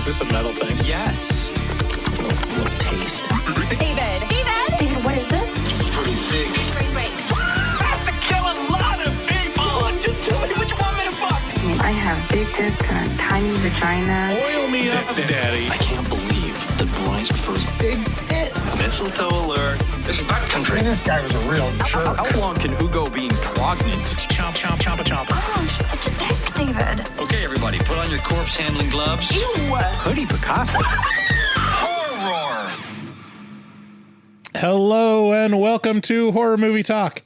this a metal thing? Yes. Little taste. David, what is this? It's pretty thick. Brain. That's to kill a lot of people. Just tell me what you want me to fuck. I have big tits and a tiny vagina. Oil me up, Daddy. I can't believe that Bryce prefers big tits. Mistletoe alert. This is back country. This guy was a real jerk. How long can Hugo be pregnant? Chomp, chomp, chomp, chomp. Oh, you're such a dick, David. Okay, everybody, put on your corpse handling gloves. Ew. Hoodie Picasso. Horror. Hello and welcome to Horror Movie Talk.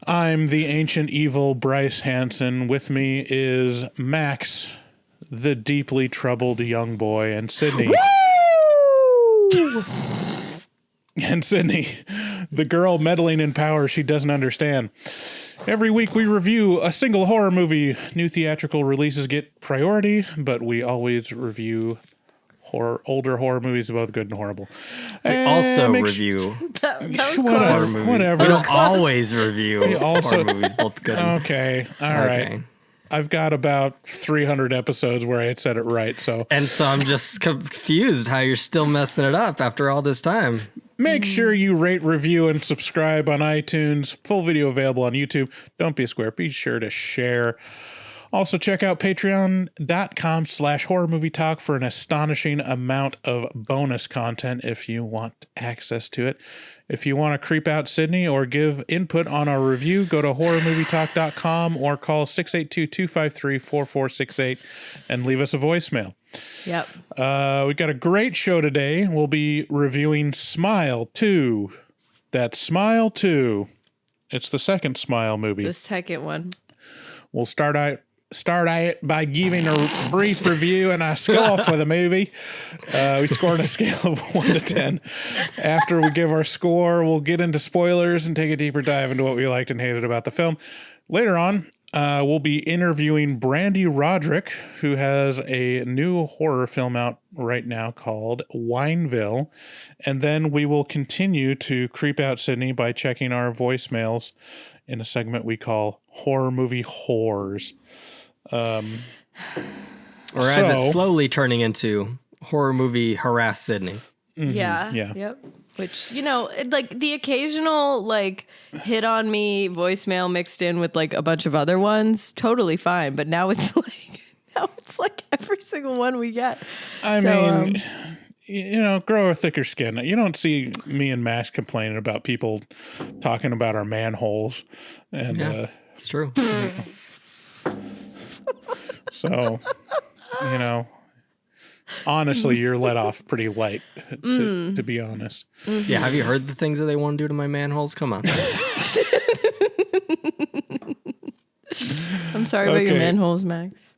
I'm the ancient evil Bryce Hanson. With me is Max, the deeply troubled young boy, and Sydney. Woo! And Sydney, the girl meddling in power she doesn't understand. Every week we review a single horror movie. New theatrical releases get priority, but we always review older horror movies, both good and horrible. We also review Whatever. movies. Whatever. We don't always review also- horror movies, both good and Okay. All right. I've got about 300 episodes where I had said it right. So I'm just confused how you're still messing it up after all this time. make sure you rate, review, and subscribe on iTunes. Full video available on YouTube. Don't be a square. Be sure to share. Also, check out patreon.com/horrormovietalk for an astonishing amount of bonus content if you want access to it. If you want to creep out Sydney or give input on our review, go to horrormovietalk.com or call 682-253-4468 and leave us a voicemail. Yep. We got a great show today. We'll be reviewing Smile 2. That's Smile 2. It's the second Smile movie. The second one. We'll start out by giving a brief review and a score for the movie. We scored a scale of 1 to 10. After we give our score, we'll get into spoilers and take a deeper dive into what we liked and hated about the film. Later on, we'll be interviewing Brande Roderick, who has a new horror film out right now called Wineville. And then we will continue to creep out Sydney by checking our voicemails in a segment we call Horror Movie Whores. Or as it's slowly turning into Horror Movie Harass Sydney. Mm-hmm. Yeah. Yep. Which, like the occasional hit on me voicemail mixed in with a bunch of other ones, totally fine. But now it's like every single one we get. I mean, grow a thicker skin. You don't see me and Max complaining about people talking about our manholes. And it's true. So, honestly, you're let off pretty light, to be honest. Yeah, have you heard the things that they want to do to my manholes? Come on. I'm sorry about your manholes, Max.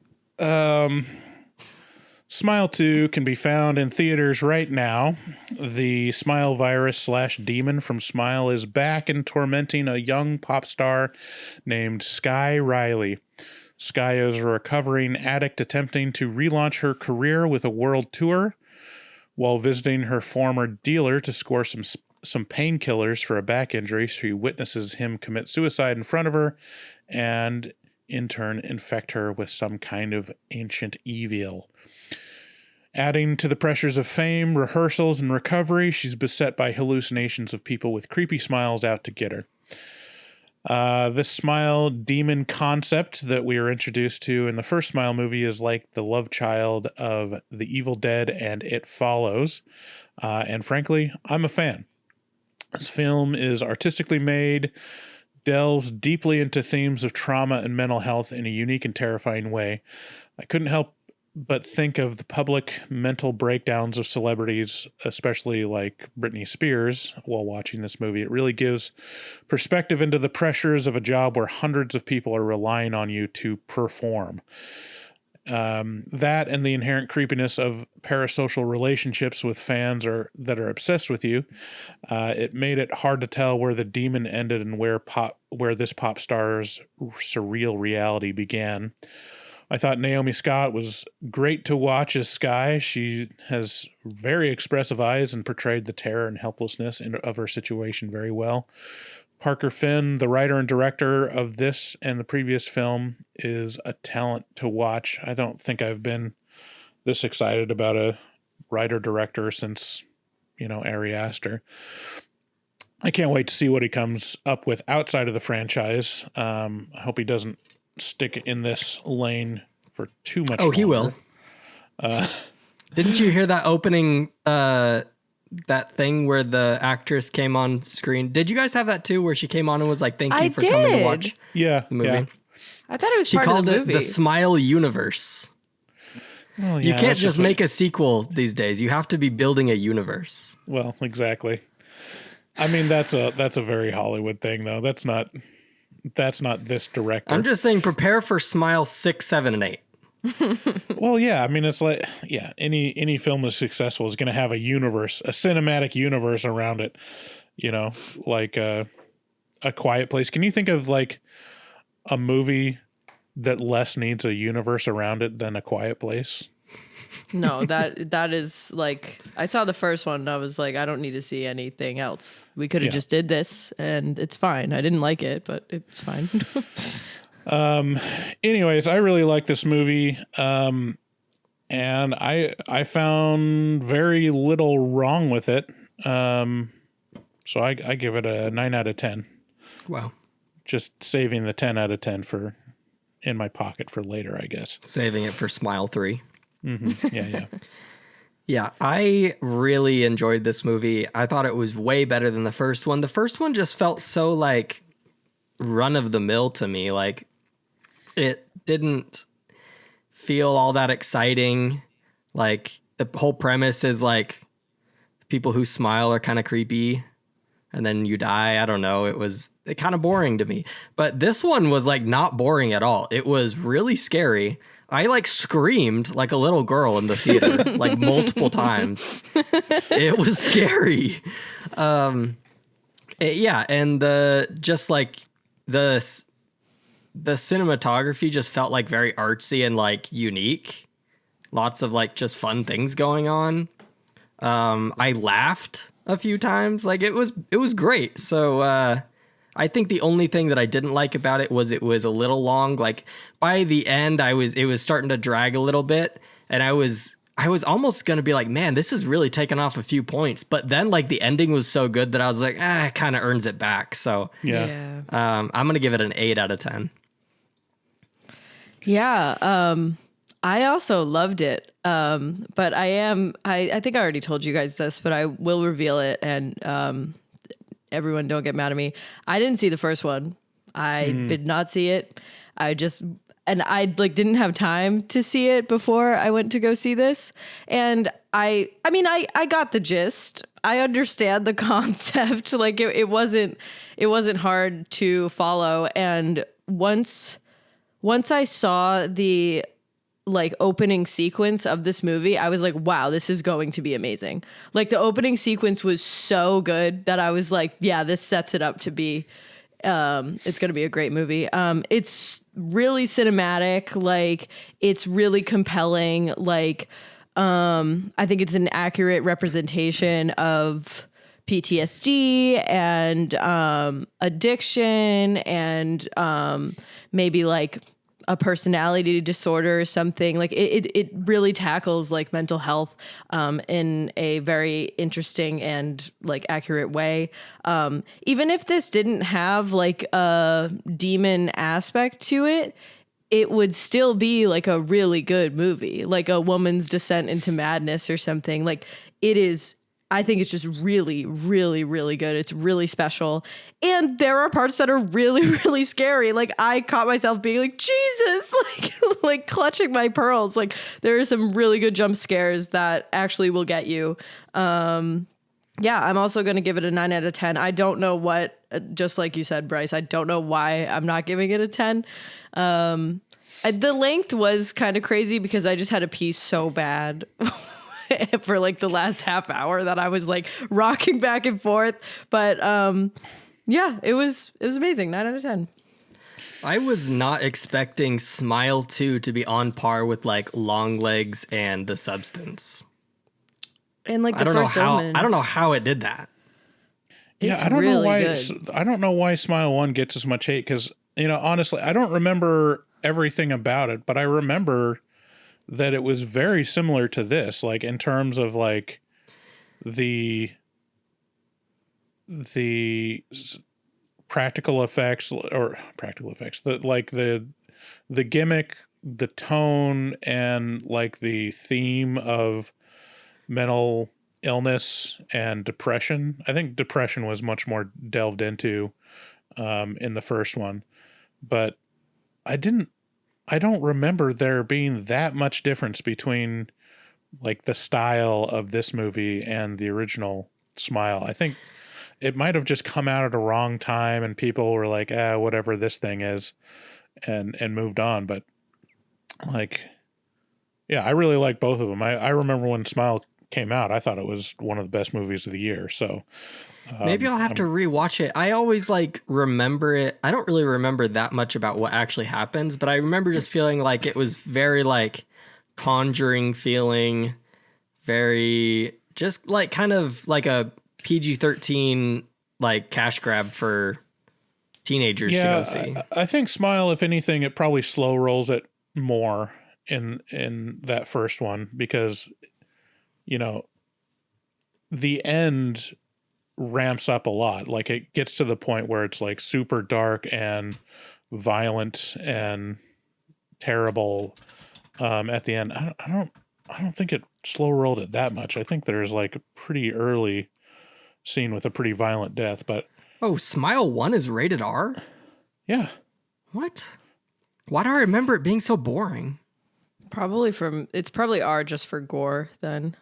Smile 2 can be found in theaters right now. The Smile virus / demon from Smile is back and tormenting a young pop star named Sky Riley. Sky is a recovering addict attempting to relaunch her career with a world tour. While visiting her former dealer to score some painkillers for a back injury, she witnesses him commit suicide in front of her and, in turn, infect her with some kind of ancient evil. Adding to the pressures of fame, rehearsals, and recovery, she's beset by hallucinations of people with creepy smiles out to get her. This Smile demon concept that we were introduced to in the first Smile movie is like the love child of The Evil Dead and It Follows. And frankly, I'm a fan. This film is artistically made, delves deeply into themes of trauma and mental health in a unique and terrifying way. I couldn't help but think of the public mental breakdowns of celebrities, especially like Britney Spears, while watching this movie. It really gives perspective into the pressures of a job where hundreds of people are relying on you to perform. That and the inherent creepiness of parasocial relationships with fans that are obsessed with you. It made it hard to tell where the demon ended and where this pop star's surreal reality began. I thought Naomi Scott was great to watch as Sky. She has very expressive eyes and portrayed the terror and helplessness of her situation very well. Parker Finn, the writer and director of this and the previous film, is a talent to watch. I don't think I've been this excited about a writer-director since, Ari Aster. I can't wait to see what he comes up with outside of the franchise. I hope he doesn't stick in this lane for too much longer. He will. Didn't you hear that opening, that thing where the actress came on screen? Did you guys have that too, where she came on and was like, thank you for coming to watch the movie? Yeah. I thought it was She part called of the it movie. the Smile Universe. Well, You can't just make a sequel these days. You have to be building a universe. Well, exactly. I mean, that's a very Hollywood thing, though. That's not this director. I'm just saying, prepare for Smile 6, 7, and 8. Well, yeah. I mean, it's like, any film that's successful is going to have a universe, a cinematic universe around it. Like A Quiet Place. Can you think of like a movie that less needs a universe around it than A Quiet Place? No, that is like, I saw the first one and I was like, I don't need to see anything else. We could have just did this and it's fine. I didn't like it, but it's fine. Anyways, I really like this movie. And I found very little wrong with it. So I give it a 9 out of 10. Wow. Just saving the 10 out of 10 in my pocket for later, I guess. Saving it for Smile 3. Mm-hmm. Yeah. Yeah, I really enjoyed this movie. I thought it was way better than the first one. The first one just felt so like run of the mill to me. Like it didn't feel all that exciting. Like the whole premise is like people who smile are kind of creepy and then you die. I don't know. It was kind of boring to me. But this one was like not boring at all. It was really scary. I like screamed like a little girl in the theater, like multiple times. It was scary. And the cinematography just felt like very artsy and like unique. Lots of like just fun things going on. I laughed a few times. Like it was great. So I think the only thing that I didn't like about it was a little long. Like by the end, it was starting to drag a little bit, and I was almost gonna be like, man, this is really taking off a few points. But then like the ending was so good that I was like, it kind of earns it back. So Yeah. I'm gonna give it an 8 out of 10. Yeah. I also loved it. But I think I already told you guys this, but I will reveal it, and everyone don't get mad at me. I didn't see the first one. I did not see it. I didn't have time to see it before I went to go see this. And I got the gist. I understand the concept. Like it wasn't hard to follow. And once I saw the like opening sequence of this movie, I was like, wow, this is going to be amazing. Like the opening sequence was so good that I was like, yeah, this sets it up to be, it's going to be a great movie. It's really cinematic. Like it's really compelling. Like, I think it's an accurate representation of PTSD and, addiction and, maybe like a personality disorder or something. Like it really tackles like mental health in a very interesting and like accurate way. Even if this didn't have like a demon aspect to it, it would still be like a really good movie, like a woman's descent into madness or something. Like it is. I think it's just really, really, really good. It's really special. And there are parts that are really, really scary. Like I caught myself being like, Jesus, like clutching my pearls. Like there are some really good jump scares that actually will get you. I'm also going to give it a 9 out of 10. I don't know what, just like you said, Bryce, I don't know why I'm not giving it a 10. The length was kind of crazy because I just had to pee so bad. For like the last half hour that I was like rocking back and forth. But it was amazing. 9 out of 10. I was not expecting Smile 2 to be on par with like Long Legs and The Substance. And like the first Omen. I don't know how it did that. It's I don't really know why. good. I don't know why Smile 1 gets as much hate because honestly, I don't remember everything about it, but I remember that it was very similar to this, like in terms of like the practical effects, the gimmick, the tone, and like the theme of mental illness and depression. I think depression was much more delved into in the first one, but I don't remember there being that much difference between like the style of this movie and the original Smile. I think it might have just come out at a wrong time and people were like, whatever this thing is, and moved on. But like, yeah, I really like both of them. I remember when Smile came out, I thought it was one of the best movies of the year. So maybe I'll have to rewatch it. I always like remember it. I don't really remember that much about what actually happens, but I remember just feeling like it was very like Conjuring feeling, very just like kind of like a PG-13 like cash grab for teenagers to go see. I think Smile, if anything, it probably slow rolls it more in that first one because, you know, the end ramps up a lot. Like it gets to the point where it's like super dark and violent and terrible at the end. I don't think it slow rolled it that much. I think there's like a pretty early scene with a pretty violent death, but Smile 1 is rated R? Yeah. What? Why do I remember it being so boring? It's probably R just for gore then.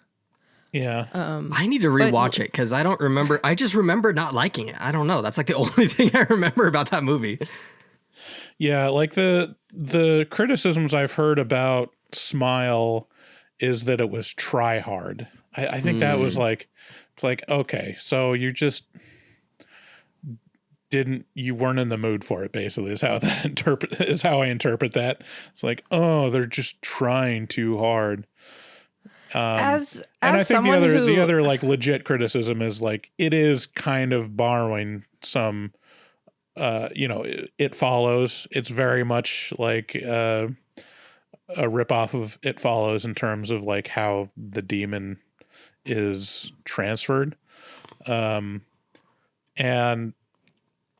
Yeah. I need to rewatch it because I don't remember. I just remember not liking it. I don't know. That's like the only thing I remember about that movie. Yeah, like the criticisms I've heard about Smile is that it was try hard. I think that was like, it's like, okay, so you just you weren't in the mood for it, basically, is how I interpret that. It's like, oh, they're just trying too hard. And I think the other like legit criticism is like it is kind of borrowing some It Follows. It's very much like a ripoff of It Follows in terms of like how the demon is transferred. And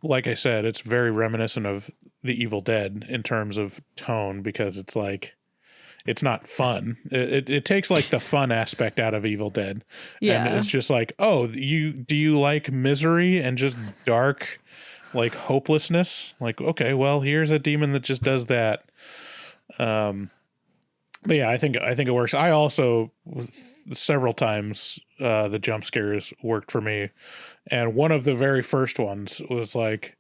like I said, it's very reminiscent of The Evil Dead in terms of tone because it's like it's not fun. It takes like the fun aspect out of Evil Dead. Yeah. And it's just like, oh, do you like misery and just dark, like hopelessness? Like, okay, well, here's a demon that just does that. But yeah, I think it works. I also several times the jump scares worked for me, and one of the very first ones was like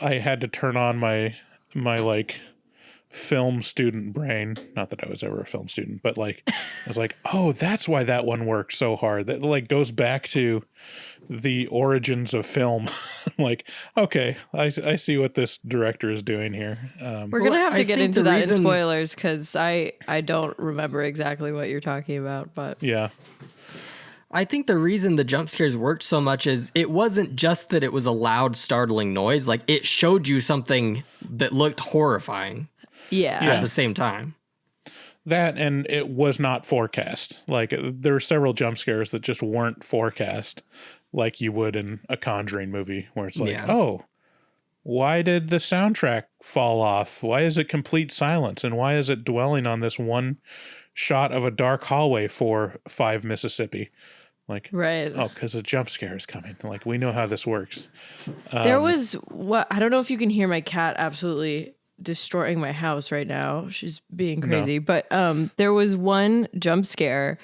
I had to turn on my like film student brain. Not that I was ever a film student, but like I was like, oh, that's why that one worked so hard. That like goes back to the origins of film. Like, okay, I see what this director is doing here. We're gonna have to get into that in spoilers because I don't remember exactly what you're talking about, but yeah. I think the reason the jump scares worked so much is it wasn't just that it was a loud, startling noise. Like it showed you something that looked horrifying. Yeah. At the same time. That, and it was not forecast. Like there were several jump scares that just weren't forecast like you would in a Conjuring movie where it's like, oh, why did the soundtrack fall off? Why is it complete silence? And why is it dwelling on this one shot of a dark hallway for 5 Mississippi? Like, right. Oh, because a jump scare is coming. Like, we know how this works. There was I don't know if you can hear my cat absolutely destroying my house right now. She's being crazy. No. But there was one jump scare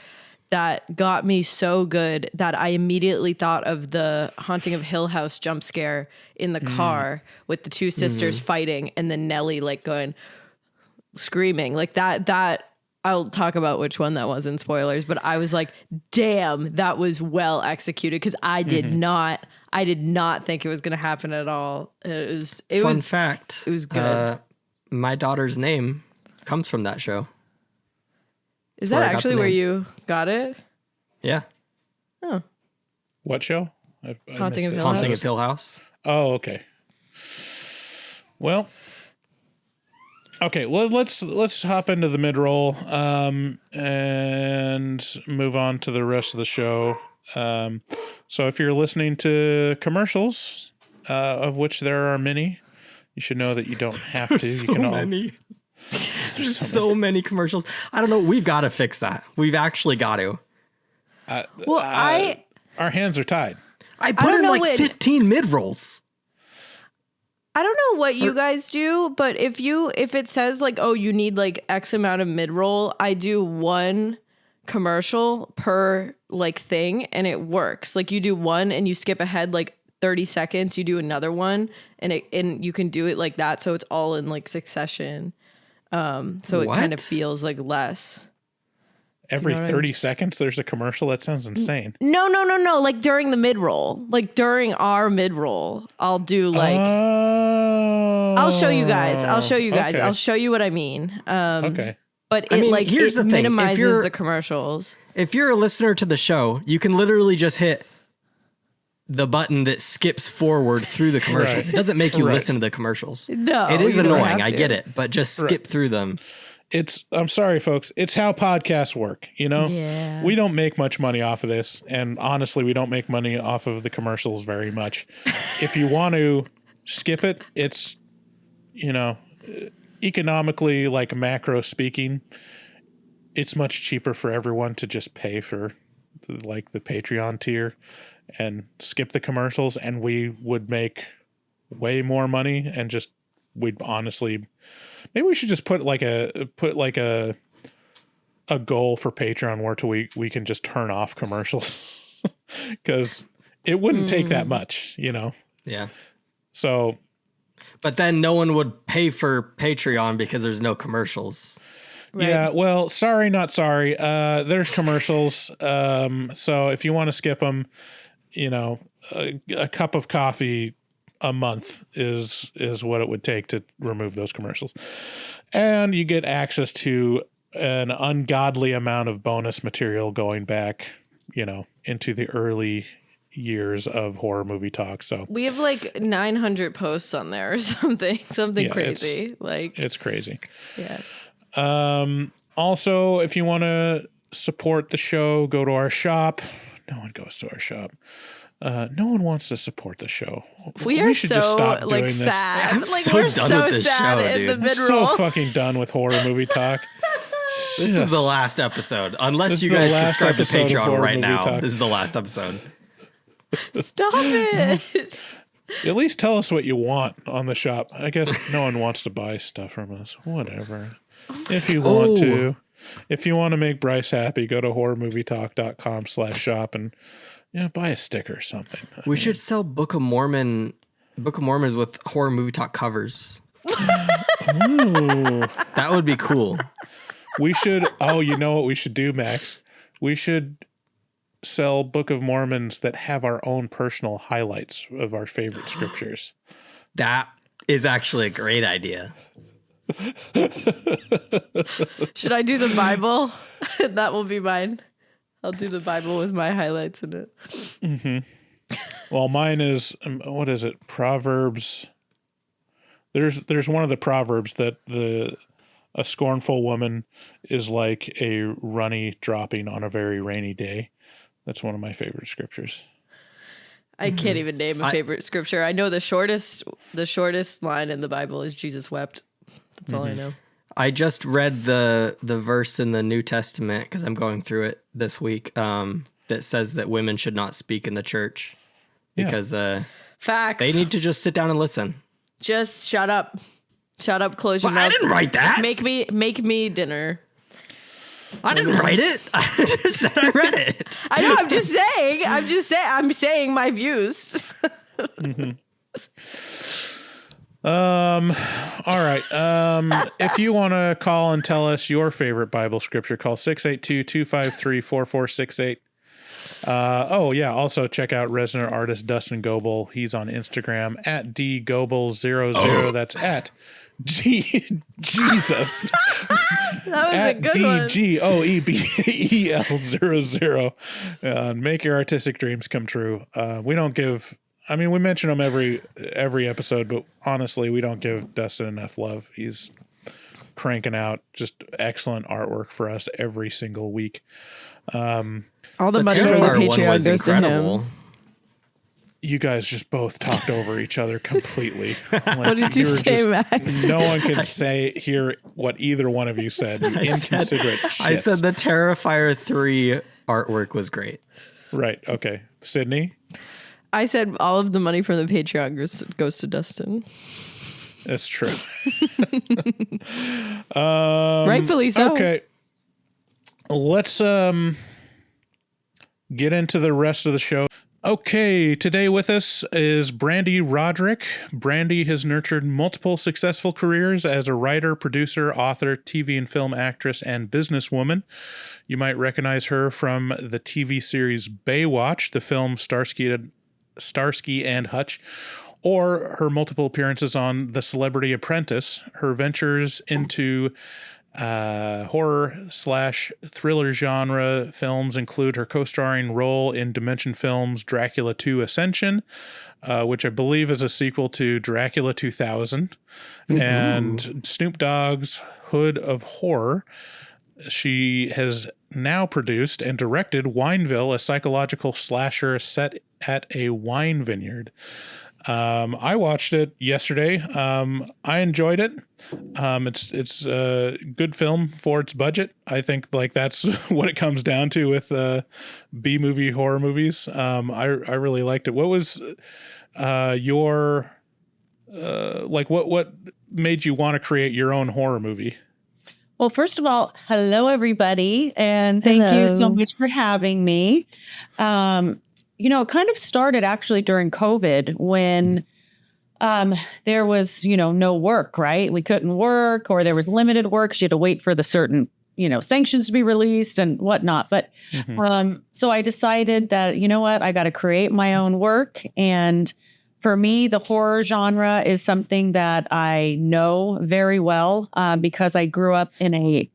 that got me so good that I immediately thought of the Haunting of Hill House jump scare in the car with the two sisters fighting and then Nellie like going screaming like that. I'll talk about which one that was in spoilers, but I was like, damn, that was well executed because I did not think it was going to happen at all. Fun fact. It was good. My daughter's name comes from that show. Is that actually where you got it? Yeah. Oh. What show? Haunting of Hill House. Oh, okay. Well, Okay, well let's hop into the mid roll and move on to the rest of the show. So if you're listening to commercials, of which there are many, you should know that you don't have to. There's You so can many. There's so many commercials. I don't know. We've got to fix that. We've actually got to. Our hands are tied. I put in like 15 mid rolls. I don't know what you guys do, but if it says like, oh, you need like X amount of mid roll, I do one commercial per like thing and it works. Like you do one and you skip ahead like 30 seconds, you do another one and you can do it like that. So it's all in like succession. So it kind of feels like less. Every 30 seconds, there's a commercial? That sounds insane. No. Like during the mid roll, like during our mid roll, I'll do like. I'll show you guys. Okay. I'll show you what I mean. Okay. But here's the thing. Minimizes the commercials. If you're a listener to the show, you can literally just hit the button that skips forward through the commercials. Right. It doesn't make you listen to the commercials. No, it is you don't annoying. have I to. get it, but just skip through them. I'm sorry, folks. It's how podcasts work. You know, Yeah. we don't make much money off of this. And honestly, we don't make money off of the commercials very much. If you want to skip it, it's, you know, economically, like macro speaking, it's much cheaper for everyone to just pay for like the Patreon tier and skip the commercials. And we would make way more money and just, we'd honestly, maybe we should just put like a goal for Patreon where we can just turn off commercials because it wouldn't take that much, you know? Yeah. So, but then no one would pay for Patreon because there's no commercials. Right. yeah, well, sorry, not sorry. There's commercials. So if you want to skip them, you know, a cup of coffee a month is what it would take to remove those commercials. And you get access to an ungodly amount of bonus material going back, you know, into the early years of horror movie talk. So We have like 900 posts on there or something Yeah, crazy. it's crazy. Yeah. Also, if you want to support the show, go to our shop. No one goes to our shop. No one wants to support the show. We should so just stop doing like this. sad. I'm Like so we're done so with this sad show, in the dude. mid So roll. fucking done with horror movie talk. This is the last episode. Unless This you is the guys last subscribe to episode of Patreon Horror right Movie now. Talk. This is the last episode. Stop it. At least tell us what you want on the shop. I guess no one wants to buy stuff from us. Whatever. If you want to. If you want to make Bryce happy, go to horrormovietalk.com/shop and buy a sticker or something. We should sell Book of Mormons with horror movie talk covers. That would be cool. We should. Oh, you know what we should do, Max? We should sell Book of Mormons that have our own personal highlights of our favorite scriptures. That is actually a great idea. Should I do the Bible? That will be mine. I'll do the Bible with my highlights in it. Well, mine is what is it? Proverbs. There's one of the proverbs that a scornful woman is like a runny dropping on a very rainy day. That's one of my favorite scriptures. I can't even name a favorite scripture. I know the shortest line in the Bible is Jesus wept. That's all I know. I just read the verse in the New Testament because I'm going through it this week that says that women should not speak in the church because Facts. they need to just sit down and listen. Just shut up. Shut up, close your Well, I mouth. didn't write that. Make me dinner. I didn't write it. I just said I read it. I know, I'm saying my views. All right. If you want to call and tell us your favorite Bible scripture, call 682-253-4468. Also check out resident artist Dustin Goebel. He's on Instagram at dgoebel00. That's at Jesus. That was a At good one. DGOEBEL00. Make your artistic dreams come true. We don't give. I mean, we mention him every episode, but honestly, we don't give Dustin enough love. He's cranking out just excellent artwork for us every single week. All the money from the Terrifier one Patreon was goes to incredible. him. You guys just both talked over each other completely. Like, What did you say, Max? No one can hear what either one of you said. You inconsiderate shits. I said the Terrifier 3 artwork was great. Right. Okay. Sydney? I said all of the money from the Patreon goes to Dustin. That's true. Rightfully so. Okay. Let's get into the rest of the show. Okay, today with us is Brande Roderick. Brande has nurtured multiple successful careers as a writer, producer, author, TV and film actress, and businesswoman. You might recognize her from the TV series Baywatch, the film Starsky and Hutch, or her multiple appearances on The Celebrity Apprentice. Her ventures into horror/thriller genre films include her co-starring role in Dimension Films' Dracula 2 Ascension, which I believe is a sequel to Dracula 2000, and Snoop Dogg's Hood of Horror. She has now produced and directed Wineville, a psychological slasher set at a wine vineyard. I watched it yesterday. I enjoyed it. It's a good film for its budget. I think like that's what it comes down to with B movie horror movies. I really liked it. What was your what made you want to create your own horror movie? Well, first of all, hello everybody, and thank you so much for having me. It kind of started actually during COVID when there was, no work, right? We couldn't work, or there was limited work. So you had to wait for the certain, sanctions to be released and whatnot. But so I decided that, I got to create my own work. And for me, the horror genre is something that I know very well because I grew up in a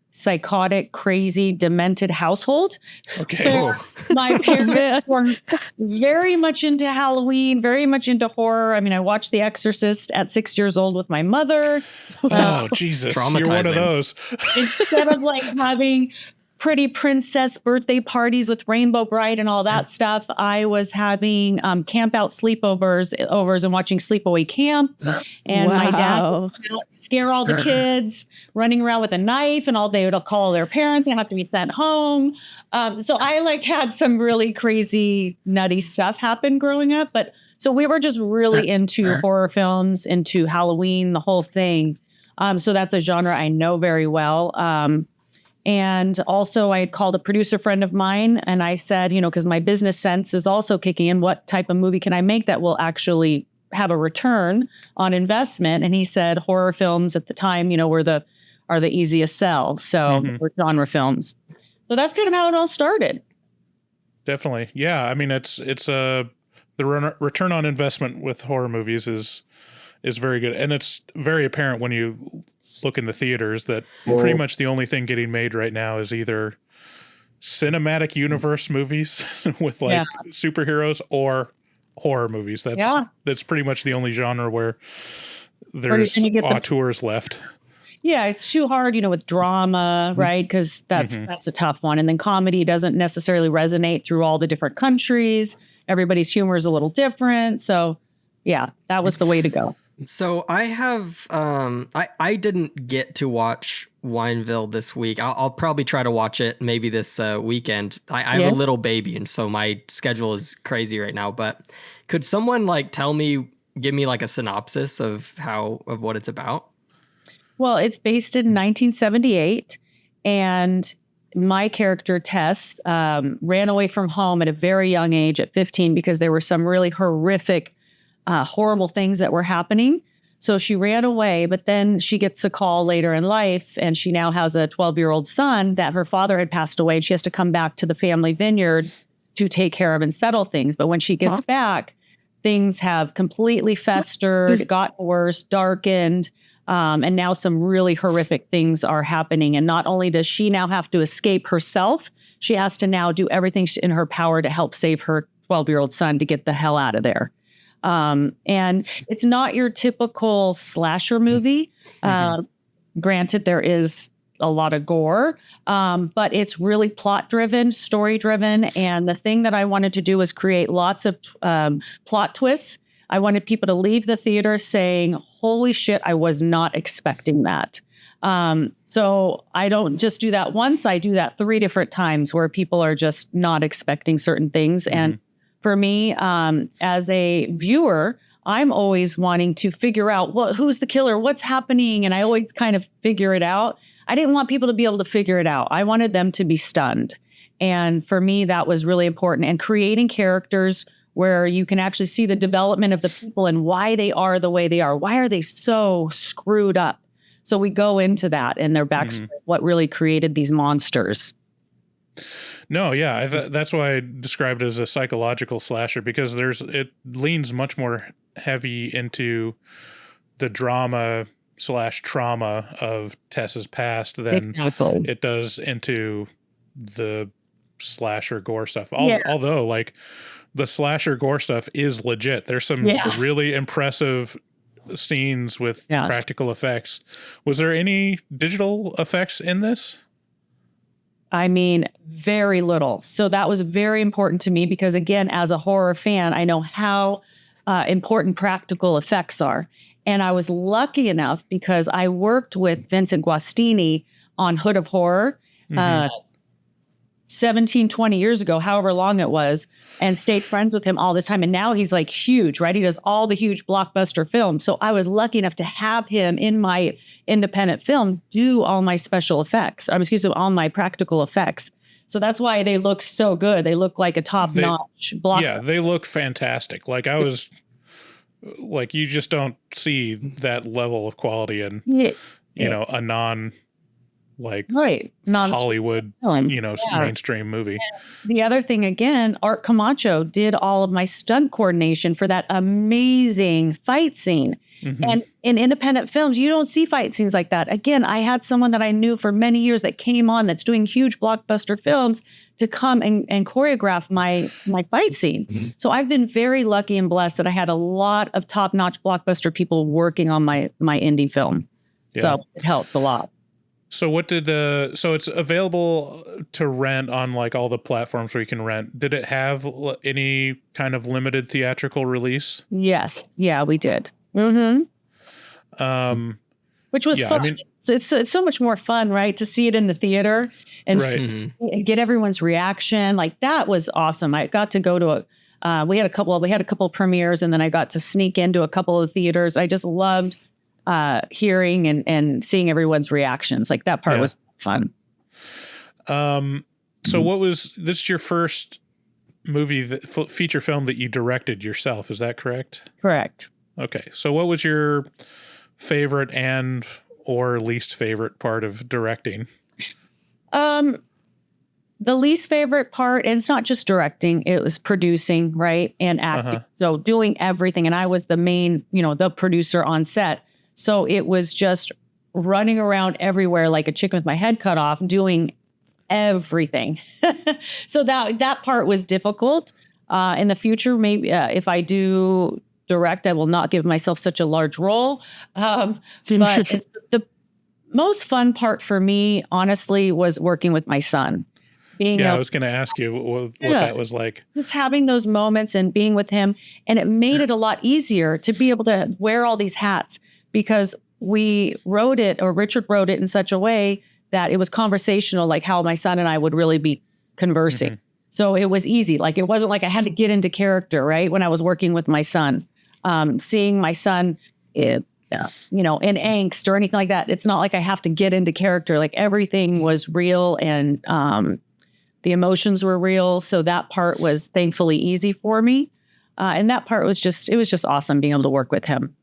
psychotic, crazy, demented household. Okay. My parents were very much into Halloween, very much into horror. I mean, I watched The Exorcist at 6 years old with my mother. Oh, Jesus. You're one of those. Instead of having pretty princess birthday parties with Rainbow Bride and all that stuff, I was having camp out sleepovers and watching Sleepaway Camp. And my dad would scare all the kids, running around with a knife, and they would call their parents and have to be sent home. So I had some really crazy, nutty stuff happen growing up. But so we were just really into horror films, into Halloween, the whole thing. So that's a genre I know very well. And also I had called a producer friend of mine and I said, because my business sense is also kicking in, what type of movie can I make that will actually have a return on investment? And he said horror films at the time, are the easiest sell. So we're genre films. So that's kind of how it all started. Definitely. Yeah. I mean, it's the return on investment with horror movies is very good. And it's very apparent when you look in the theaters that pretty much the only thing getting made right now is either cinematic universe movies with superheroes or horror movies. That's pretty much the only genre where there's auteurs left. Yeah, it's too hard, with drama, right? Because that's a tough one. And then comedy doesn't necessarily resonate through all the different countries. Everybody's humor is a little different. So yeah, that was the way to go. So I have, I didn't get to watch Wineville this week. I'll probably try to watch it maybe this weekend. I have a little baby, and so my schedule is crazy right now. But could someone give me a synopsis of what it's about? Well, it's based in 1978, and my character Tess ran away from home at a very young age, at 15, because there were some really horrific horrible things that were happening. So she ran away, but then she gets a call later in life, and she now has a 12-year-old son that her father had passed away, and she has to come back to the family vineyard to take care of and settle things. But when she gets back, things have completely festered, got worse, darkened, and now some really horrific things are happening. And not only does she now have to escape herself, she has to now do everything in her power to help save her 12-year-old son to get the hell out of there. And it's not your typical slasher movie. Granted, there is a lot of gore, but it's really plot driven, story driven. And the thing that I wanted to do was create lots of plot twists. I wanted people to leave the theater saying, holy shit, I was not expecting that. So I don't just do that once, I do that 3 different times where people are just not expecting certain things. And for me, as a viewer, I'm always wanting to figure out who's the killer, what's happening. And I always kind of figure it out. I didn't want people to be able to figure it out. I wanted them to be stunned. And for me, that was really important. And creating characters where you can actually see the development of the people and why they are the way they are. Why are they so screwed up? So we go into that and their backstory, what really created these monsters. No, yeah, that's why I described it as a psychological slasher, because it leans much more heavy into the drama / trauma of Tess's past than it does into the slasher gore stuff. Although, like, the slasher gore stuff is legit. There's some really impressive scenes with practical effects. Was there any digital effects in this? I mean, very little. So that was very important to me because, again, as a horror fan, I know how important practical effects are. And I was lucky enough because I worked with Vincent Guastini on Hood of Horror 17, 20 years ago, however long it was, and stayed friends with him all this time. And now he's like huge, right? He does all the huge blockbuster films. So I was lucky enough to have him in my independent film do all my special effects, all my practical effects. So that's why they look so good. They look like a top-notch blockbuster. Yeah, they look fantastic. Like, I was like, you just don't see that level of quality in, you know, a Hollywood, mainstream movie. The other thing, again, Art Camacho did all of my stunt coordination for that amazing fight scene. And in independent films, you don't see fight scenes like that. Again, I had someone that I knew for many years that came on that's doing huge blockbuster films to come and choreograph my fight scene. So I've been very lucky and blessed that I had a lot of top-notch blockbuster people working on my indie film. Yeah. So it helped a lot. So so it's available to rent on like all the platforms where you can rent. Did it have any kind of limited theatrical release? Yes. Yeah, we did. Which was fun. I mean, it's so much more fun, right? To see it in the theater and get everyone's reaction. Like, that was awesome. I got to go to we had a couple premieres, and then I got to sneak into a couple of theaters. I just loved hearing and seeing everyone's reactions. Like, that part was fun. So what was this your first movie, feature film that you directed yourself? Is that correct? Correct. Okay. So what was your favorite and or least favorite part of directing? The least favorite part, and it's not just directing, it was producing, right? And acting. So doing everything. And I was the main, the producer on set. So it was just running around everywhere like a chicken with my head cut off, doing everything. So that part was difficult. In the future, maybe if I do direct, I will not give myself such a large role. But the most fun part for me, honestly, was working with my son. I was going to ask you what that was like. It's having those moments and being with him. And it made it a lot easier to be able to wear all these hats, because Richard wrote it in such a way that it was conversational, like how my son and I would really be conversing. So it was easy. Like, it wasn't like I had to get into character, right? When I was working with my son, seeing my son, in angst or anything like that. It's not like I have to get into character. Like, everything was real, and the emotions were real. So that part was thankfully easy for me. And that part was just awesome being able to work with him.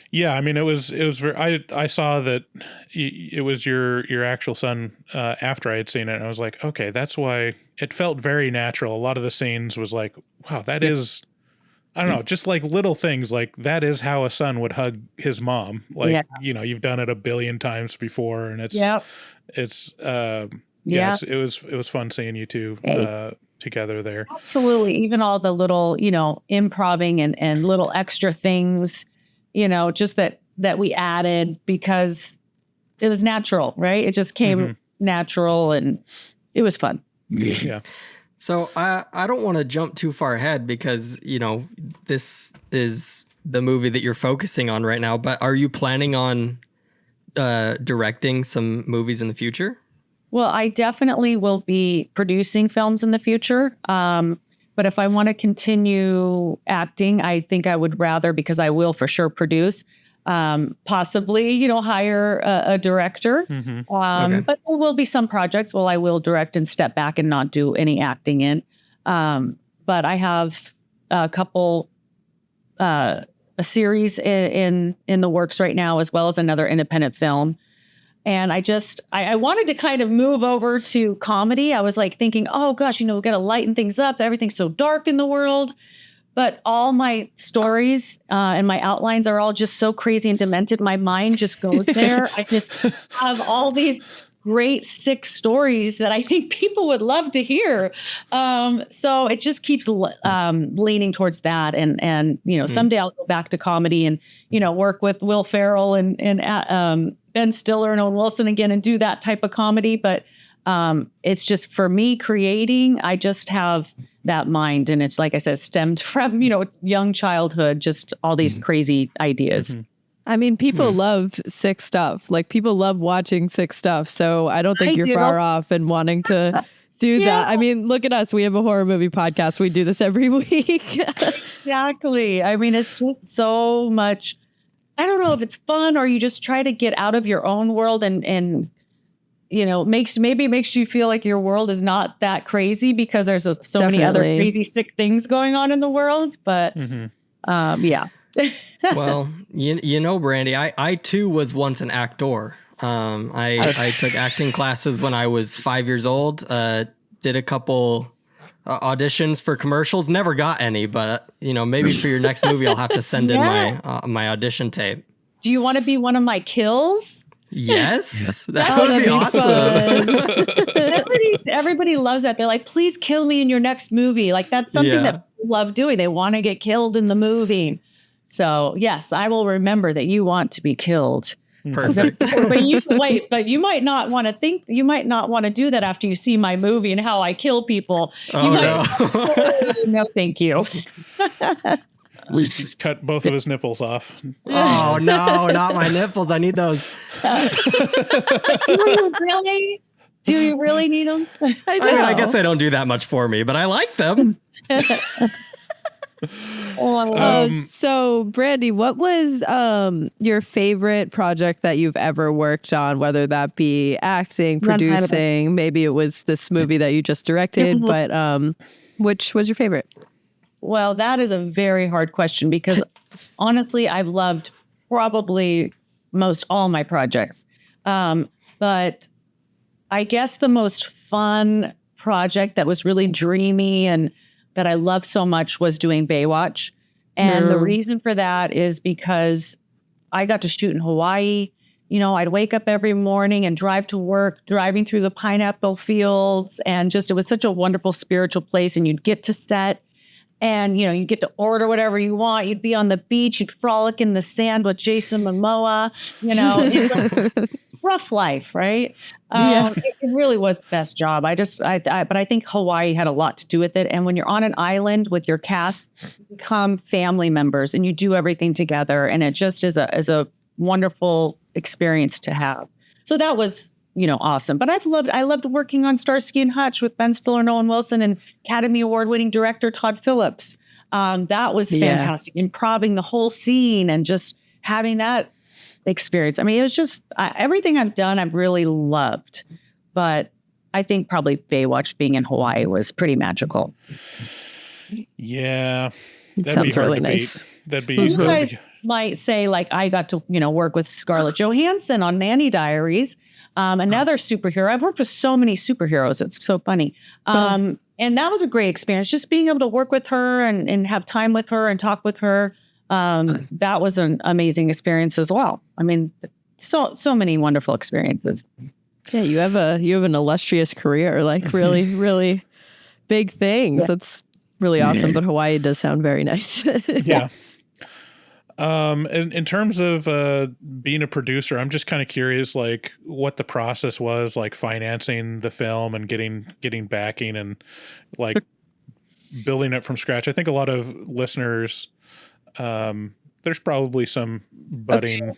Yeah, I mean, it was very, I saw that it was your actual son after I had seen it, and I was like, okay, that's why it felt very natural. A lot of the scenes was like, wow, that is, I don't know, just like little things like that is how a son would hug his mom. Like, you've done it a billion times before, and it was fun seeing you two together there. Absolutely. Even all the little, improving and little extra things, just that that we added because it was natural, right? It just came natural and it was fun. Yeah. So I don't want to jump too far ahead because, you know, this is the movie that you're focusing on right now, but are you planning on directing some movies in the future? Well, I definitely will be producing films in the future. But if I want to continue acting, I think I would rather, because I will for sure produce, possibly, you know, hire a director. Okay. But there will be some projects where I will direct and step back and not do any acting in. But I have a couple, a series in the works right now, as well as another independent film. And I wanted to kind of move over to comedy. I was like thinking, oh gosh, you know, we got to lighten things up. Everything's so dark in the world. But all my stories and my outlines are all just so crazy and demented. My mind just goes there. I just have all these great sick stories that I think people would love to hear. So it just keeps leaning towards that. And you know, someday I'll go back to comedy and, you know, work with Will Ferrell and Ben Stiller and Owen Wilson again and do that type of comedy. But it's just, for me, creating, I just have that mind. And it's, like I said, stemmed from, you know, young childhood, just all these crazy ideas. I mean, people love sick stuff. Like, people love watching sick stuff. So I don't think you're far off in wanting to do that. I mean, look at us. We have a horror movie podcast. We do this every week. Exactly. I mean, it's just so much. I don't know if it's fun or you just try to get out of your own world and you know, maybe it makes you feel like your world is not that crazy because there's so many other crazy, sick things going on in the world. But yeah. Well, you know, Brande, I too was once an actor. I took acting classes when I was 5 years old. Did a couple auditions for commercials. Never got any, but you know, maybe for your next movie, I'll have to send in my audition tape. Do you want to be one of my kills? Yes, that would be awesome. Everybody loves that. They're like, please kill me in your next movie. Like, that's something that people love doing. They want to get killed in the movie. So yes, I will remember that you want to be killed. Perfect. but you might not want to do that after you see my movie and how I kill people. No, no, thank you. We just cut both of his nipples off. Oh no, not my nipples. I need those. Do you really need them? I mean, I guess they don't do that much for me, but I like them. So, Brande, what was your favorite project that you've ever worked on, whether that be acting, producing, maybe it was this movie that you just directed, but which was your favorite? Well, that is a very hard question because honestly, I've loved probably most all my projects. But I guess the most fun project that was really dreamy and that I loved so much was doing Baywatch. And the reason for that is because I got to shoot in Hawaii. You know, I'd wake up every morning and drive to work, driving through the pineapple fields. And just, it was such a wonderful spiritual place. And you'd get to set and, you know, you get to order whatever you want. You'd be on the beach. You'd frolic in the sand with Jason Momoa. You know, it was rough life, right? It really was the best job. But I think Hawaii had a lot to do with it. And when you're on an island with your cast, you become family members and you do everything together. And it just is a wonderful experience to have. So that was, you know, awesome. But I loved working on Starsky and Hutch with Ben Stiller and Owen Wilson and Academy Award winning director Todd Phillips. That was fantastic. Improvising the whole scene and just having that experience. I mean, it was just everything I've done, I've really loved. But I think probably Baywatch being in Hawaii was pretty magical. Yeah. Sounds really nice. That'd be you guys might say, like, I got to, you know, work with Scarlett Johansson on Nanny Diaries. Another superhero. I've worked with so many superheroes. It's so funny. And that was a great experience. Just being able to work with her and have time with her and talk with her. That was an amazing experience as well. I mean, so many wonderful experiences. Yeah, you have an illustrious career, like really, really big things. That's really awesome. But Hawaii does sound very nice. Yeah. In terms of being a producer, I'm just kind of curious, like what the process was, like financing the film and getting backing and like building it from scratch. I think a lot of listeners, there's probably some budding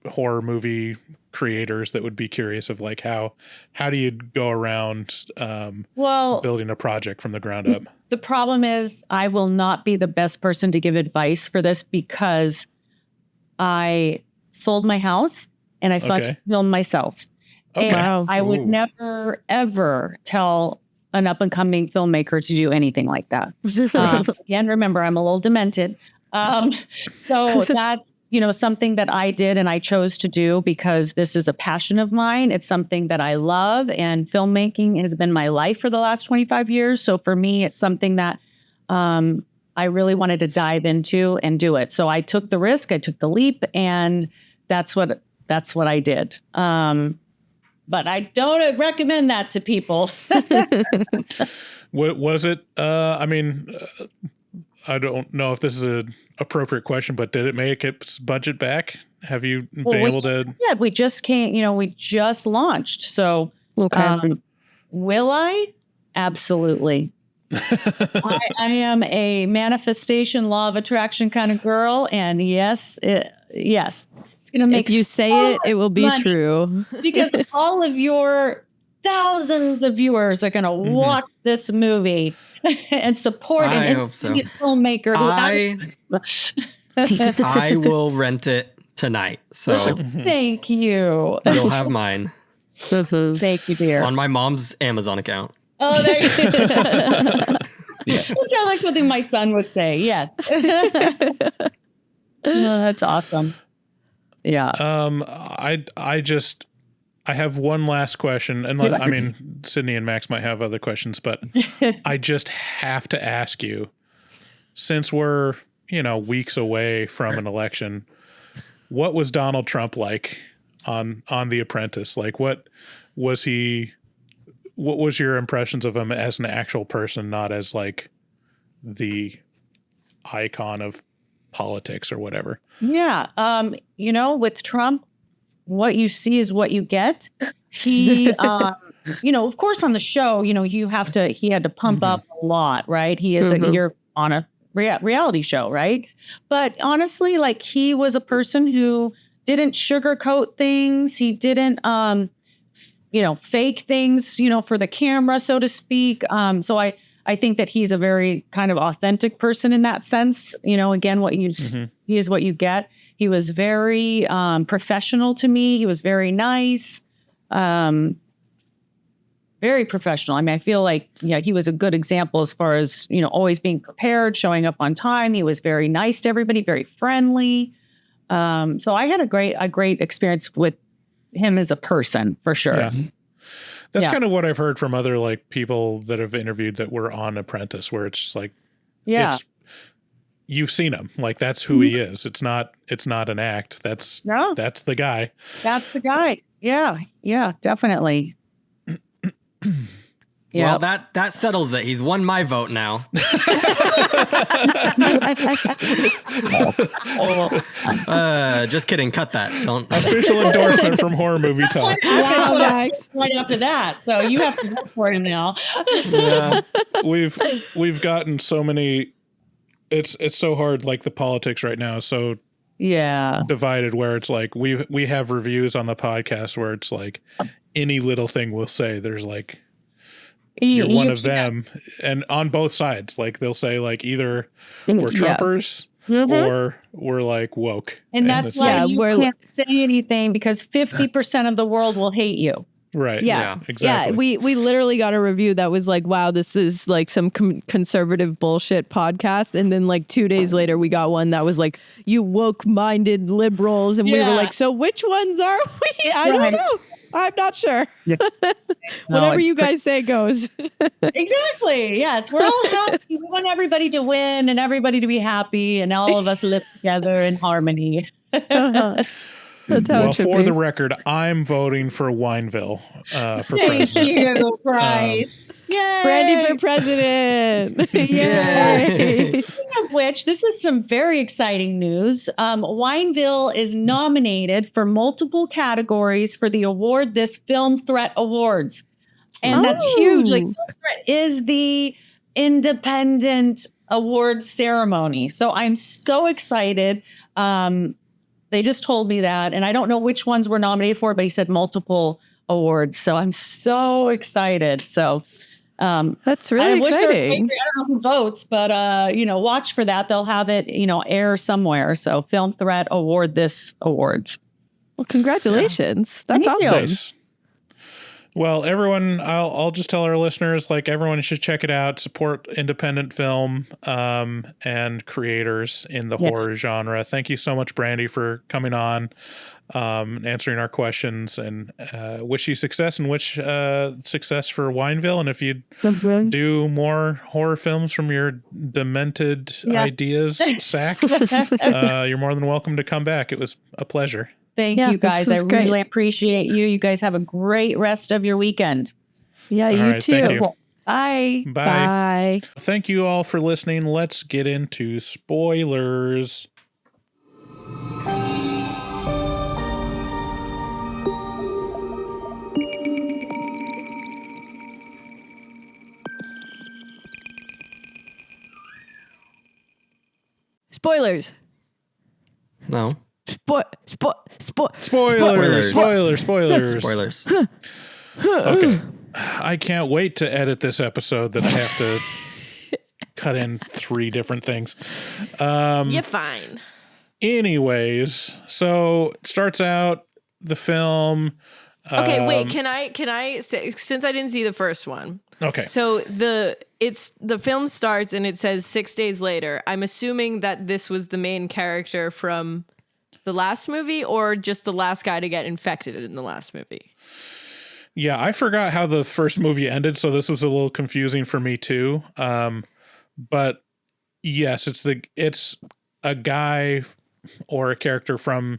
horror movie creators that would be curious of like how do you go around building a project from the ground up? The problem is I will not be the best person to give advice for this because I sold my house and I fucking filmed myself. Okay. And Wow. I would never, ever tell an up and coming filmmaker to do anything like that. Again, remember, I'm a little demented. So that's, something that I did and I chose to do because this is a passion of mine. It's something that I love, and filmmaking has been my life for the last 25 years. So for me, it's something that I really wanted to dive into and do it. So I took the risk, I took the leap, and that's what I did. But I don't recommend that to people. What was it? I don't know if this is an appropriate question, but did it make its budget back? Have you been able to? Yeah, we just can't, we just launched. So will I? Absolutely. I am a manifestation, law of attraction kind of girl. And yes. It's going to make If you say it will be money. true. Because all of your thousands of viewers are going to watch this movie and support I an hope so. independent filmmaker. I will rent it tonight. So Thank you. you'll have mine Thank you, dear. on my mom's Amazon account. Oh, there you go. That sounds like something my son would say. Yes. No, that's awesome. Yeah. I have one last question, and Sydney and Max might have other questions, but I just have to ask you, since we're, weeks away from an election, what was Donald Trump like on The Apprentice? Like, what was your impressions of him as an actual person, not as like the icon of politics or whatever? Yeah. With Trump, what you see is what you get. He, of course on the show, he had to pump up a lot, right? You're on a reality show, right? But honestly, like he was a person who didn't sugarcoat things. He didn't, fake things, for the camera, so to speak. So I think that he's a very kind of authentic person in that sense. Again, what he is what you get. He was very professional to me. He was very nice, very professional. I mean, I feel like he was a good example as far as always being prepared, showing up on time. He was very nice to everybody, very friendly. So I had a great experience with him as a person for sure. Yeah. That's kind of what I've heard from other like people that have interviewed that were on Apprentice, where it's just like, you've seen him, like that's who he is. It's not an act. That's the guy. That's the guy. Yeah, definitely. Well, that settles it. He's won my vote now. Just kidding. Cut that. Don't. Official endorsement from Horror Movie Talk. Wow, Max. Right after that. So you have to vote for him now. Yeah. We've gotten so many. It's so hard. Like the politics right now is so divided, where it's like we have reviews on the podcast where it's like any little thing we'll say, there's like you're one of them, and on both sides, like they'll say like either we're Trumpers or we're like woke, and that's why you can't say anything because 50% of the world will hate you. Right. Yeah. Exactly. Yeah. We literally got a review that was like, wow, this is like some conservative bullshit podcast. And then like 2 days later, we got one that was like, you woke minded liberals. And we were like, so which ones are we? I don't know. I'm not sure. Yeah. Whatever you guys say goes. Exactly. Yes. We're all happy. We want everybody to win and everybody to be happy and all of us live together in harmony. That's how well, it should for be. the record, I'm voting for Wineville for Thank president. you, Bryce. Yay. Brande for president. Yay. which, this is some very exciting news. Wineville is nominated for multiple categories for the award, this Film Threat Awards. And that's huge. Like, Film Threat is the independent award ceremony. So I'm so excited. They just told me that, and I don't know which ones were nominated for, but he said multiple awards. So I'm so excited. So that's really exciting. I don't know who votes, but watch for that. They'll have it, air somewhere. So Film Threat award this awards. Well, congratulations. That's Thank you. awesome. Nice. Well, everyone, I'll just tell our listeners, like, everyone should check it out, support independent film and creators in the horror genre. Thank you so much, Brande, for coming on, answering our questions, and wish you success, and wish success for Wineville. And if you do more horror films from your demented ideas sack, you're more than welcome to come back. It was a pleasure. Thank you guys. I really appreciate you. You guys have a great rest of your weekend. Yeah, you too. Thank you. Bye. Bye. Bye. Thank you all for listening. Let's get into spoilers. Spoilers. No. Spoilers. Spoilers. Okay. I can't wait to edit this episode that I have to cut in 3 different things. You're fine. Anyways, so it starts out the film. Okay, wait, can I say, since I didn't see the first one. Okay. So the film starts and it says 6 days later. I'm assuming that this was the main character from the last movie, or just the last guy to get infected in the last movie? Yeah, I forgot how the first movie ended, so this was a little confusing for me too. But yes, it's a guy or a character from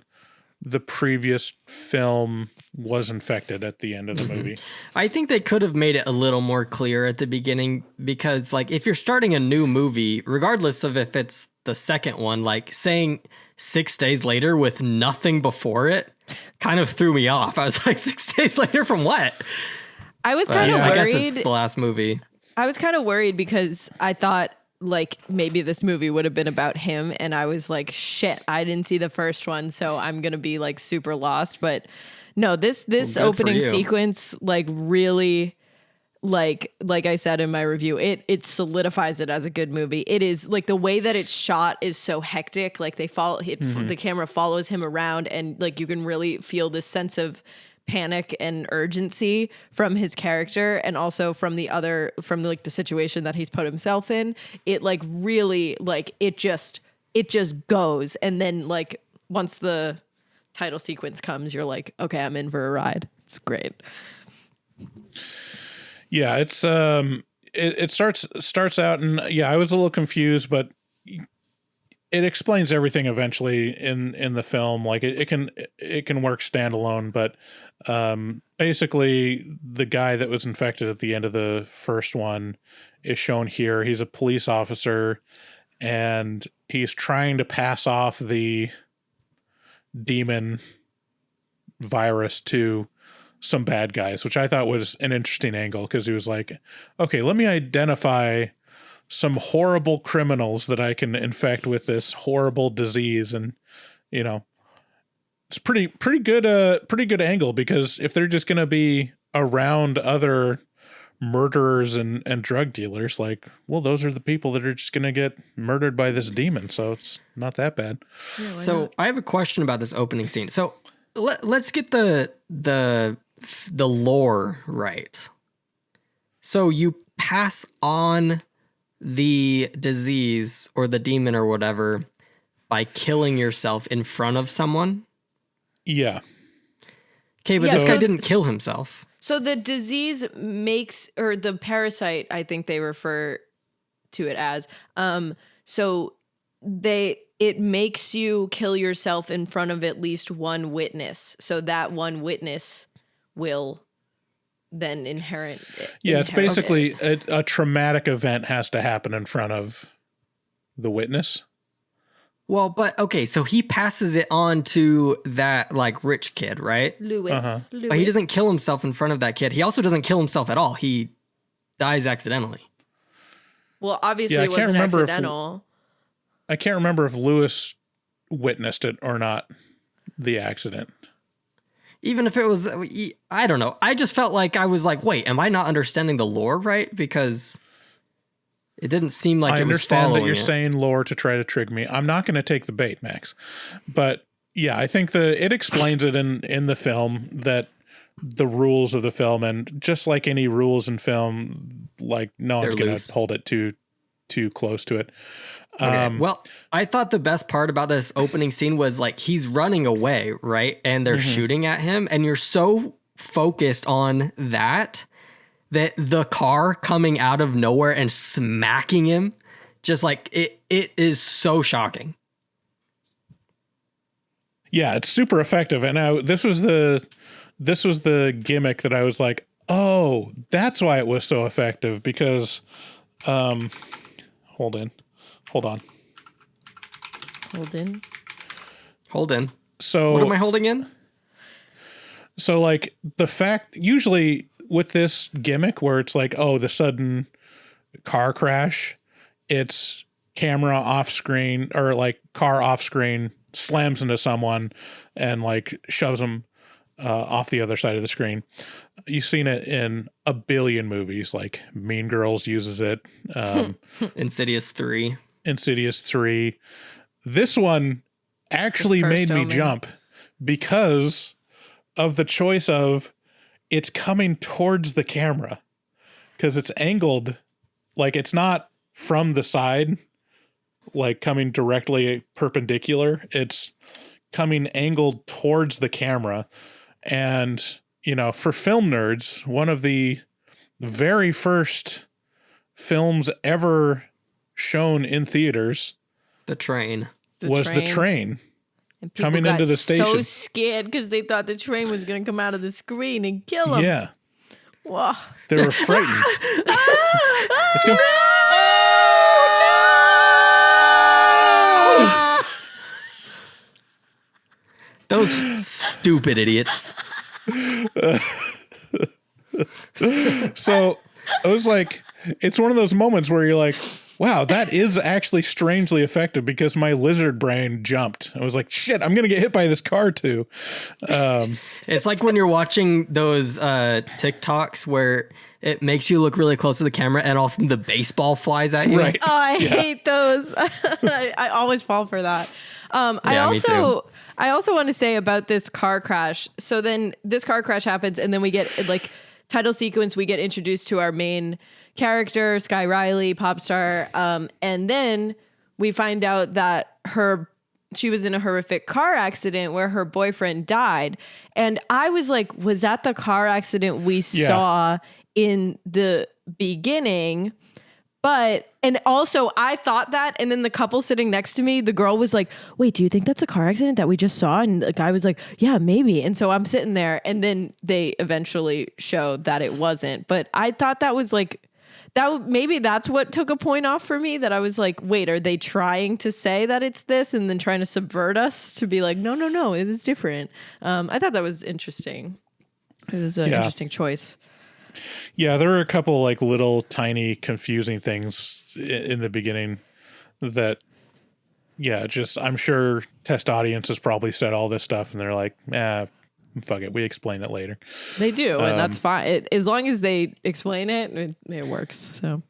the previous film was infected at the end of the movie. I think they could have made it a little more clear at the beginning, because like if you're starting a new movie, regardless of if it's the second one, like saying 6 days later with nothing before it kind of threw me off. I was like, 6 days later from what? I was kind of worried. I guess it's the last movie. I was kind of worried because I thought like maybe this movie would have been about him, and I was like, shit, I didn't see the first one, so I'm gonna be like super lost. But no, this opening sequence like really, like I said in my review, it solidifies it as a good movie. It is like the way that it's shot is so hectic. Like the camera follows him around, and like you can really feel this sense of panic and urgency from his character, and also from the situation that he's put himself in. It like really like it just goes, and then like once the title sequence comes, you're like, okay, I'm in for a ride. It's great. Yeah, it's it starts out, and yeah, I was a little confused, but it explains everything eventually in the film. Like it can work standalone, but basically the guy that was infected at the end of the first one is shown here. He's a police officer, and he's trying to pass off the demon virus to some bad guys, which I thought was an interesting angle, because he was like, okay, let me identify some horrible criminals that I can infect with this horrible disease. And, you know, it's pretty good angle, because if they're just going to be around other murderers and drug dealers, like, well, those are the people that are just going to get murdered by this demon. So it's not that bad. Yeah, So I have a question about this opening scene. So let's get the lore right. So you pass on the disease or the demon or whatever by killing yourself in front of someone? Yeah. Okay, but this guy didn't kill himself. So the disease makes, or the parasite, I think they refer to it as, so it makes you kill yourself in front of at least one witness. So that one witness will then it's basically a traumatic event has to happen in front of the witness. Well, but okay, so he passes it on to that like rich kid, right? Lewis. But he doesn't kill himself in front of that kid. He also doesn't kill himself at all. He dies accidentally. Well, obviously Yeah, I it can't wasn't remember accidental. I can't remember if Lewis witnessed it or not, the accident. Even if it was, I don't know. I just felt like I was like, wait, am I not understanding the lore right? Because it didn't seem like I it was understand that following you're it. saying lore to try to trick me. I'm not going to take the bait, Max. But yeah, I think it explains it in the film, that the rules of the film, and just like any rules in film, like no one's They're going loose. to hold it too close to it. Okay. Well, I thought the best part about this opening scene was like he's running away, right? And they're shooting at him, and you're so focused on that the car coming out of nowhere and smacking him, just like it is so shocking. Yeah, it's super effective. And this was the gimmick that I was like, oh, that's why it was so effective, because hold on. Hold in. So What am I holding in? So like the fact, usually with this gimmick where it's like, oh, the sudden car crash, it's camera off screen, or like car off screen, slams into someone and like shoves them off the other side of the screen. You've seen it in a billion movies, like Mean Girls uses it. Insidious 3. Insidious 3. This one actually The made First me Omen. jump because of the choice of it's coming towards the camera, because it's angled, like it's not from the side, like coming directly perpendicular. It's coming angled towards the camera. And, you know, for film nerds, one of the very first films ever shown in theaters The train. was the train. And people coming got into the so station. scared because they thought the train was going to come out of the screen and kill them. Yeah. Whoa. They were frightened. Let's go. Those stupid idiots. So I was like, it's one of those moments where you're like, wow, that is actually strangely effective, because my lizard brain jumped. I was like, shit, I'm going to get hit by this car too. It's like when you're watching those TikToks where it makes you look really close to the camera and all of a sudden the baseball flies at you. Right. Oh, I hate those. I always fall for that. Me too. I also want to say about this car crash. So then this car crash happens, and then we get like title sequence. We get introduced to our main character, Sky Riley, pop star, and then we find out that she was in a horrific car accident where her boyfriend died. And I was like, was that the car accident we saw in the beginning? And also I thought that, and then the couple sitting next to me, the girl was like, wait, do you think that's a car accident that we just saw? And the guy was like, yeah, maybe. And so I'm sitting there, and then they eventually showed that it wasn't. But I thought that was like, maybe that's what took a point off for me, that I was like, wait, are they trying to say that it's this and then trying to subvert us to be like, no, it was different. I thought that was interesting. It was an interesting choice. Yeah, there were a couple like little tiny confusing things in the beginning that, just I'm sure test audiences probably said all this stuff and they're like, fuck it, we explain it later. They do, and that's fine. As long as they explain it, it works. So,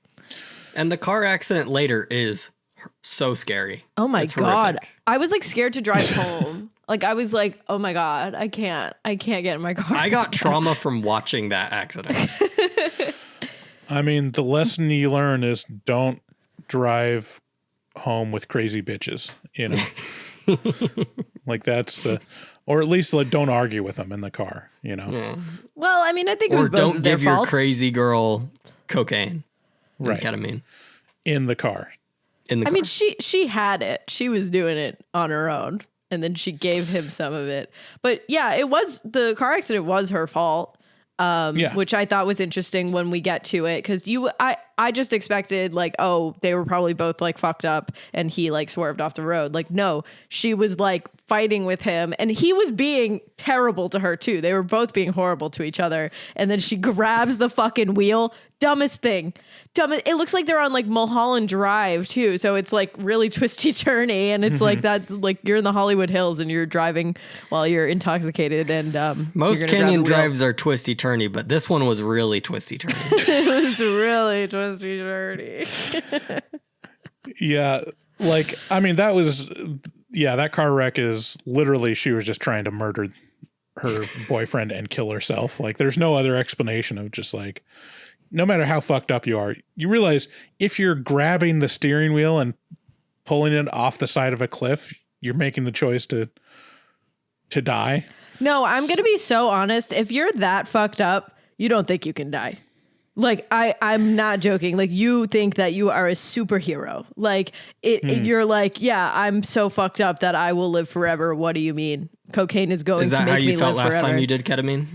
And the car accident later is so scary. oh my It's God, horrific. I was like scared to drive home. Like I was like, oh my God, I can't get in my car. I got trauma from watching that accident. I mean, the lesson you learn is don't drive home with crazy bitches, you know? Like that's or at least like don't argue with them in the car, you know? Yeah. Well, I mean, I think it Or was both don't of their give your faults. crazy girl cocaine. and Right. Ketamine. In the car. In the I car. mean, she had it. She was doing it on her own, and then she gave him some of it. But yeah, the car accident was her fault. Which I thought was interesting when we get to it, because I just expected like, oh, they were probably both like fucked up and he like swerved off the road. Like, no, she was like fighting with him and he was being terrible to her too. They were both being horrible to each other. And then she grabs the fucking wheel. Dumbest thing. It looks like they're on like Mulholland Drive too. So it's like really twisty turny. And it's like that, like you're in the Hollywood Hills and you're driving while you're intoxicated. And most canyon drives are twisty turny, but this one was really twisty turny. It was really twisty turny. Yeah. Like, I mean, that car wreck is literally, she was just trying to murder her boyfriend and kill herself. Like, there's no other explanation of just like, no matter how fucked up you are, you realize if you're grabbing the steering wheel and pulling it off the side of a cliff, you're making the choice to die. No, I'm going to be so honest. If you're that fucked up, you don't think you can die. Like, I'm not joking. Like, you think that you are a superhero. Like, you're like, yeah, I'm so fucked up that I will live forever. What do you mean? Cocaine is going to make me live forever. Is that how you felt last time you did ketamine?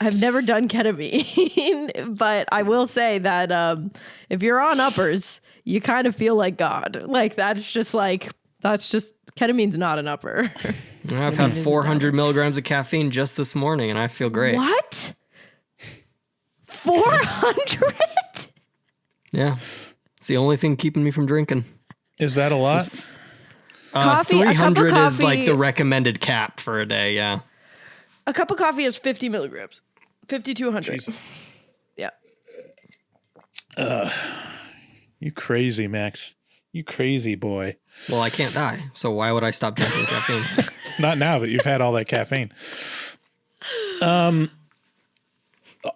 I've never done ketamine, but I will say that if you're on uppers, you kind of feel like God. Like, that's just ketamine's not an upper. I've had 400 milligrams of caffeine just this morning, and I feel great. What? 400? Yeah. It's the only thing keeping me from drinking. Is that a lot? Coffee, 300 is like the recommended cap for a day, yeah. A cup of coffee is 50 milligrams. 50 to 100. Jesus. Yeah. You crazy, Max. You crazy boy. Well, I can't die, so why would I stop drinking caffeine? Not now that you've had all that caffeine.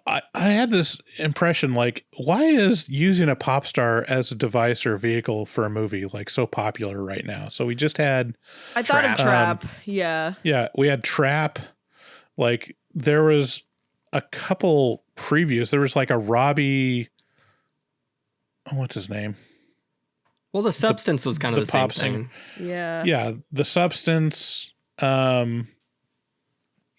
I had this impression, like, why is using a pop star as a device or vehicle for a movie like so popular right now? So we just had I thought of Trap. Yeah. Yeah, we had Trap. Like, there was a couple previews. There was like a Robbie, what's his name? Well, The Substance was kind of the same pop thing. singer. Yeah. Yeah, The Substance.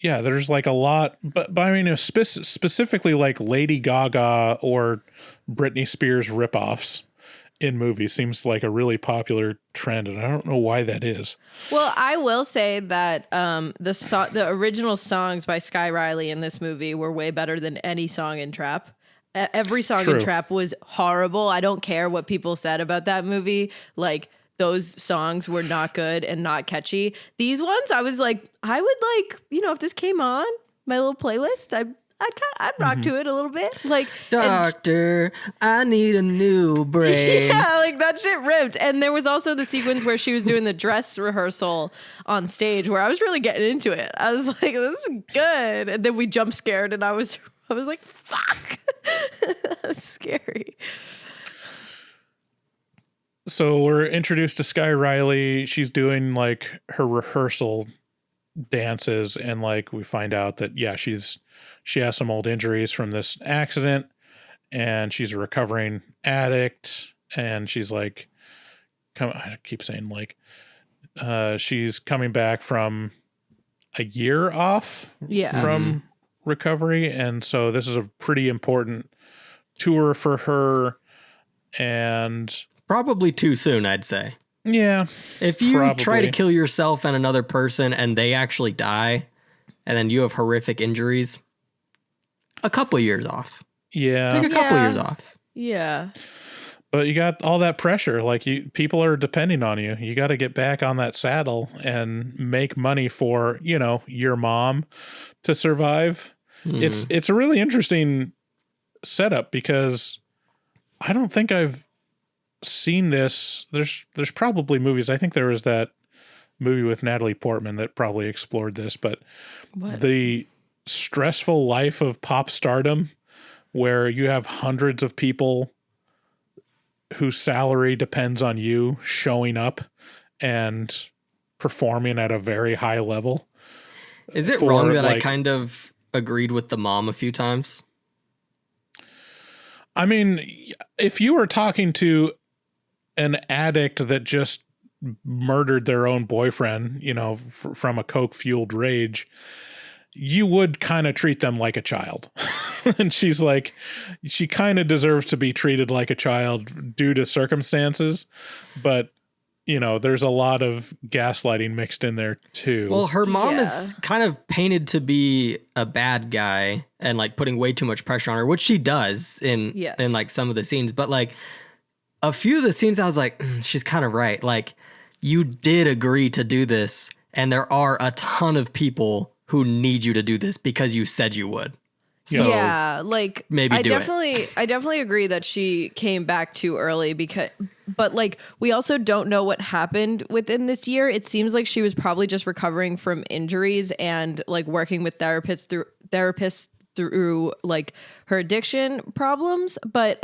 Yeah, there's like a lot, but I mean, specifically like Lady Gaga or Britney Spears ripoffs in movies seems like a really popular trend, and I don't know why that is. Well, I will say that the original songs by Sky Riley in this movie were way better than any song in Trap. Every song in Trap was horrible. I don't care what people said about that movie. Like, those songs were not good and not catchy. These ones, I was like, I would like, if this came on my little playlist, I'd rock to it a little bit. Like, Doctor, I need a new brain. Yeah, like that shit ripped. And there was also the sequence where she was doing the dress rehearsal on stage where I was really getting into it. I was like, this is good. And then we jump scared and I was like, fuck. That was scary. So we're introduced to Sky Riley. She's doing like her rehearsal dances, and like we find out that she has some old injuries from this accident, and she's a recovering addict, and she's like, I keep saying like, she's coming back from a year off from recovery, and so this is a pretty important tour for her, and probably too soon, I'd say. Yeah. If you try to kill yourself and another person and they actually die, and then you have horrific injuries, a couple years off. Yeah. Take a couple years off. Yeah. But you got all that pressure. Like, people are depending on you. You got to get back on that saddle and make money for, your mom to survive. It's a really interesting setup because I don't think I've seen this. There's probably movies. I think there was that movie with Natalie Portman that probably explored this, but the stressful life of pop stardom where you have hundreds of people whose salary depends on you showing up and performing at a very high level. Is it wrong that I kind of agreed with the mom a few times? I mean, if you were talking to an addict that just murdered their own boyfriend, from a coke-fueled rage, you would kind of treat them like a child. And she's like, she kind of deserves to be treated like a child due to circumstances. But, you know, there's a lot of gaslighting mixed in there too. Well, her mom is kind of painted to be a bad guy and like putting way too much pressure on her, which she does in like some of the scenes. But like a few of the scenes, I was like, she's kind of right. Like, you did agree to do this, and there are a ton of people who need you to do this because you said you would. So like maybe I definitely agree that she came back too early but like we also don't know what happened within this year. It seems like she was probably just recovering from injuries and like working with therapists through like her addiction problems. But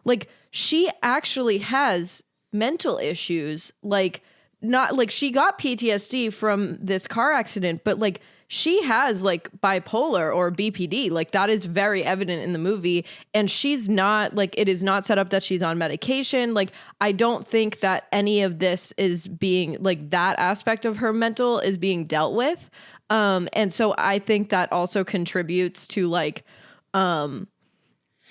like she actually has mental issues, like not like she got PTSD from this car accident, but like she has like bipolar or BPD. Like that is very evident in the movie. And she's not like, it is not set up that she's on medication. Like, I don't think that any of this is being like that aspect of her mental is being dealt with. And so I think that also contributes to like,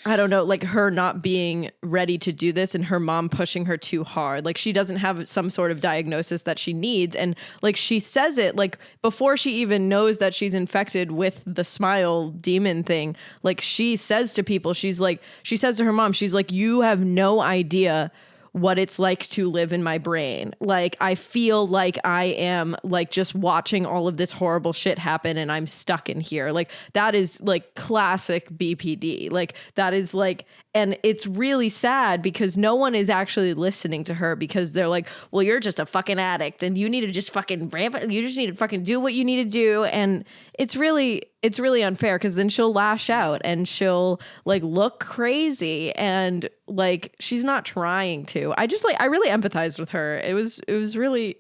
I don't know, like her not being ready to do this and her mom pushing her too hard. Like she doesn't have some sort of diagnosis that she needs. And like she says it like before she even knows that she's infected with the smile demon thing. Like she says to people, she says to her mom, she's like, you have no idea what it's like to live in my brain. Like, I feel like I am like just watching all of this horrible shit happen and I'm stuck in here. Like, that is like classic BPD. Like, that is like, and it's really sad because no one is actually listening to her because they're like, well, you're just a fucking addict and you need to just fucking ramp it. You just need to fucking do what you need to do. And it's really unfair because then she'll lash out and she'll like look crazy and like she's not trying to. I really empathized with her. It was really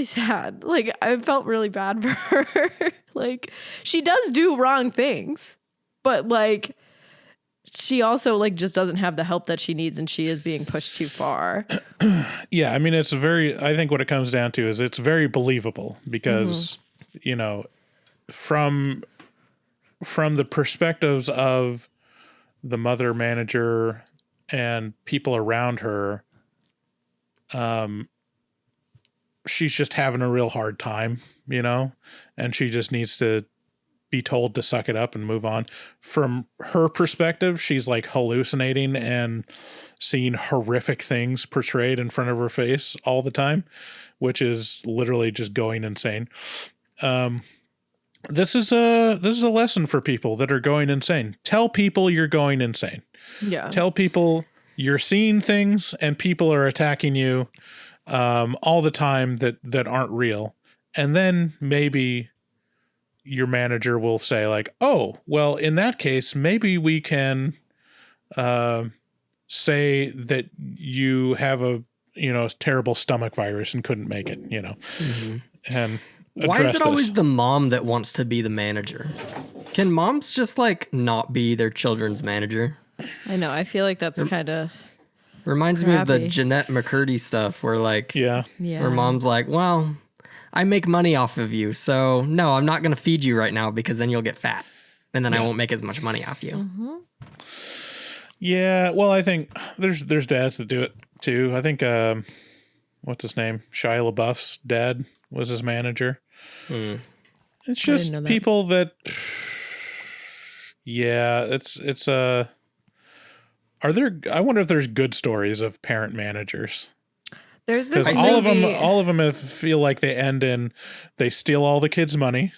sad. Like I felt really bad for her. Like she does do wrong things, but like she also like just doesn't have the help that she needs and she is being pushed too far. Yeah, I mean I think what it comes down to is it's very believable because you know, from the perspectives of the mother manager and people around her, she's just having a real hard time, you know, and she just needs to be told to suck it up and move on. From her perspective, she's like hallucinating and seeing horrific things portrayed in front of her face all the time, which is literally just going insane. This is a lesson for people that are going insane. Tell people you're going insane. Yeah. Tell people you're seeing things and people are attacking you all the time that aren't real. And then maybe your manager will say like, oh, well, in that case, maybe we can say that you have a terrible stomach virus and couldn't make it, you know. And why is it always the mom that wants to be the manager? Can moms just like not be their children's manager? I know. I feel like that's kind of reminds me of the Jeanette McCurdy stuff where like, where mom's like, well, I make money off of you. So no, I'm not going to feed you right now because then you'll get fat and then I won't make as much money off you. Yeah. Well, I think there's dads that do it too. I think, what's his name? Shia LaBeouf's dad was his manager. It's just people that, I wonder if there's good stories of parent managers. There's this all of them feel like they end in, they steal all the kids' money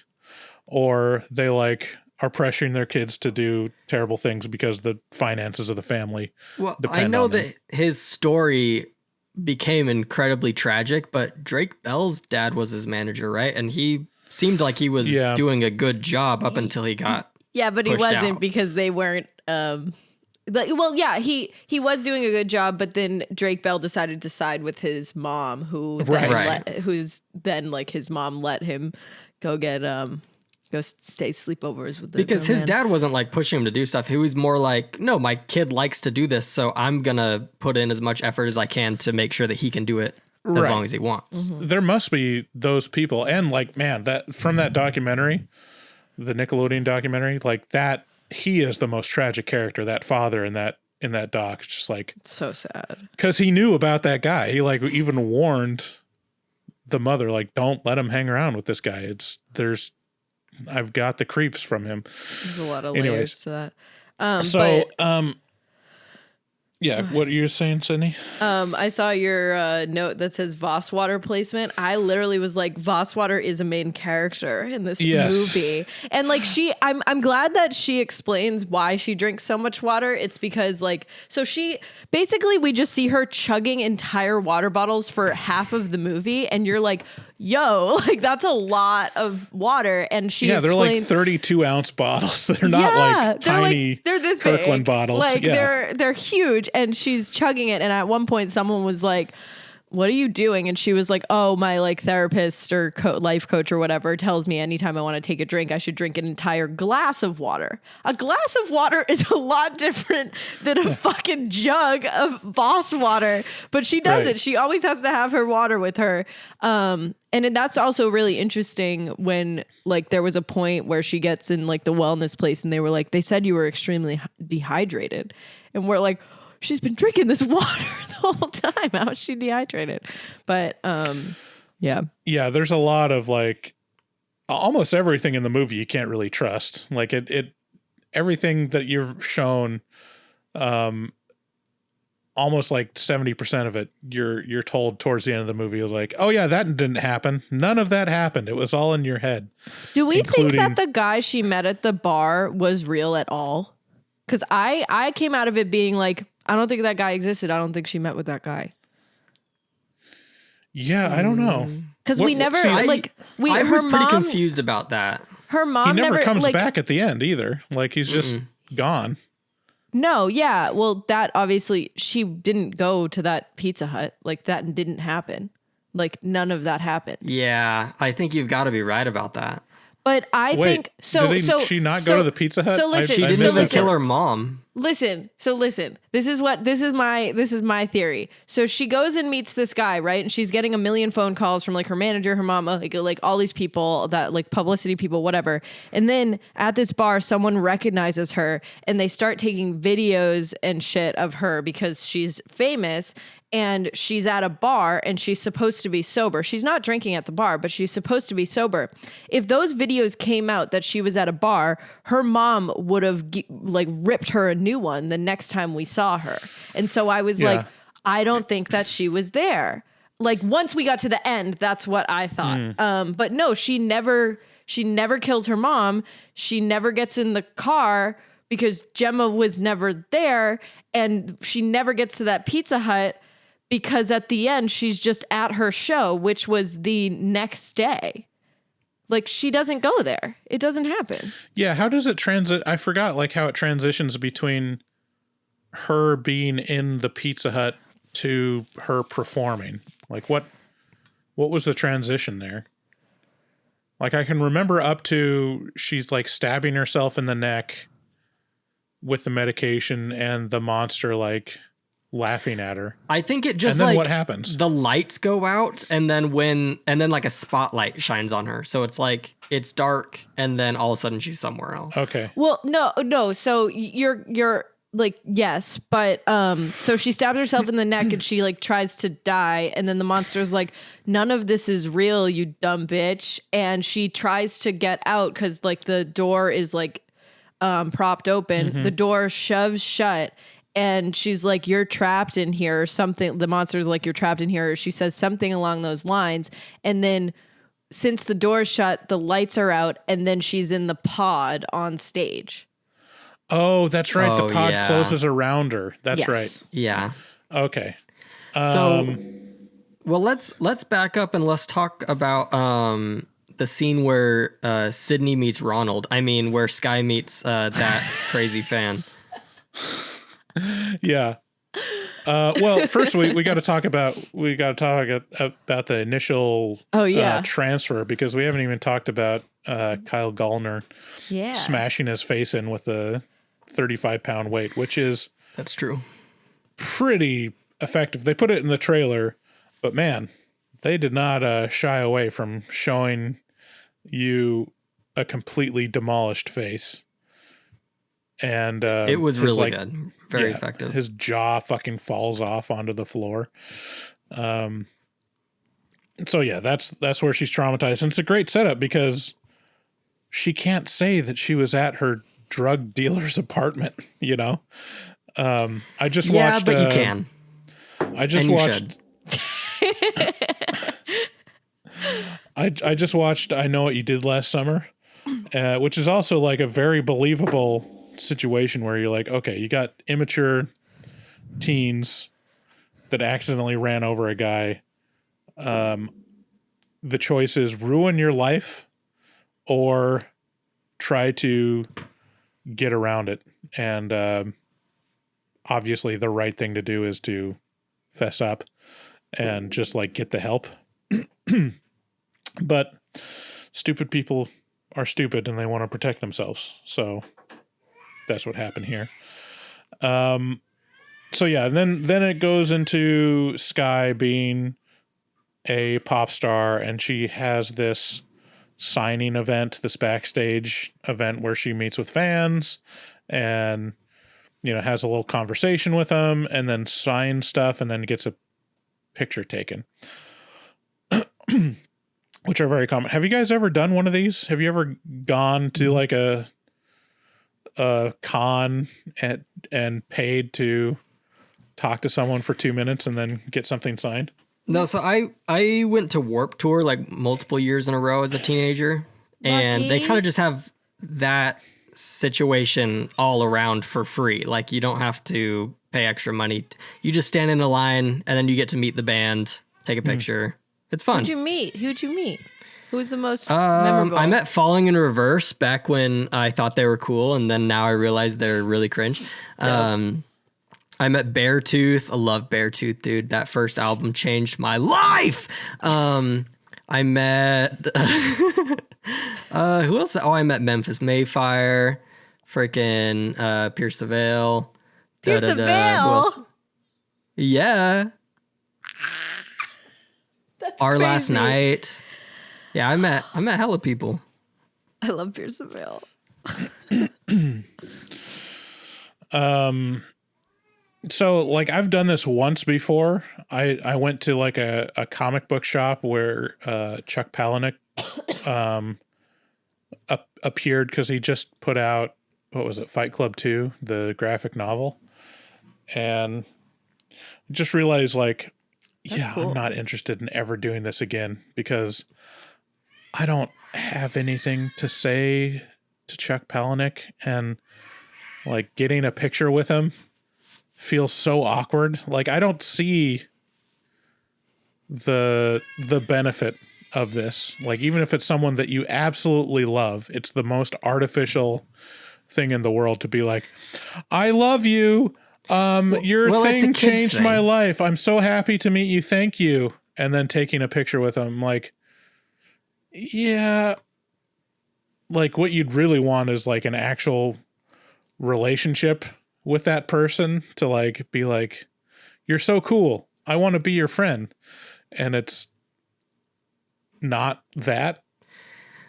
or they like are pressuring their kids to do terrible things because the finances of the family depend I know on them. that his story became incredibly tragic, but Drake Bell's dad was his manager, right? And he seemed like he was doing a good job up until he got but he wasn't out. because they weren't he was doing a good job, but then Drake Bell decided to side with his mom, who's then like his mom let him go get go stay sleepovers with because his dad wasn't like pushing him to do stuff. He was more like, no, my kid likes to do this, so I'm gonna put in as much effort as I can to make sure that he can do it as long as he wants. There must be those people, and like, man, that from that documentary, the Nickelodeon documentary, like that, he is the most tragic character, that father in that doc. It's just like, It's so sad. because he knew about that guy. He like even warned the mother, like, don't let him hang around with this guy. I've got the creeps from him. There's a lot of Anyways. layers to that. Yeah, what are you saying, Sydney? I saw your note that says Voss water placement. I literally was like, Voss water is a main character in this movie. And like I'm glad that she explains why she drinks so much water. It's because like, so we just see her chugging entire water bottles for half of the movie. And you're like, yo, like that's a lot of water. And they're like 32-ounce bottles. They're not like tiny. They're this Kirkland big bottles. Like they're huge. And she's chugging it. And at one point, someone was like, "What are you doing?" And she was like, "Oh, my like therapist or life coach or whatever tells me anytime I want to take a drink, I should drink an entire glass of water. A glass of water is a lot different than a fucking jug of Voss water." But she does it. She always has to have her water with her. And that's also really interesting when like there was a point where she gets in like the wellness place and they were like, "They said you were extremely dehydrated." And we're like, she's been drinking this water the whole time. How is she dehydrated? But yeah. Yeah, there's a lot of like almost everything in the movie you can't really trust. Like it everything that you've shown, almost like 70% of it, you're told towards the end of the movie, like, oh yeah, that didn't happen. None of that happened. It was all in your head. Do we think that the guy she met at the bar was real at all? Because I came out of it being like, I don't think that guy existed. I don't think she met with that guy. Yeah, I don't know. Because we never, I was pretty mom, confused about that. Her mom he never comes like, back at the end either. Like he's just gone. No, yeah. Well, that obviously, she didn't go to that Pizza Hut. Like that didn't happen. Like none of that happened. Yeah, I think you've got to be right about that. But I think did she not go to the Pizza Hut? So listen, She didn't even kill her mom. Listen. This is my theory. So she goes and meets this guy, right? And she's getting a million phone calls from like her manager, her mama, like all these people that like publicity people, whatever. And then at this bar, someone recognizes her and they start taking videos and shit of her because she's famous. And she's at a bar and she's supposed to be sober. She's not drinking at the bar, but she's supposed to be sober. If those videos came out that she was at a bar, her mom would have like ripped her a new one the next time we saw her. And so I was like, I don't think that she was there. Like once we got to the end, that's what I thought. But no, she never killed her mom. She never gets in the car because Gemma was never there. And she never gets to that Pizza Hut because at the end, she's just at her show, which was the next day. Like, she doesn't go there. It doesn't happen. Yeah, how does it transit? I forgot, like, how it transitions between her being in the Pizza Hut to her performing. Like, what was the transition there? Like, I can remember up to she's, like, stabbing herself in the neck with the medication and the monster, like, laughing at her. I think it just, and then like, what happens? The lights go out and then like a spotlight shines on her. So it's like, it's dark and then all of a sudden she's somewhere else. Okay. Well, no. So you're like, yes, but so she stabs herself in the neck and she like tries to die. And then the monster's like, none of this is real, you dumb bitch. And she tries to get out because like the door is like propped open. The door shoves shut. And she's like, you're trapped in here or something. The monster's like, you're trapped in here. Or she says something along those lines. And then since the door's shut, the lights are out. And then she's in the pod on stage. Oh, that's right. Oh, the pod yeah. closes around her. That's right. Yeah. Okay. So, well, let's back up and let's talk about the scene where Sydney meets Ronald. I mean, where Sky meets that crazy fan. Yeah. Well, first we got to talk about the initial transfer, because we haven't even talked about Kyle Gallner smashing his face in with a 35-pound weight, which is that's true, pretty effective. They put it in the trailer, but man, they did not shy away from showing you a completely demolished face. And it was his, really good. Very effective. His jaw fucking falls off onto the floor. So yeah, that's where she's traumatized. And it's a great setup because she can't say that she was at her drug dealer's apartment, you know? I just watched. Yeah, but you can. I just watched. I just watched I Know What You Did Last Summer, which is also like a very believable situation where you're like, okay, you got immature teens that accidentally ran over a guy. The choice is ruin your life or try to get around it. And obviously the right thing to do is to fess up and just like get the help. But stupid people are stupid and they want to protect themselves. So that's what happened here. So yeah, then it goes into Sky being a pop star, and she has this signing event, this backstage event where she meets with fans and, you know, has a little conversation with them and then signs stuff and then gets a picture taken. Which are very common. Have you guys ever done one of these? Have you ever gone to like a con and paid to talk to someone for 2 minutes and then get something signed? No, so I went to Warped Tour like multiple years in a row as a teenager, and they kind of just have that situation all around for free. Like you don't have to pay extra money. You just stand in a line and then you get to meet the band, take a picture. It's fun. Who'd you meet? Who was the most memorable? I met Falling in Reverse back when I thought they were cool, and then now I realize they're really cringe. I met Beartooth. I love Beartooth, dude. That first album changed my life. I met who else? Oh, I met Memphis Mayfire, freaking Pierce the Veil. Pierce the Veil. Yeah. That's Our crazy. Last Night. Yeah, I met hella people. I love Pierce the Veil. So like I've done this once before. I went to like a comic book shop where Chuck Palahniuk appeared because he just put out, what was it, Fight Club 2, the graphic novel. And just realized like, That's cool. I'm not interested in ever doing this again because I don't have anything to say to Chuck Palahniuk, and like getting a picture with him feels so awkward. Like I don't see the benefit of this. Like even if it's someone that you absolutely love, it's the most artificial thing in the world to be like, I love you. Your thing changed my life. I'm so happy to meet you. Thank you. And then taking a picture with him, like, yeah, like what you'd really want is like an actual relationship with that person to like be like, you're so cool, I want to be your friend. And it's not that,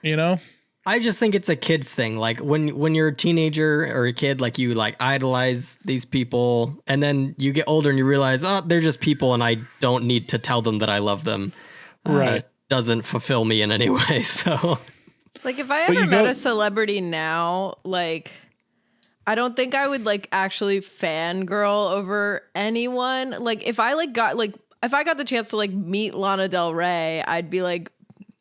you know? I just think it's a kid's thing. Like when you're a teenager or a kid, like you like idolize these people, and then you get older and you realize, oh, they're just people and I don't need to tell them that I love them. Right. It doesn't fulfill me in any way. So like if I ever met a celebrity now, like I don't think I would like actually fangirl over anyone. Like if I got the chance to like meet Lana Del Rey, I'd be like,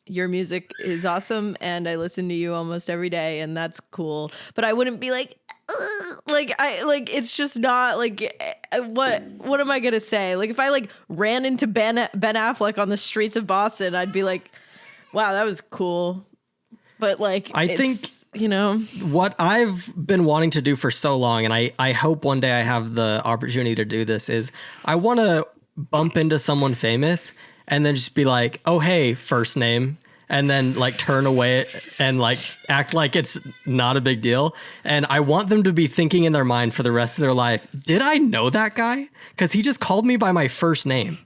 your music is awesome and I listen to you almost every day and that's cool. But I wouldn't be like, ugh. It's just not like, what am I going to say? Like if I like ran into Ben Affleck on the streets of Boston, I'd be like, wow, that was cool. But like, I think, you know, what I've been wanting to do for so long, and I hope one day I have the opportunity to do this, is I want to bump into someone famous and then just be like, oh, hey, first name. And then like turn away and like act like it's not a big deal. And I want them to be thinking in their mind for the rest of their life, did I know that guy? Because he just called me by my first name.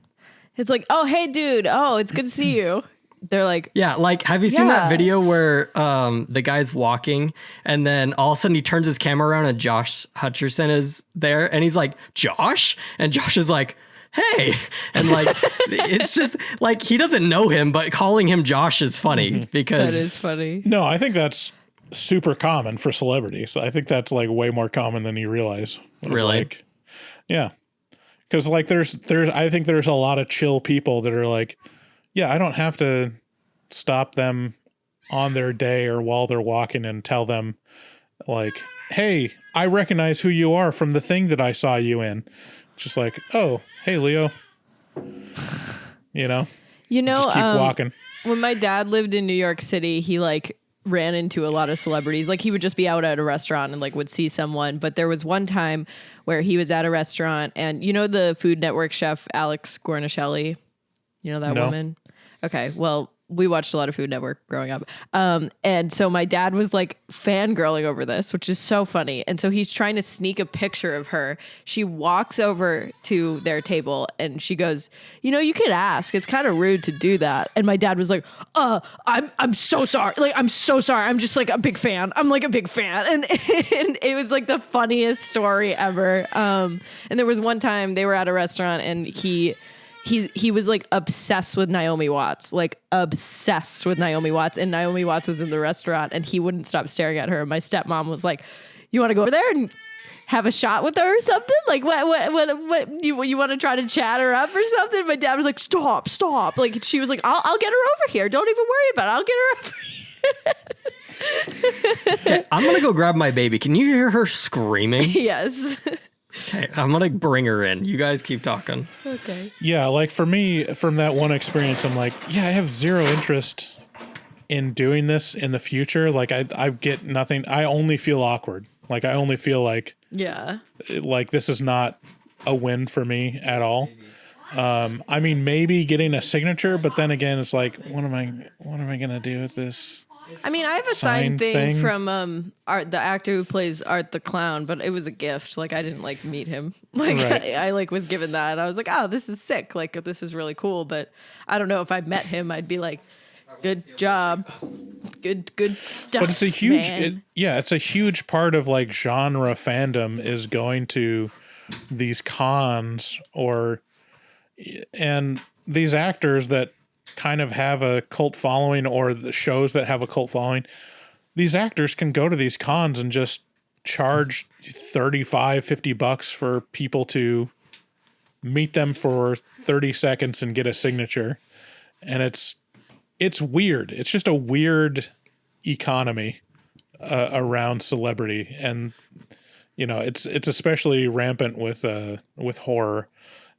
It's like, oh, hey, dude. Oh, it's good to see you. They're like, Yeah, like have you seen that Yeah. video where the guy's walking and then all of a sudden he turns his camera around and Josh Hutcherson is there and he's like, Josh? And Josh is like, hey. And like it's just like he doesn't know him, but calling him Josh is funny because that is funny. No, I think that's super common for celebrities. I think that's like way more common than you realize. Really? Like, yeah. Because like there's I think there's a lot of chill people that are like, yeah, I don't have to stop them on their day or while they're walking and tell them like, hey, I recognize who you are from the thing that I saw you in. It's just like, oh, hey, Leo. You know, just keep walking. When my dad lived in New York City, he like ran into a lot of celebrities. Like he would just be out at a restaurant and like would see someone. But there was one time where he was at a restaurant and you know the Food Network chef Alex Guarnaschelli? You know that No. woman? Okay, well, we watched a lot of Food Network growing up. And so my dad was like fangirling over this, which is so funny. And so he's trying to sneak a picture of her. She walks over to their table and she goes, you know, you could ask. It's kind of rude to do that. And my dad was like, I'm so sorry. Like, I'm so sorry. I'm just like a big fan. I'm like a big fan. And it was like the funniest story ever. And there was one time they were at a restaurant and he was like obsessed with Naomi Watts, like obsessed with Naomi Watts. And Naomi Watts was in the restaurant and he wouldn't stop staring at her. And my stepmom was like, you want to go over there and have a shot with her or something? Like what you want to try to chat her up or something? My dad was like, stop. Like she was like, I'll get her over here. Don't even worry about it. I'll get her over here. Okay, I'm gonna go grab my baby. Can you hear her screaming? Yes. Okay, I'm gonna bring her in. You guys keep talking. Okay. Yeah, like for me, from that one experience, I'm like, yeah, I have zero interest in doing this in the future. Like I get nothing. I only feel awkward. Like I only feel like this is not a win for me at all. I mean, maybe getting a signature, but then again, it's like, what am I gonna do with this? I mean, I have a signed thing from Art, the actor who plays Art the Clown, but it was a gift. Like I didn't like meet him. Like Right. I like was given that. And I was like, oh, this is sick. Like this is really cool. But I don't know if I met him, I'd be like, good job, good stuff. But it's a huge, man. it's a huge part of like genre fandom is going to these cons and these actors that kind of have a cult following or the shows that have a cult following. These actors can go to these cons and just charge $35-$50 for people to meet them for 30 seconds and get a signature. And it's weird. It's just a weird economy around celebrity. And, you know, it's especially rampant with horror.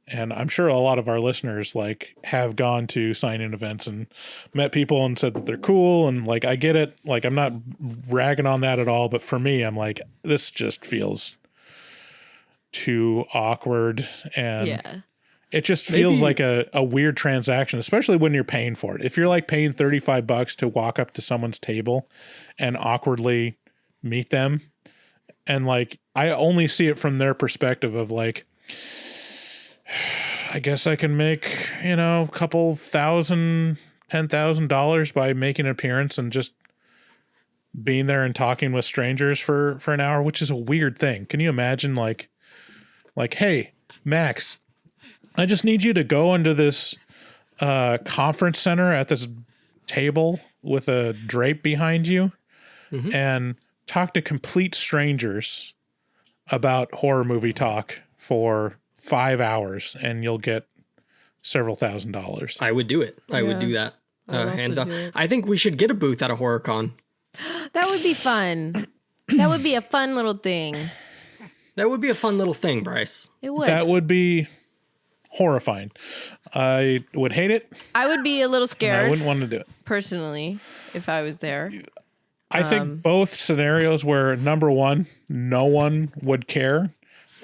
And I'm sure a lot of our listeners like have gone to sign-in events and met people and said that they're cool. And like, I get it. Like, I'm not ragging on that at all. But for me, I'm like, this just feels too awkward. And it just feels like a weird transaction, especially when you're paying for it. If you're like paying $35 to walk up to someone's table and awkwardly meet them. And like, I only see it from their perspective of like, I guess I can make, you know, a couple $1,000, $10,000 by making an appearance and just being there and talking with strangers for an hour, which is a weird thing. Can you imagine like, hey, Max, I just need you to go into this conference center at this table with a drape behind you and talk to complete strangers about horror movie talk for 5 hours and you'll get several $1,000s. I would do it. I would do that. Hands down. I think we should get a booth at a HorrorCon. That would be fun. That would be a fun little thing. That would be a fun little thing, Bryce. It would. That would be horrifying. I would hate it. I would be a little And scared I wouldn't want to do it. personally if I was there. I think both scenarios where number one, no one would care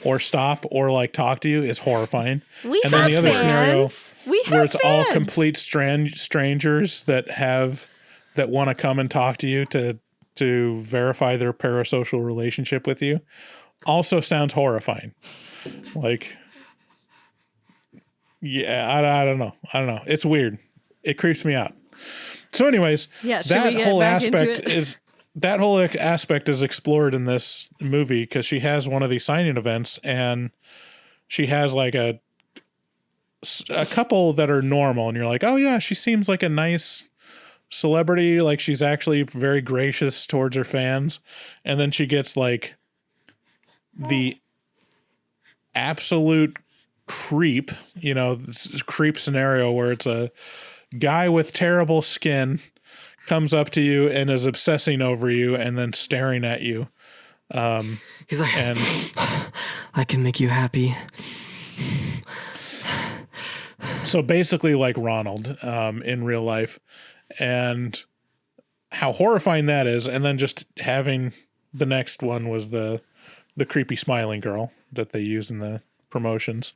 or stop or like talk to you is horrifying. We and have then the other scenario fans. We have where it's all fans. complete strangers that want to come and talk to you to verify their parasocial relationship with you also sounds horrifying. Like, yeah, I don't know. It's weird. It creeps me out. So anyways, Yeah, should we get back into it? that whole aspect is explored in this movie because she has one of these signing events and she has like a couple that are normal and you're like, oh yeah, she seems like a nice celebrity. Like she's actually very gracious towards her fans. And then she gets like the absolute creep, creep scenario where it's a guy with terrible skin comes up to you and is obsessing over you and then staring at you. He's like, and I can make you happy. so basically like Ronald in real life, and how horrifying that is. And then just having the next one was the creepy smiling girl that they use in the promotions.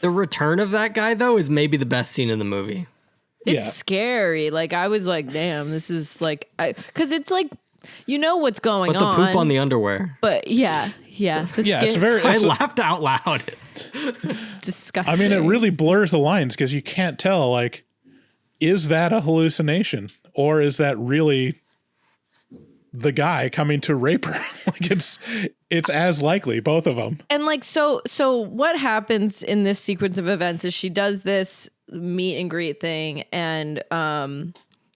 The return of that guy, though, is maybe the best scene in the movie. It's scary. Like, I was like, damn, this is like, because it's like, you know what's going on. But the poop on the underwear. But yeah. It's very. I laughed out loud. It's disgusting. I mean, it really blurs the lines because you can't tell, like, is that a hallucination or is that really the guy coming to rape her? Like, it's as likely, both of them. And like, so what happens in this sequence of events is she does this meet and greet thing, and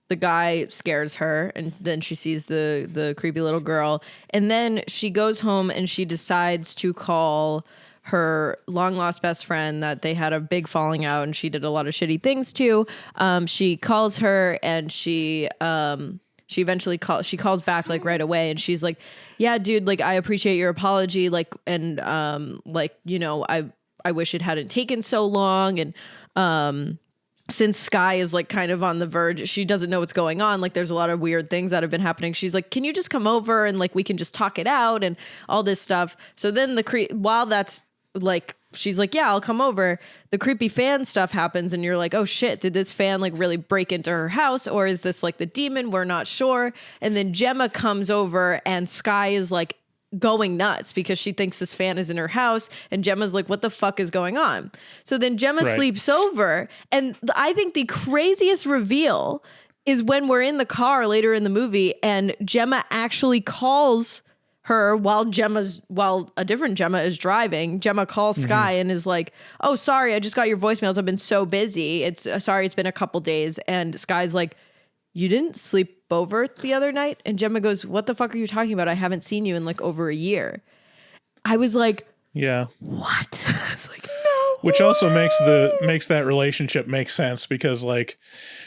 the guy scares her, and then she sees the creepy little girl, and then she goes home and she decides to call her long lost best friend that they had a big falling out and she did a lot of shitty things to. She calls her and she eventually calls back like right away, and she's like, yeah, dude, like I appreciate your apology, like, and like, I wish it hadn't taken so long, and since Sky is like kind of on the verge, she doesn't know what's going on. Like there's a lot of weird things that have been happening. She's like, can you just come over and like we can just talk it out and all this stuff. So then while that's like, she's like, yeah, I'll come over, the creepy fan stuff happens, and you're like, oh shit, did this fan like really break into her house, or is this like the demon? We're not sure. And then Gemma comes over and Sky is like going nuts because she thinks this fan is in her house, and Gemma's like, what the fuck is going on? So then Gemma sleeps over, and I think the craziest reveal is when we're in the car later in the movie and Gemma actually calls her while a different Gemma is driving. Gemma calls Sky and is like, oh, sorry, I just got your voicemails, I've been so busy, it's been a couple days. And Sky's like, you didn't sleep over the other night? And Gemma goes, what the fuck are you talking about? I haven't seen you in like over a year. I was like, yeah, what? I was like, no. Which also makes that relationship make sense because, like,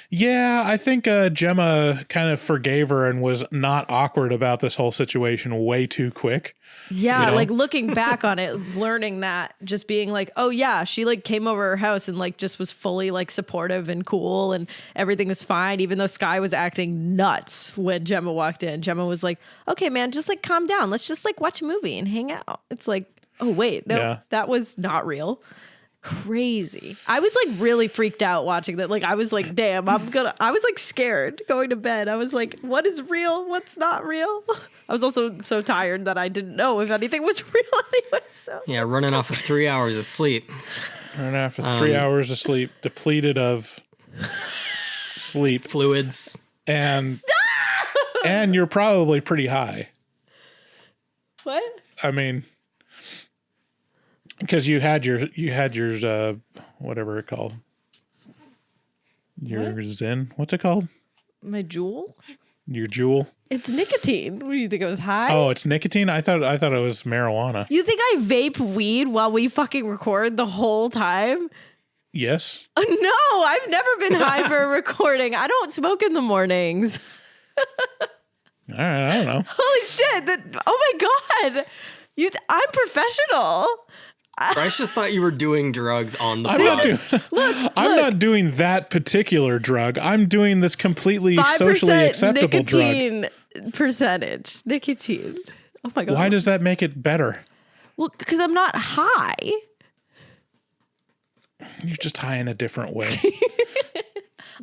yeah, I think Gemma kind of forgave her and was not awkward about this whole situation way too quick. Yeah, like looking back on it, learning that, just being like, oh yeah, she like came over her house and like just was fully like supportive and cool and everything was fine, even though Sky was acting nuts when Gemma walked in. Gemma was like, okay, man, just like calm down. Let's just like watch a movie and hang out. It's like, oh wait, no, that was not real. Crazy. I was like really freaked out watching that. Like I was like, damn, I was like scared going to bed. I was like, what is real? What's not real? I was also so tired that I didn't know if anything was real anyway. So yeah, running off of 3 hours of sleep. Running after 3 hours of sleep, depleted of sleep fluids, and you're probably pretty high. What? I mean, because you had your whatever it called, your Zen. What's it called? My jewel. Your jewel. It's nicotine. What do you think? It was high? Oh, it's nicotine. I thought it was marijuana. You think I vape weed while we fucking record the whole time? Yes. No, I've never been high for a recording. I don't smoke in the mornings. All right, I don't know. Holy shit! Oh my god! I'm professional. Bryce just thought you were doing drugs on the pod. I'm not doing that particular drug. I'm doing this completely socially acceptable nicotine percentage. Nicotine. Oh my god. Why does that make it better? Well, because I'm not high. You're just high in a different way.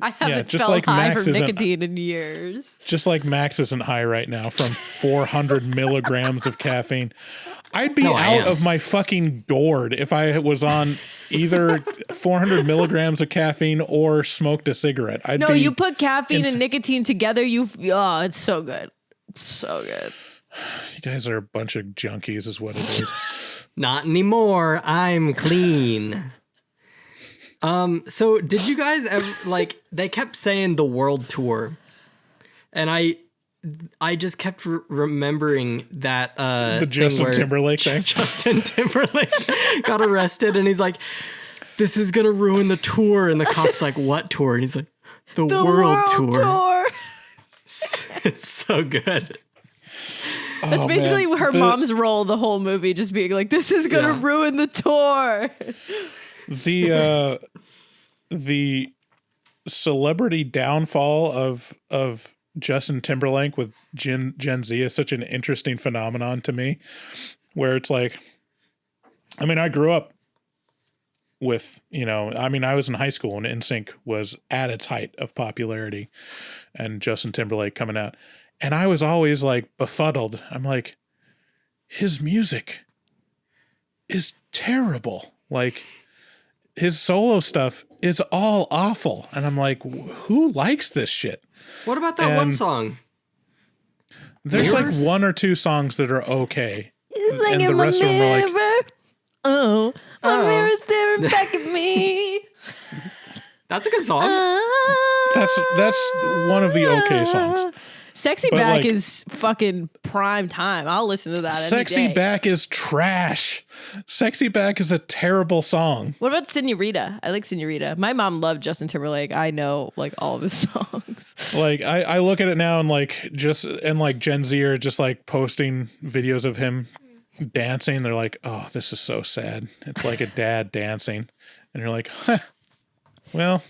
I haven't just felt like high Max from nicotine in years. Just like Max isn't high right now from 400 milligrams of caffeine. I'd be No, I out am. of my fucking gourd if I was on either 400 milligrams of caffeine or smoked a cigarette. No, you put caffeine and nicotine together. It's so good. It's so good. You guys are a bunch of junkies is what it is. Not anymore. I'm clean. So did you guys ever, like, they kept saying the world tour, and I just kept remembering that The Justin Timberlake thing. Justin Timberlake got arrested, and he's like, "This is gonna ruin the tour," and the cop's like, "What tour?" And he's like, "The world tour." It's so good. That's basically her mom's role the whole movie, just being like, "This is gonna ruin the tour." The celebrity downfall of Justin Timberlake with Gen Z is such an interesting phenomenon to me, where it's like, I mean, I grew up with, I was in high school and NSYNC was at its height of popularity and Justin Timberlake coming out. And I was always like befuddled. I'm like, his music is terrible. Like, his solo stuff is all awful. And I'm like, who likes this shit? What about that one song? There's Mirrors? like one or two songs that are okay. It's like And the in my rest of them are like- mirror. Oh, my mirror staring back at me. That's a good song. That's one of the okay songs. Sexy But, Back like- is fucking prime time. I'll listen to that any Sexy day. Back is trash. Sexy Back is a terrible song. What about Senorita? I like Senorita. My mom loved Justin Timberlake. I know like all of his songs. Like I look at it now and like Gen Z are just like posting videos of him dancing. They're like, oh, this is so sad. It's like a dad dancing. And you're like, huh, well,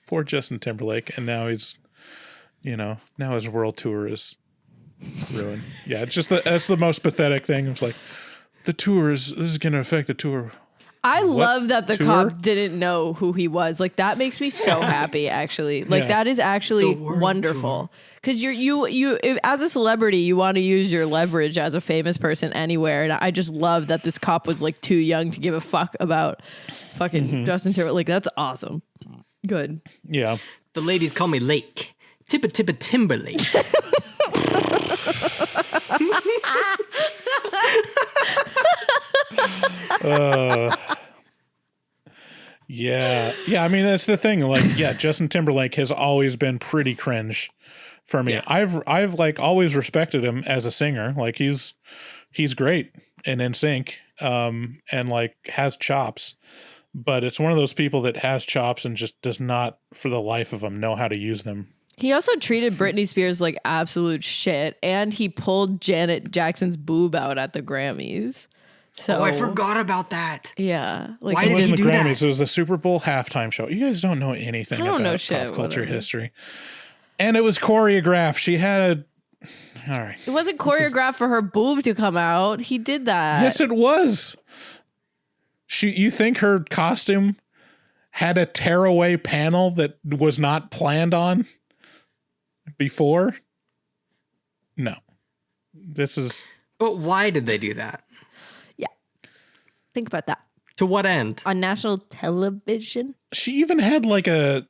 poor Justin Timberlake. And now he's, now his world tour is ruined. Yeah, it's just that's the most pathetic thing. It's like, this is going to affect the tour. I love that the tour? cop didn't know who he was. Like that makes me so happy. Actually, like Yeah. that is actually The world wonderful. Because you as a celebrity, you want to use your leverage as a famous person anywhere. And I just love that this cop was like too young to give a fuck about fucking Justin Timberlake. Like that's awesome. Good. Yeah. The ladies call me Lake. Tippa Tippa Timberlake. Yeah. I mean, that's the thing. Like, yeah, Justin Timberlake has always been pretty cringe for me. Yeah. I've like always respected him as a singer. Like he's great and in sync, and like has chops. But it's one of those people that has chops and just does not, for the life of him, know how to use them. He also treated Britney Spears like absolute shit, and he pulled Janet Jackson's boob out at the Grammys. So Oh, I forgot about that. Yeah, like Why It did he wasn't the do Grammys. that? It was the Super Bowl halftime show. You guys don't know anything I don't about know shit, pop culture whatever. history. And it was choreographed. She had all right. it wasn't choreographed for her boob to come out. He did that. Yes, it was. You think her costume had a tearaway panel that was not planned on before? No. This is But why did they do that? Think about that. To what end? On national television. she even had like I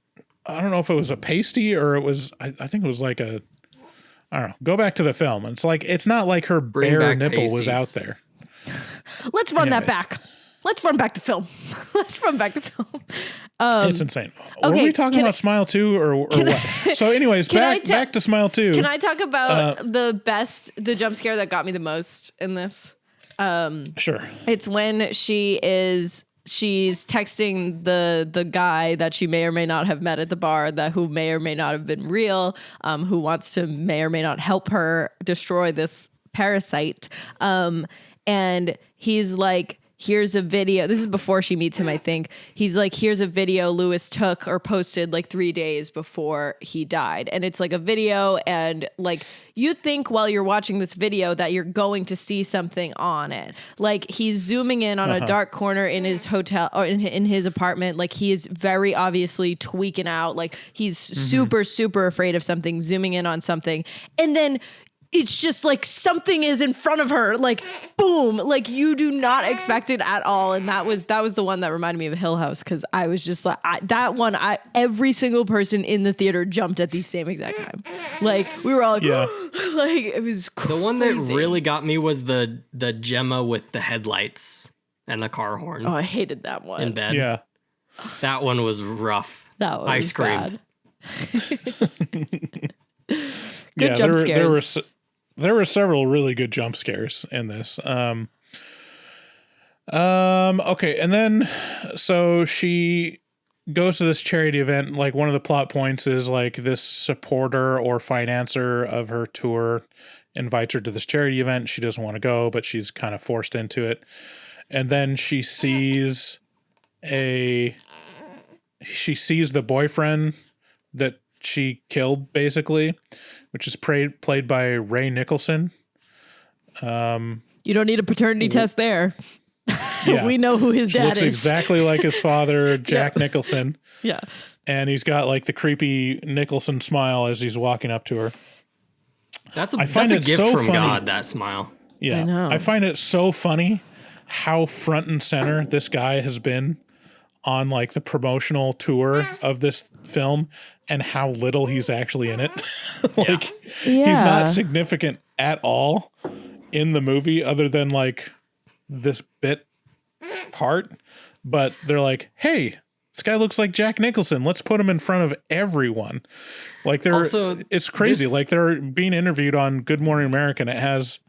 don't know if it was a pasty or it was I think it was like I don't know. Go back to the film. It's like it's not like her Bring bare back nipple was pasties. out there. Let's run that Anyways. back. Let's run back to film. Let's run back to film. It's insane. Were okay, we talking can about I- Smile 2 or what? So anyways, Can I back to Smile 2. Can I talk about the jump scare that got me the most in this? Sure. It's when she's texting the guy that she may or may not have met at the bar, who may or may not have been real, who wants to may or may not help her destroy this parasite. And he's like, here's a video. This is before she meets him, I think. He's like, here's a video Lewis took or posted like 3 days before he died. And it's like a video, and like you think while you're watching this video that you're going to see something on it. Like he's zooming in on a dark corner in his hotel or in his apartment. Like he is very obviously tweaking out. Like he's super, super afraid of something, zooming in on something. And then it's just like something is in front of her, like boom, like you do not expect it at all. And that was the one that reminded me of Hill House, because I was just like every single person in the theater jumped at the same exact time. Like we were all like, like it was crazy. The one that really got me was the Gemma with the headlights and the car horn. Oh, I hated that one. In bed. Yeah. That one was rough. That one I was screamed. Good jump scares. There were several really good jump scares in this. Okay, and then so she goes to this charity event. Like one of the plot points is like this supporter or financer of her tour invites her to this charity event. She doesn't want to go, but she's kind of forced into it. And then she sees the boyfriend that she killed, basically, which is played by Ray Nicholson. You don't need a paternity test there. Yeah. We know who his dad looks is. exactly like his father, Jack Nicholson. Yeah. And he's got like the creepy Nicholson smile as he's walking up to her. That's a gift so from funny. God, that smile. Yeah. I know. I find it so funny how front and center this guy has been on like the promotional tour of this film and how little he's actually in it. He's not significant at all in the movie other than like this bit part, but they're like, hey, this guy looks like Jack Nicholson. Let's put him in front of everyone. Like it's crazy. Like they're being interviewed on Good Morning America, and it has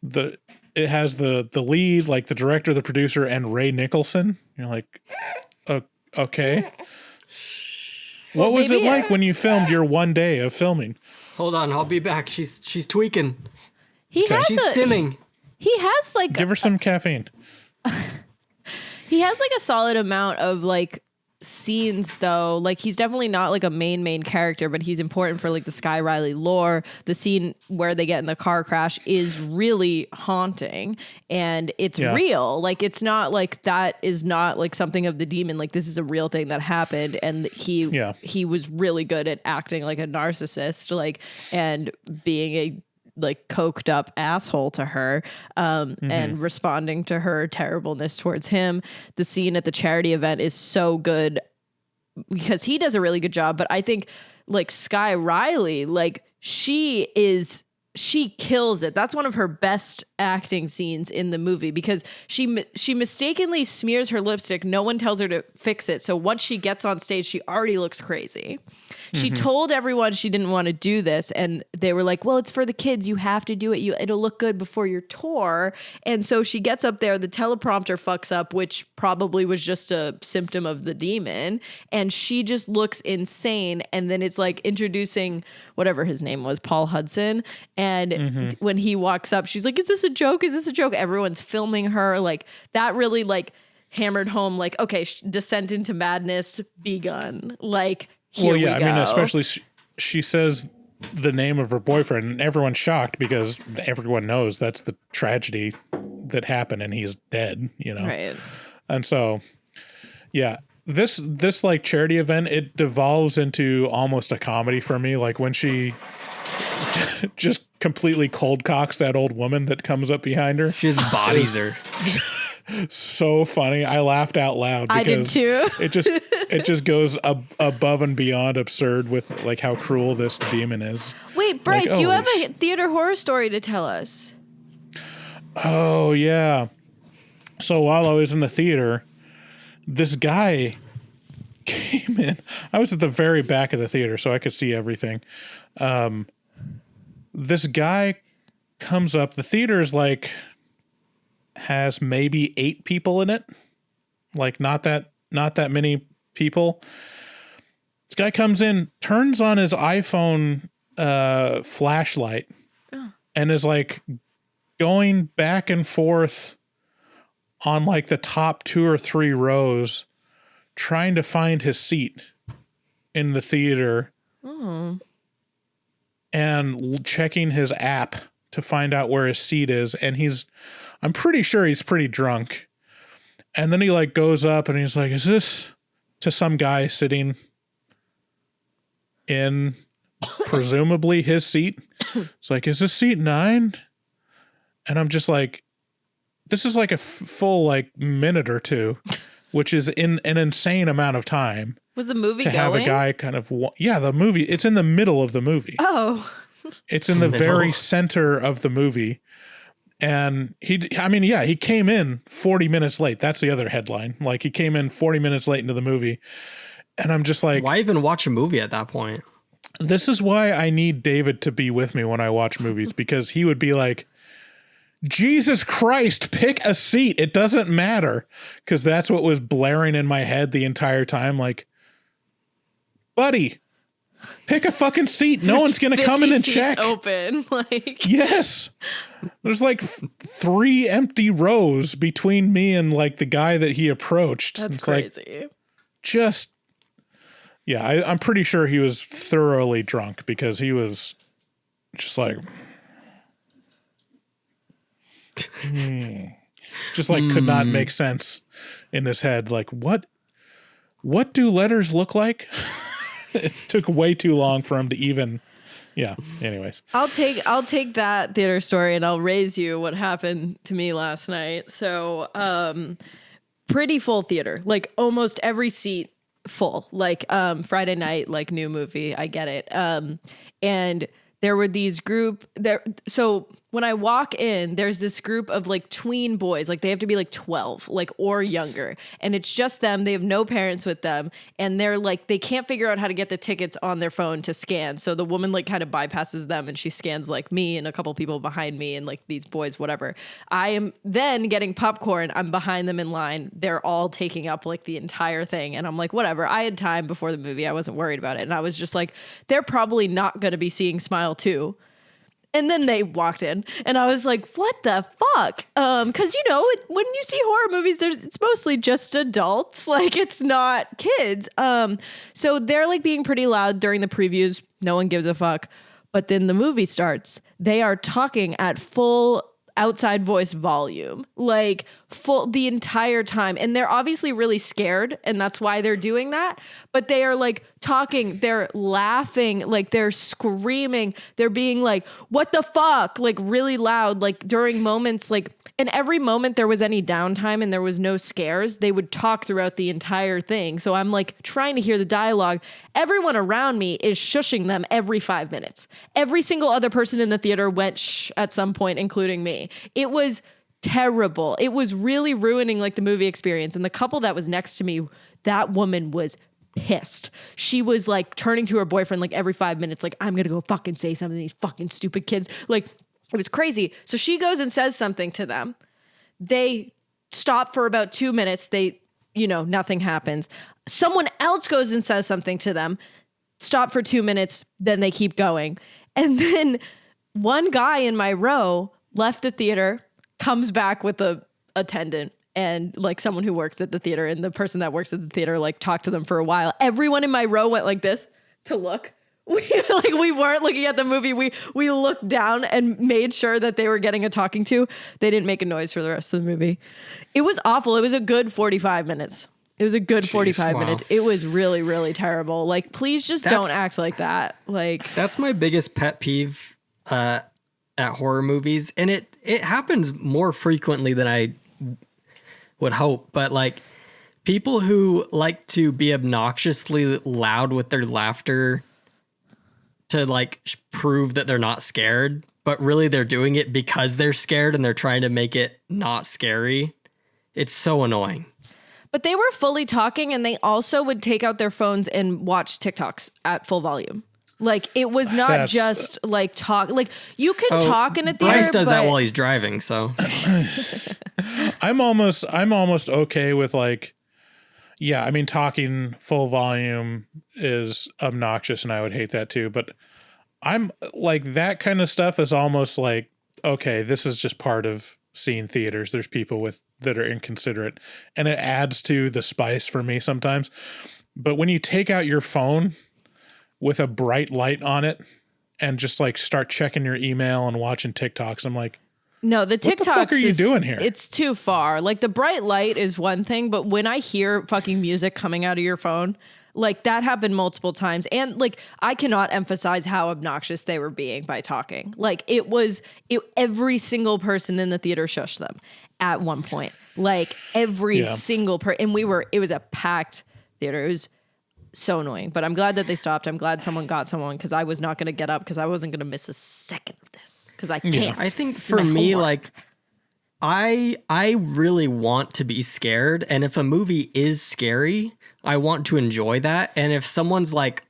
the lead, like the director, the producer, and Ray Nicholson. You're like, okay. What was it like when you filmed your one day of filming? Hold on, I'll be back. She's tweaking. She's stimming. He has like Give her some caffeine. he has like a solid amount of like scenes though. Like he's definitely not like a main character, but he's important for like the Sky Riley lore. The scene where they get in the car crash is really haunting, and it's real. Like it's not like that is not like something of the demon. Like this is a real thing that happened, and he was really good at acting like a narcissist, like, and being a like coked up asshole to her, and responding to her terribleness towards him. The scene at the charity event is so good because he does a really good job, but I think like Sky Riley, like she kills it. That's one of her best acting scenes in the movie because she mistakenly smears her lipstick. No one tells her to fix it. So once she gets on stage, she already looks crazy. She told everyone she didn't want to do this, and they were like, well, it's for the kids. You have to do it. It'll look good before your tour. And so she gets up there, the teleprompter fucks up, which probably was just a symptom of the demon. And she just looks insane. And then it's like introducing whatever his name was, Paul Hudson. And when he walks up, she's like, is this a joke? Is this a joke? Everyone's filming her. Like that really like hammered home, like, okay, descent into madness begun. Like, here we go. I mean, especially she says the name of her boyfriend, and everyone's shocked because everyone knows that's the tragedy that happened, and he's dead, you know? Right. And so, yeah, this like charity event, it devolves into almost a comedy for me. Like when she just completely cold cocks that old woman that comes up behind her. She just bodies her. So funny. I laughed out loud because I did too. it just goes above and beyond absurd with like how cruel this demon is. Wait, Bryce, like, you have a theater horror story to tell us. Oh yeah. So while I was in the theater, this guy came in. I was at the very back of the theater, so I could see everything. This guy comes up. The theater is like has maybe 8 people in it, like not that many people. This guy comes in, turns on his iPhone flashlight, and is like going back and forth on like the top 2 or 3 rows, trying to find his seat in the theater, and checking his app to find out where his seat is. And I'm pretty sure he's pretty drunk. And then he like goes up and he's like, is this to some guy sitting in presumably his seat? It's like, is this seat 9? And I'm just like, this is like a full like minute or two, which is in an insane amount of time. Was the movie to going? have a guy kind of the movie. It's in the middle of the movie. Oh, it's in the very center of the movie. And he came in 40 minutes late. That's the other headline. Like, he came in 40 minutes late into the movie. And I'm just like, why even watch a movie at that point? This is why I need David to be with me when I watch movies, because he would be like, Jesus Christ, pick a seat. It doesn't matter. Because that's what was blaring in my head the entire time. Like, buddy, pick a fucking seat. No one's going to come in and check. Open. Like, yes. There's like 3 empty rows between me and like the guy that he approached. That's it's crazy. Like, I'm pretty sure he was thoroughly drunk, because he was just like, just like could not make sense in his head. Like, what do letters look like? It took way too long for him to even. Yeah. Anyways, I'll take that theater story and I'll raise you what happened to me last night. So, pretty full theater, like almost every seat full, like, Friday night, like new movie. I get it. And there were these group there. So when I walk in, there's this group of like tween boys, like they have to be like 12, like, or younger. And it's just them. They have no parents with them. And they're like, they can't figure out how to get the tickets on their phone to scan. So the woman like kind of bypasses them and she scans like me and a couple people behind me and like these boys, whatever. I am then getting popcorn. I'm behind them in line. They're all taking up like the entire thing. And I'm like, whatever. I had time before the movie. I wasn't worried about it. And I was just like, they're probably not going to be seeing Smile 2. And then they walked in and I was like, what the fuck? Cause you know, when you see horror movies, it's mostly just adults. Like, it's not kids. So they're like being pretty loud during the previews. No one gives a fuck. But then the movie starts. They are talking at full outside voice volume, like full the entire time. And they're obviously really scared. And that's why they're doing that. But they are like talking, they're laughing, like they're screaming. They're being like, what the fuck? Like really loud, like during moments, like in every moment there was any downtime and there was no scares, they would talk throughout the entire thing. So I'm like trying to hear the dialogue. Everyone around me is shushing them every 5 minutes. Every single other person in the theater went shh at some point, including me. It was terrible. It was really ruining like the movie experience. And the couple that was next to me, that woman was pissed. She was like turning to her boyfriend like every 5 minutes, like, I'm gonna go fucking say something to these fucking stupid kids. Like, it was crazy. So she goes and says something to them. They stop for about 2 minutes. Nothing happens. Someone else goes and says something to them. Stop for 2 minutes. Then they keep going. And then one guy in my row left the theater, comes back with a attendant and like someone who works at the theater, and the person that works at the theater like talked to them for a while. Everyone in my row went like this to look. We weren't looking at the movie. We looked down and made sure that they were getting a talking to. They didn't make a noise for the rest of the movie. It was awful. It was a good 45 minutes. It was a good 45 minutes. It was really, really terrible. Like, please just don't act like that. Like, that's my biggest pet peeve at horror movies. And it happens more frequently than I would hope. But like, people who like to be obnoxiously loud with their laughter to like prove that they're not scared, but really they're doing it because they're scared and they're trying to make it not scary. It's so annoying. But they were fully talking, and they also would take out their phones and watch TikToks at full volume. Like, it was not just like talk. Like, you can talk in a theater. Bryce does that while he's driving, so I'm almost okay with like, yeah, I mean, talking full volume is obnoxious and I would hate that too. But I'm like, that kind of stuff is almost like, okay, this is just part of seeing theaters. There's people that are inconsiderate, and it adds to the spice for me sometimes. But when you take out your phone with a bright light on it and just like start checking your email and watching TikToks, I'm like, no, the TikToks. What the fuck are you doing here? It's too far. Like, the bright light is one thing, but when I hear fucking music coming out of your phone, Like that happened multiple times. And like, I cannot emphasize how obnoxious they were being by talking. Like every single person in the theater shushed them at one point. Like every single person. And it was a packed theater. It was so annoying, but I'm glad that they stopped. I'm glad someone got someone because I was not going to get up because I wasn't going to miss a second of this because I can't. Yeah. I think for me, like, I really want to be scared. And if a movie is scary, I want to enjoy that. And if someone's like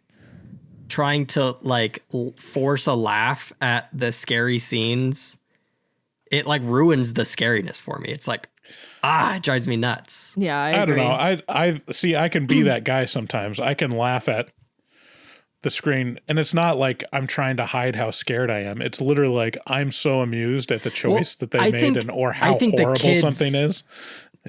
trying to like force a laugh at the scary scenes, it like ruins the scariness for me. It's like, it drives me nuts. Yeah, I don't agree. know. I see. I can be that guy sometimes. I can laugh at the screen, and it's not like I'm trying to hide how scared I am. It's literally like I'm so amused at the choice that they made, or how horrible something is.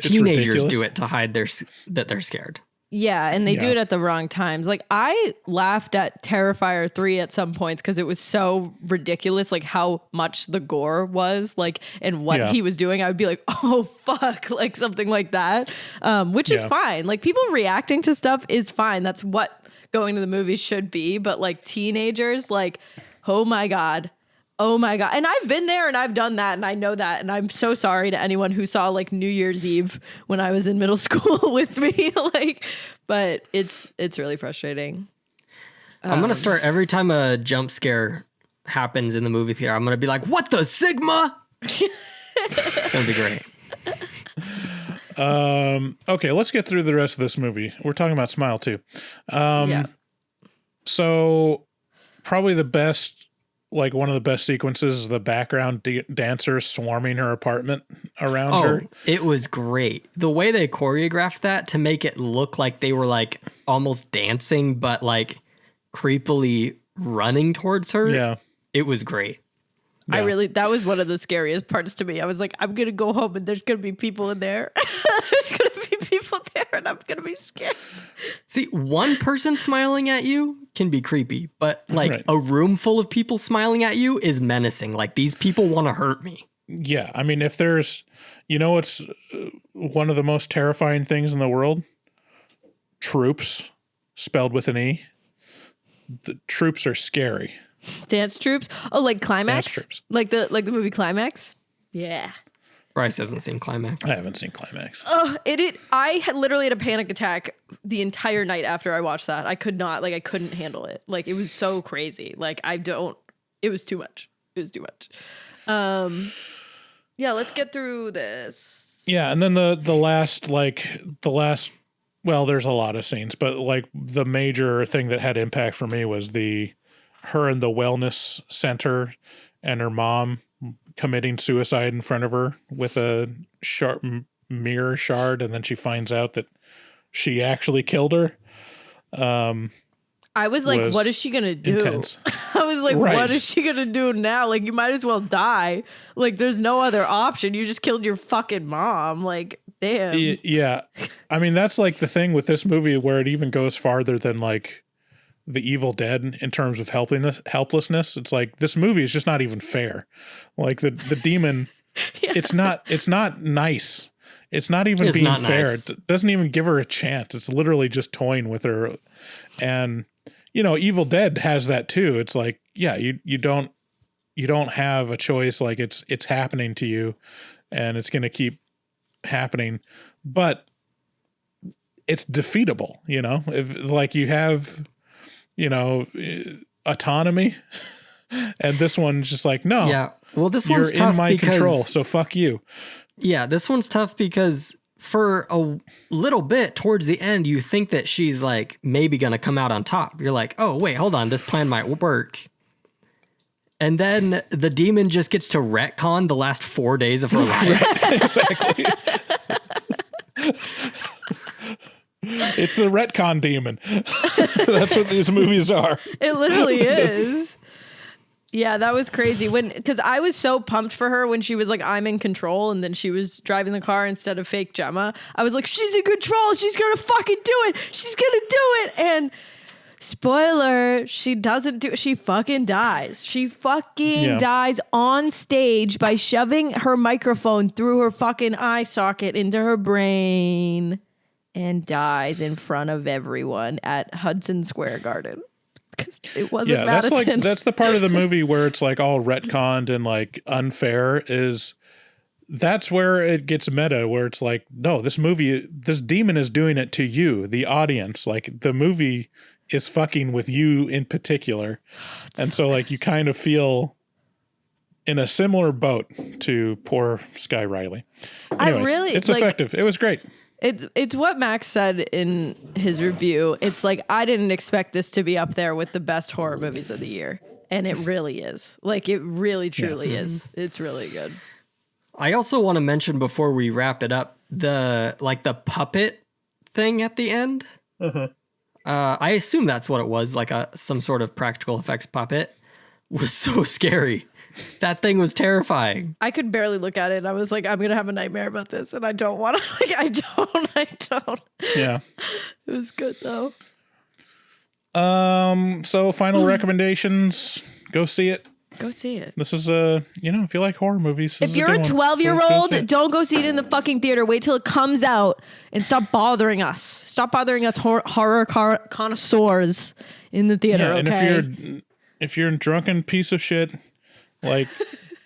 Teenagers do it to hide that they're scared. Yeah, and they do it at the wrong times. Like I laughed at Terrifier 3 at some points because it was so ridiculous, like how much the gore was, like, and what he was doing. I would be like, oh fuck, like something like that, which is fine. Like people reacting to stuff is fine. That's what going to the movies should be. But like teenagers, like, oh my god. And I've been there and I've done that and I know that. And I'm so sorry to anyone who saw like New Year's Eve when I was in middle school with me. Like, but it's really frustrating. I'm going to start every time a jump scare happens in the movie theater. I'm going to be like, what the Sigma? It's going to be great. Okay, let's get through the rest of this movie. We're talking about Smile too. So probably the best, like one of the best sequences is the background dancers swarming her apartment around her. It was great. The way they choreographed that to make it look like they were like almost dancing, but like creepily running towards her. Yeah. It was great. Yeah. That was one of the scariest parts to me. I was like, I'm going to go home and there's going to be people in there. There's going to be people there and I'm going to be scared. See, one person smiling at you can be creepy, but like a room full of people smiling at you is menacing. Like these people want to hurt me. Yeah. I mean, if there's, what's one of the most terrifying things in the world? Troops, spelled with an E. The troops are scary. Dance troops? Oh, like Climax? Dance troops. Like the movie Climax? Yeah. Bryce hasn't seen Climax. I haven't seen Climax. I literally had a panic attack the entire night after I watched that. I couldn't handle it. Like it was so crazy. Like it was too much. It was too much. Yeah, let's get through this. Yeah, and then the last, well, there's a lot of scenes, but like the major thing that had impact for me was her in the wellness center and her mom committing suicide in front of her with a sharp mirror shard. And then she finds out that she actually killed her. I was like, what is she going to do? Intense. I was like, what is she going to do now? Like, you might as well die. Like, there's no other option. You just killed your fucking mom. Like, damn. Yeah. I mean, that's like the thing with this movie where it even goes farther than like The Evil Dead in terms of helplessness. It's like this movie is just not even fair. Like the demon, it's not nice. It's not even being fair. Nice. It doesn't even give her a chance. It's literally just toying with her. And Evil Dead has that too. It's like, yeah, you don't have a choice. Like it's happening to you and it's going to keep happening, but it's defeatable, if like you have, autonomy, and this one's just like, no, yeah. Well, this one's you're tough in my control, so fuck you. Yeah, this one's tough because for a little bit towards the end, you think that she's like maybe gonna come out on top. You're like, oh wait, hold on, this plan might work. And then the demon just gets to retcon the last 4 days of her life. Exactly. It's the retcon demon. That's what these movies are. It literally is. Yeah, that was crazy because I was so pumped for her when she was like, I'm in control. And then she was driving the car instead of fake Gemma. I was like, she's in control. She's going to fucking do it. She's going to do it. And spoiler, she doesn't do it. She fucking dies. She fucking dies on stage by shoving her microphone through her fucking eye socket into her brain. and dies in front of everyone at Hudson Square Garden. Because it wasn't Madison. That's the part of the movie where it's like all retconned and like unfair. That's where it gets meta, where it's like, no, this demon is doing it to you, the audience. Like the movie is fucking with you in particular. And so like you kind of feel in a similar boat to poor Sky Riley. Anyways, it's effective. It was great. It's what Max said in his review. It's like, I didn't expect this to be up there with the best horror movies of the year. And it really is. Like, it really, truly is. It's really good. I also want to mention before we wrap it up, the puppet thing at the end. Uh-huh. I assume that's what it was, like some sort of practical effects puppet. Was so scary. That thing was terrifying. I could barely look at it. I was like, I'm going to have a nightmare about this. And I don't want to. Like, I don't. Yeah. It was good, though. So final recommendations. Go see it. Go see it. This is if you like horror movies. If you're a 12-year-old, don't go see it in the fucking theater. Wait till it comes out and stop bothering us. Stop bothering us horror connoisseurs in the theater, yeah, okay? And if you're a drunken piece of shit, like,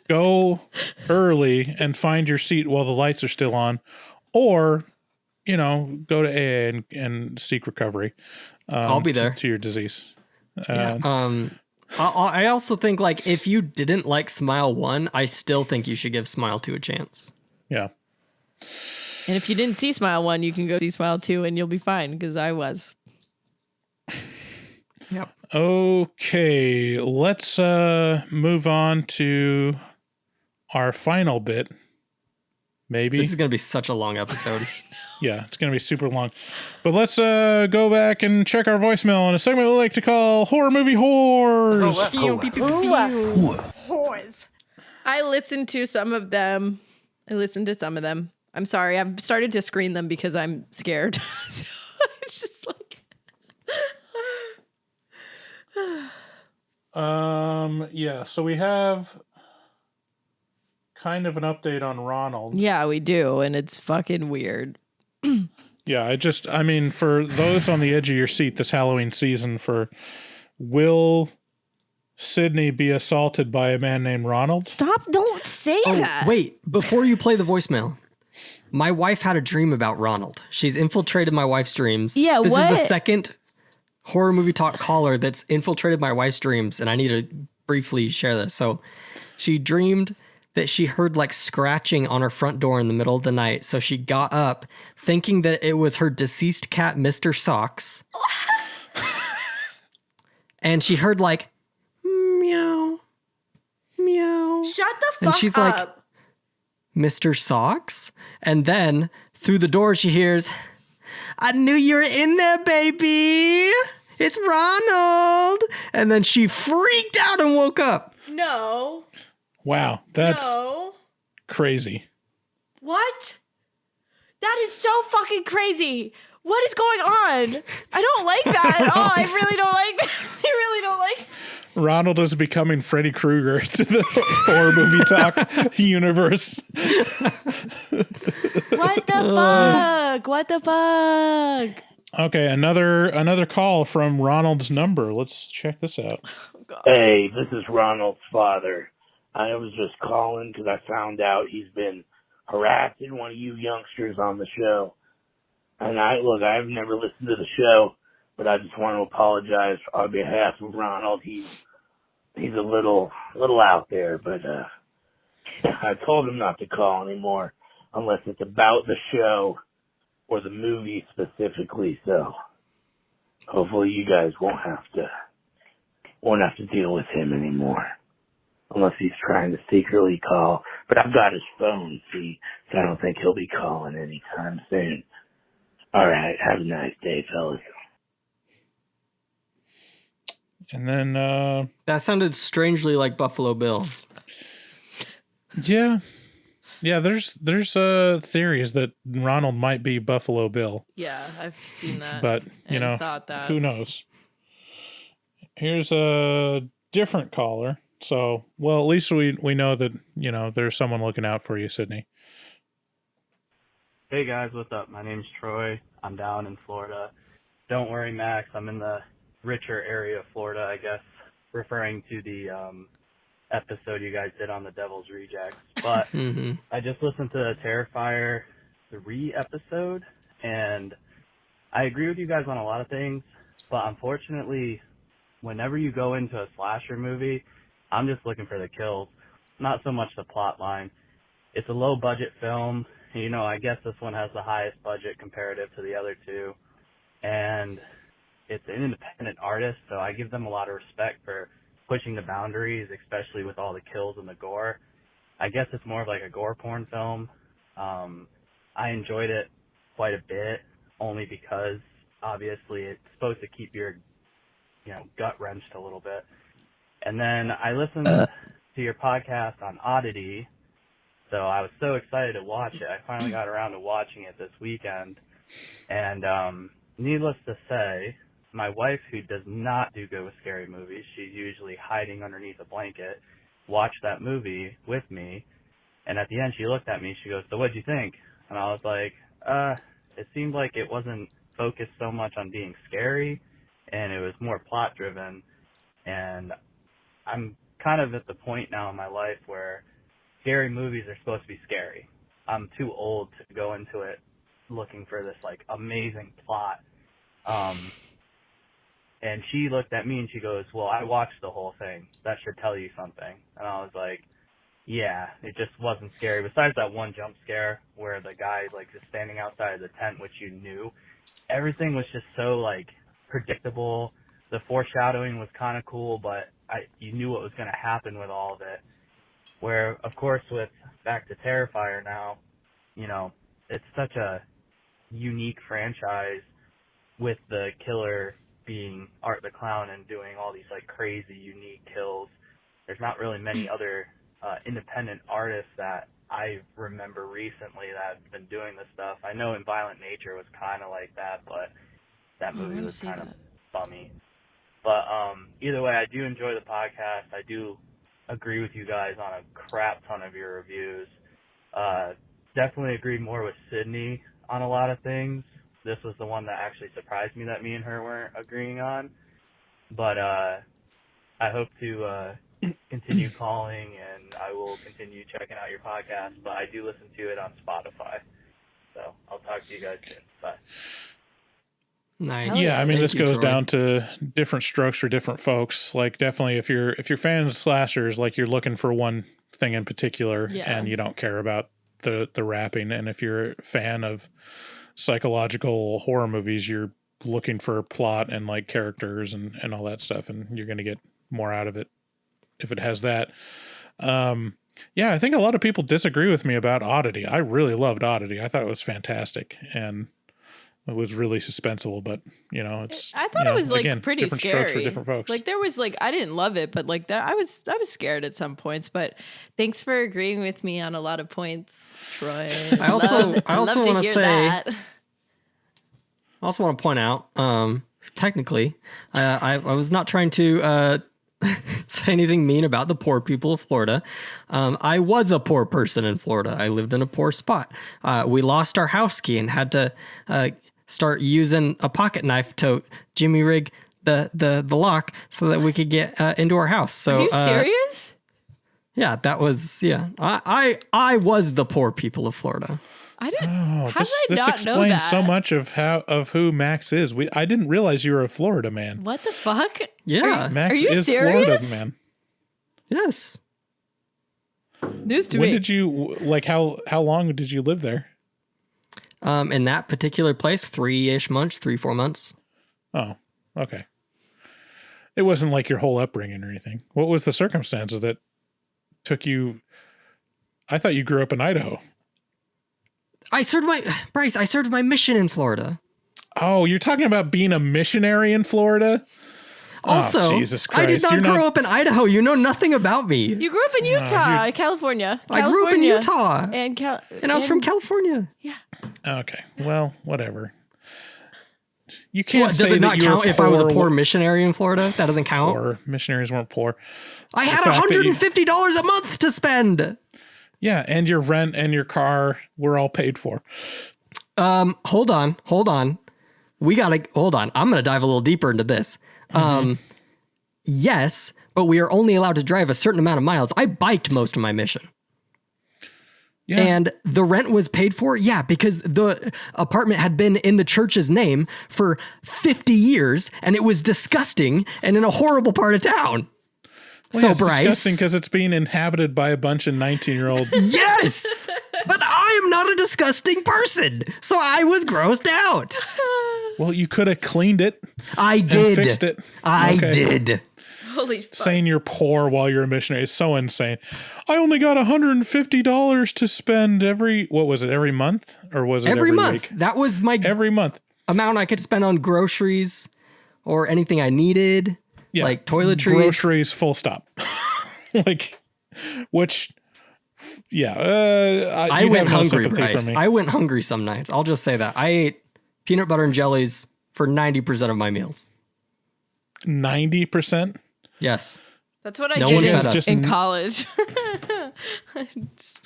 go early and find your seat while the lights are still on, or, go to AA and seek recovery. I'll be there. To your disease. I also think, like, if you didn't like Smile 1, I still think you should give Smile 2 a chance. Yeah. And if you didn't see Smile 1, you can go see Smile 2 and you'll be fine, because I was. Yep. Okay, let's move on to our final bit. Maybe. This is going to be such a long episode. Yeah, it's going to be super long. But let's go back and check our voicemail on a segment we like to call Horror Movie Whores. Whores. I listened to some of them. I'm sorry. I've started to screen them because I'm scared. So it's just like... Yeah, so we have kind of an update on Ronald. Yeah, we do, and it's fucking weird. Yeah, for those on the edge of your seat this Halloween season, will Sydney be assaulted by a man named Ronald? Stop, don't say that. Wait, before you play the voicemail, my wife had a dream about Ronald. She's infiltrated my wife's dreams. Yeah, this what? is the second Horror Movie Talk caller that's infiltrated my wife's dreams, and I need to briefly share this. So she dreamed that she heard like scratching on her front door in the middle of the night. So she got up thinking that it was her deceased cat, Mr. Socks. And she heard like, meow, meow. Shut the fuck and she's up. like, Mr. Socks? And then through the door she hears, I knew you were in there, baby. It's Ronald. And then she freaked out and woke up. No. Wow, that's crazy. What? That is so fucking crazy. What is going on? I don't like that at all. I really don't like that. I really don't like Ronald is becoming Freddy Krueger to the Horror Movie Talk universe. What the fuck? What the fuck? Okay, another call from Ronald's number. Let's check this out. Oh, Hey, this is Ronald's father. I was just calling because I found out he's been harassing one of you youngsters on the show. And I've never listened to the show, but I just want to apologize on behalf of Ronald. He's a little out there, but I told him not to call anymore unless it's about the show or the movie specifically. So hopefully you guys won't have to deal with him anymore. Unless he's trying to secretly call. But I've got his phone, see, so I don't think he'll be calling anytime soon. All right, have a nice day, fellas. And then That sounded strangely like Buffalo Bill. Yeah. Yeah, there's theories that Ronald might be Buffalo Bill. Yeah, I've seen that. But, thought that. who knows? Here's a different caller. So, well, at least we know that, there's someone looking out for you, Sydney. Hey guys, what's up? My name's Troy. I'm down in Florida. Don't worry, Max. I'm in the richer area of Florida, I guess, referring to the episode you guys did on the Devil's Rejects. But I just listened to the Terrifier 3 episode, and I agree with you guys on a lot of things, but unfortunately, whenever you go into a slasher movie, I'm just looking for the kills, not so much the plot line. It's a low-budget film. You know, I guess this one has the highest budget comparative to the other two, and it's an independent artist, so I give them a lot of respect for pushing the boundaries, especially with all the kills and the gore. I guess it's more of like a gore porn film. I enjoyed it quite a bit, only because obviously it's supposed to keep your, gut wrenched a little bit. And then I listened to your podcast on Oddity, so I was so excited to watch it. I finally got around to watching it this weekend. And needless to say, my wife, who does not do good with scary movies, she's usually hiding underneath a blanket, watched that movie with me. And at the end, she looked at me. She goes, "So what'd you think?" And I was like, it seemed like it wasn't focused so much on being scary, and it was more plot-driven. And I'm kind of at the point now in my life where scary movies are supposed to be scary. I'm too old to go into it looking for this, amazing plot. And she looked at me and she goes, "Well, I watched the whole thing. That should tell you something." And I was like, yeah, it just wasn't scary. Besides that one jump scare where the guy, is standing outside of the tent, which you knew, everything was just so, predictable. The foreshadowing was kind of cool, but you knew what was going to happen with all of it. Where, of course, with back to Terrifier now, it's such a unique franchise with the killer being Art the Clown and doing all these, crazy, unique kills. There's not really many other independent artists that I remember recently that have been doing this stuff. I know In Violent Nature was kind of like that, but that movie was kind of bummy. But either way, I do enjoy the podcast. I do agree with you guys on a crap ton of your reviews. Definitely agreed more with Sydney on a lot of things. This was the one that actually surprised me that me and her weren't agreeing on. But I hope to continue calling, and I will continue checking out your podcast. But I do listen to it on Spotify. So I'll talk to you guys soon. Bye. Nice. Yeah, I mean, Thank this you, goes Troy. down to different strokes for different folks. Definitely, if you're fans of slashers, you're looking for one thing in particular, and you don't care about the wrapping. And if you're a fan of psychological horror movies, you're looking for plot and characters and all that stuff, and you're going to get more out of it if it has that. Yeah, I think a lot of people disagree with me about Oddity. I really loved Oddity. I thought it was fantastic, and it was really suspenseful, but it's. I thought it was again, pretty different scary. strokes for different folks. There was I didn't love it, but that I was scared at some points. But thanks for agreeing with me on a lot of points, Troy. I also want to say. That. I also want to point out, technically, I was not trying to say anything mean about the poor people of Florida. I was a poor person in Florida. I lived in a poor spot. We lost our house key and had to start using a pocket knife to jimmy rig the lock so that we could get into our house. So, are you serious? Yeah, that was I was the poor people of Florida. I didn't. Oh, how this did I not know explains that? so much of who Max is. I didn't realize you were a Florida man. What the fuck? Yeah, Max are you is serious? Florida man. Yes. News to When me. did you how long did you live there? In that particular place, 3-ish months, 3-4 months. Oh, okay. It wasn't like your whole upbringing or anything. What was the circumstances that took you? I thought you grew up in Idaho. I served my mission in Florida. Oh, you're talking about being a missionary in Florida? Also, Jesus Christ. I did not grow up in Idaho. You know nothing about me. You grew up in Utah, California. I grew up in Utah. And I was from California. Yeah. Okay. Well, whatever. You can't Does say it not that you count were if I was a poor poor missionary in Florida? That doesn't count. Poor missionaries weren't poor. I had The fact that you- $150 a month to spend. Yeah, and your rent and your car were all paid for. Hold on. We gotta hold on. I'm gonna dive a little deeper into this. Yes, but we are only allowed to drive a certain amount of miles. I biked most of my mission. Yeah. And the rent was paid for, because the apartment had been in the church's name for 50 years, and it was disgusting and in a horrible part of town. Well, so, it's Bryce, disgusting because it's being inhabited by a bunch of 19-year-olds. Yes, but I am not a disgusting person, so I was grossed out. Well, you could have cleaned it. I did. Fixed it. I did. Holy fuck. Saying you're poor while you're a missionary is so insane. I only got $150 to spend every month? Or was it every month? Week? That was my every month amount I could spend on groceries or anything I needed, like toiletries. Groceries, full stop. I went hungry, Bryce. I went hungry some nights. I'll just say that. I ate peanut butter and jellies for 90% of my meals. 90%? Yes. That's what I did in college.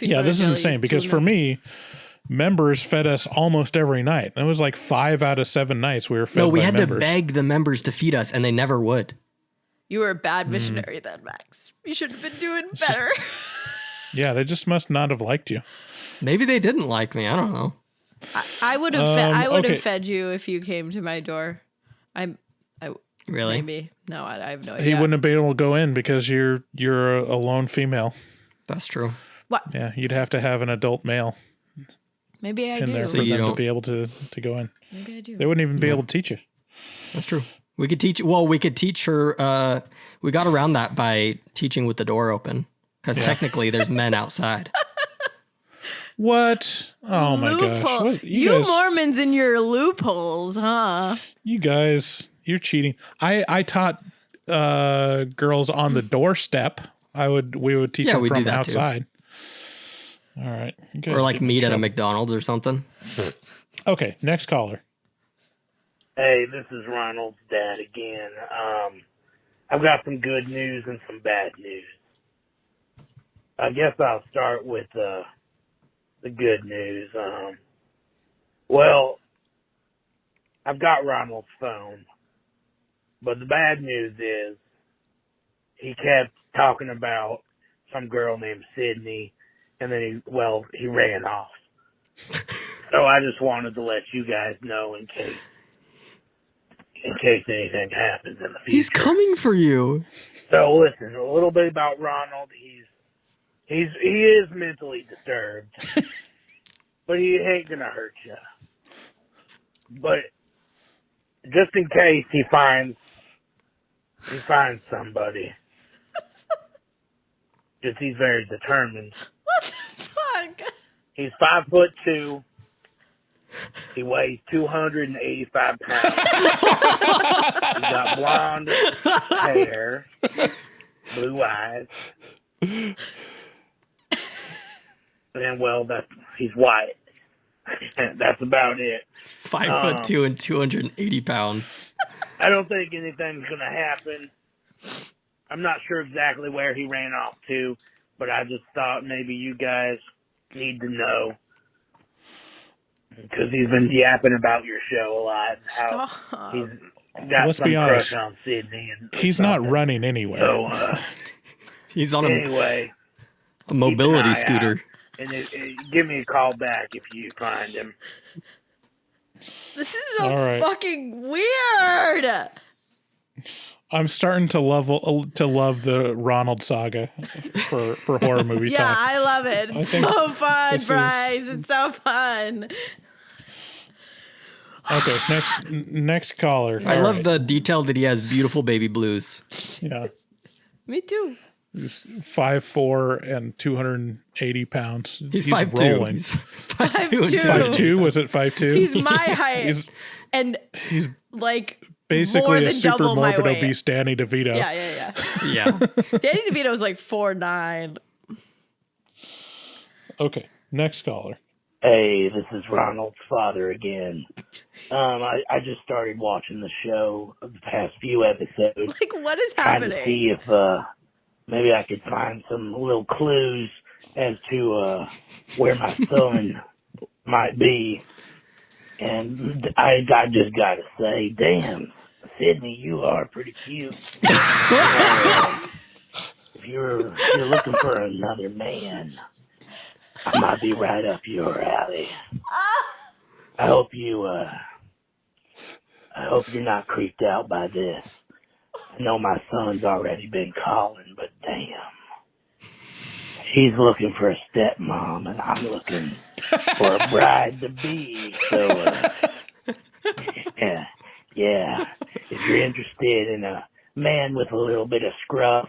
Yeah, this is insane because for me, members fed us almost every night. It was like 5 out of 7 nights we were fed. No, we by had members. to beg the members to feed us, and they never would. You were a bad missionary then, Max. You should have been doing better. Yeah, they just must not have liked you. Maybe they didn't like me. I don't know. I would have have fed you if you came to my door. Really? Maybe. No, I have no idea. He wouldn't have been able to go in because you're a lone female. That's true. What? Yeah, you'd have to have an adult male Maybe I in do. there for them to be able to go in. Maybe I do. They wouldn't even be able to teach you. That's true. We could teach her. We got around that by teaching with the door open because technically there's men outside. What? Oh my gosh. What? You guys, Mormons and your loopholes, huh? You guys, you're cheating. I taught girls on the doorstep. We would teach them from outside. Too. All right. You guys or like meet at a McDonald's or something. Okay, next caller. Hey, this is Ronald's dad again. I've got some good news and some bad news. I guess I'll start with the good news. Well, I've got Ronald's phone, but the bad news is he kept talking about some girl named Sydney, and then he ran off. So I just wanted to let you guys know in case anything happens in the future. He's coming for you. So listen, a little bit about Ronald. He is mentally disturbed, but he ain't gonna hurt you. But just in case he finds somebody, just he's very determined. What the fuck? He's 5'2". He weighs 285 pounds. He's got blonde hair, blue eyes. And he's white. That's about it. 5'2" and 280 pounds. I don't think anything's gonna happen. I'm not sure exactly where he ran off to, but I just thought maybe you guys need to know because he's been yapping about your show a lot. How he's got Let's some be honest. crush on Sydney. He's not running anywhere. So he's on a mobility scooter. And give me a call back if you find him. This is so fucking weird. I'm starting to love the Ronald saga for horror movie talk. Yeah, I love it. It's so fun, Bryce. It's so fun. Okay, next caller. I love the detail that he has beautiful baby blues. Yeah. Me too. He's 5'4" and 280 pounds. He's 5'2". rolling. He's 5'2". 5'2"? Was it 5'2"? He's my height. he's like basically a super double morbid my weight. obese Danny DeVito. Yeah. Danny DeVito was like 4'9". Okay, next caller. Hey, this is Ronald's father again. I just started watching the show of the past few episodes. Like, what is trying happening? to see if maybe I could find some little clues as to where my son might be. And I just gotta say, damn, Sydney, you are pretty cute. If you're looking for another man, I might be right up your alley. I hope you're not creeped out by this. I know my son's already been calling, but damn. She's looking for a stepmom, and I'm looking for a bride-to-be. So, yeah. If you're interested in a man with a little bit of scruff,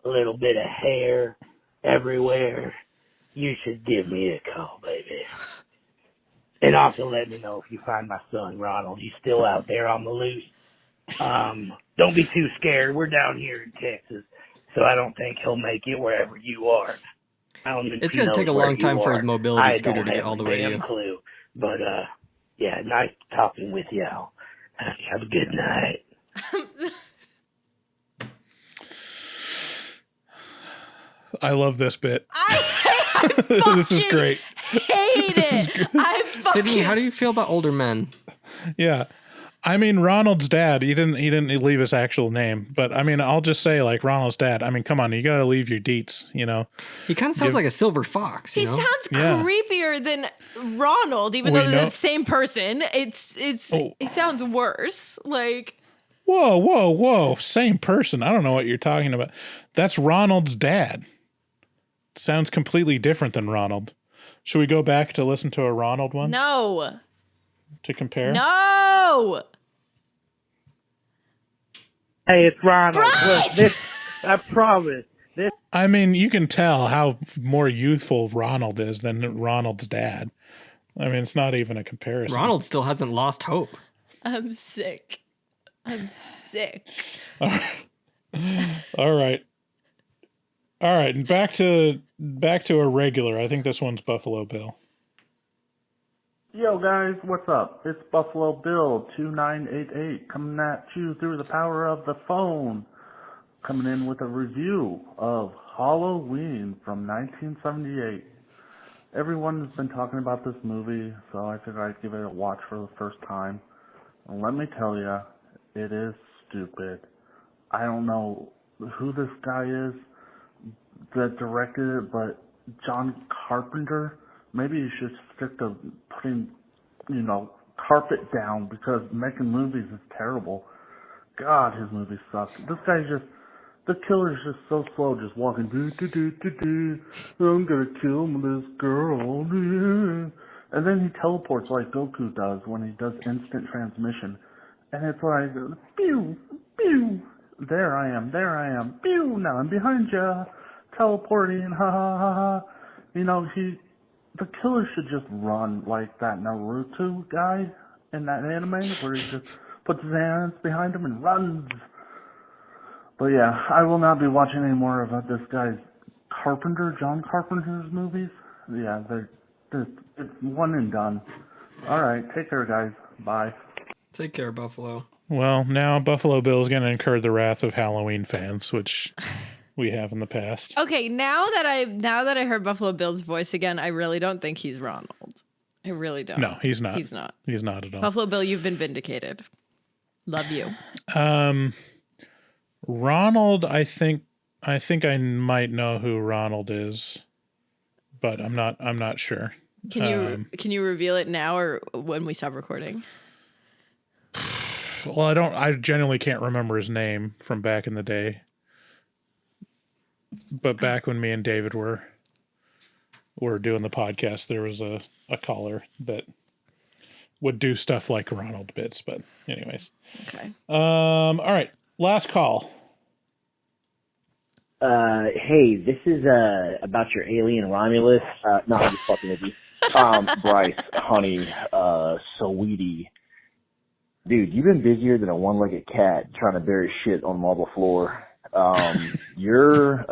a little bit of hair everywhere, you should give me a call, baby. And also let me know if you find my son, Ronald. He's still out there on the loose. Don't be too scared. We're down here in Texas, so I don't think he'll make it wherever you are. I don't even It's going to take a long time for his mobility scooter to get all the way to you. I don't have a damn clue. But, yeah, nice talking with y'all. Have a good night. I love this bit. I This is great. hate it. Sydney, how do you feel about older men? Yeah. I mean, Ronald's dad, he didn't leave his actual name, but I mean, I'll just say like Ronald's dad. I mean, come on, you got to leave your deets, you know. He kind of sounds like a silver fox, He you know? sounds creepier than Ronald, even though they're the same person. It sounds worse. Like, whoa, same person. I don't know what you're talking about. That's Ronald's dad. Sounds completely different than Ronald. Should we go back to listen to a Ronald one? No. To compare? No. Hey, it's Ronald. Look, I promise. I mean, you can tell how more youthful Ronald is than Ronald's dad. I mean, it's not even a comparison. Ronald still hasn't lost hope. I'm sick. All right. And back to a regular. I think this one's Buffalo Bill. Yo guys, what's up? It's Buffalo Bill 2988 coming at you through the power of the phone. Coming in with a review of Halloween from 1978. Everyone's been talking about this movie, so I figured I'd give it a watch for the first time. And let me tell you, it is stupid. I don't know who this guy is that directed it, but John Carpenter, maybe you should stick to putting, carpet down, because making movies is terrible. God, his movies suck. This guy's the killer's just so slow, just walking, I'm gonna kill this girl, and then he teleports like Goku does when he does instant transmission, and it's like, pew, pew, there I am, pew, now I'm behind ya, teleporting, ha ha ha ha. The killer should just run like that Naruto guy in that anime where he just puts his hands behind him and runs. But yeah, I will not be watching any more of this guy's John Carpenter's movies. Yeah, it's one and done. All right, take care, guys. Bye. Take care, Buffalo. Well, now Buffalo Bill is going to incur the wrath of Halloween fans, which we have in the past. Okay, now that I heard Buffalo Bill's voice again, I really don't think he's Ronald. I really don't. No, he's not. He's not. He's not at all. Buffalo Bill, you've been vindicated. Love you. Ronald, I think I might know who Ronald is, but I'm not sure. Can you reveal it now or when we stop recording? Well, I genuinely can't remember his name from back in the day. But back when me and David were doing the podcast, there was a caller that would do stuff like Ronald bits. But anyways. Okay. All right. Last call. Hey, this is about your alien Romulus. No, I'm just fucking with you. Bryce, honey, sweetie. Dude, you've been busier than a one-legged cat trying to bury shit on marble floor. Your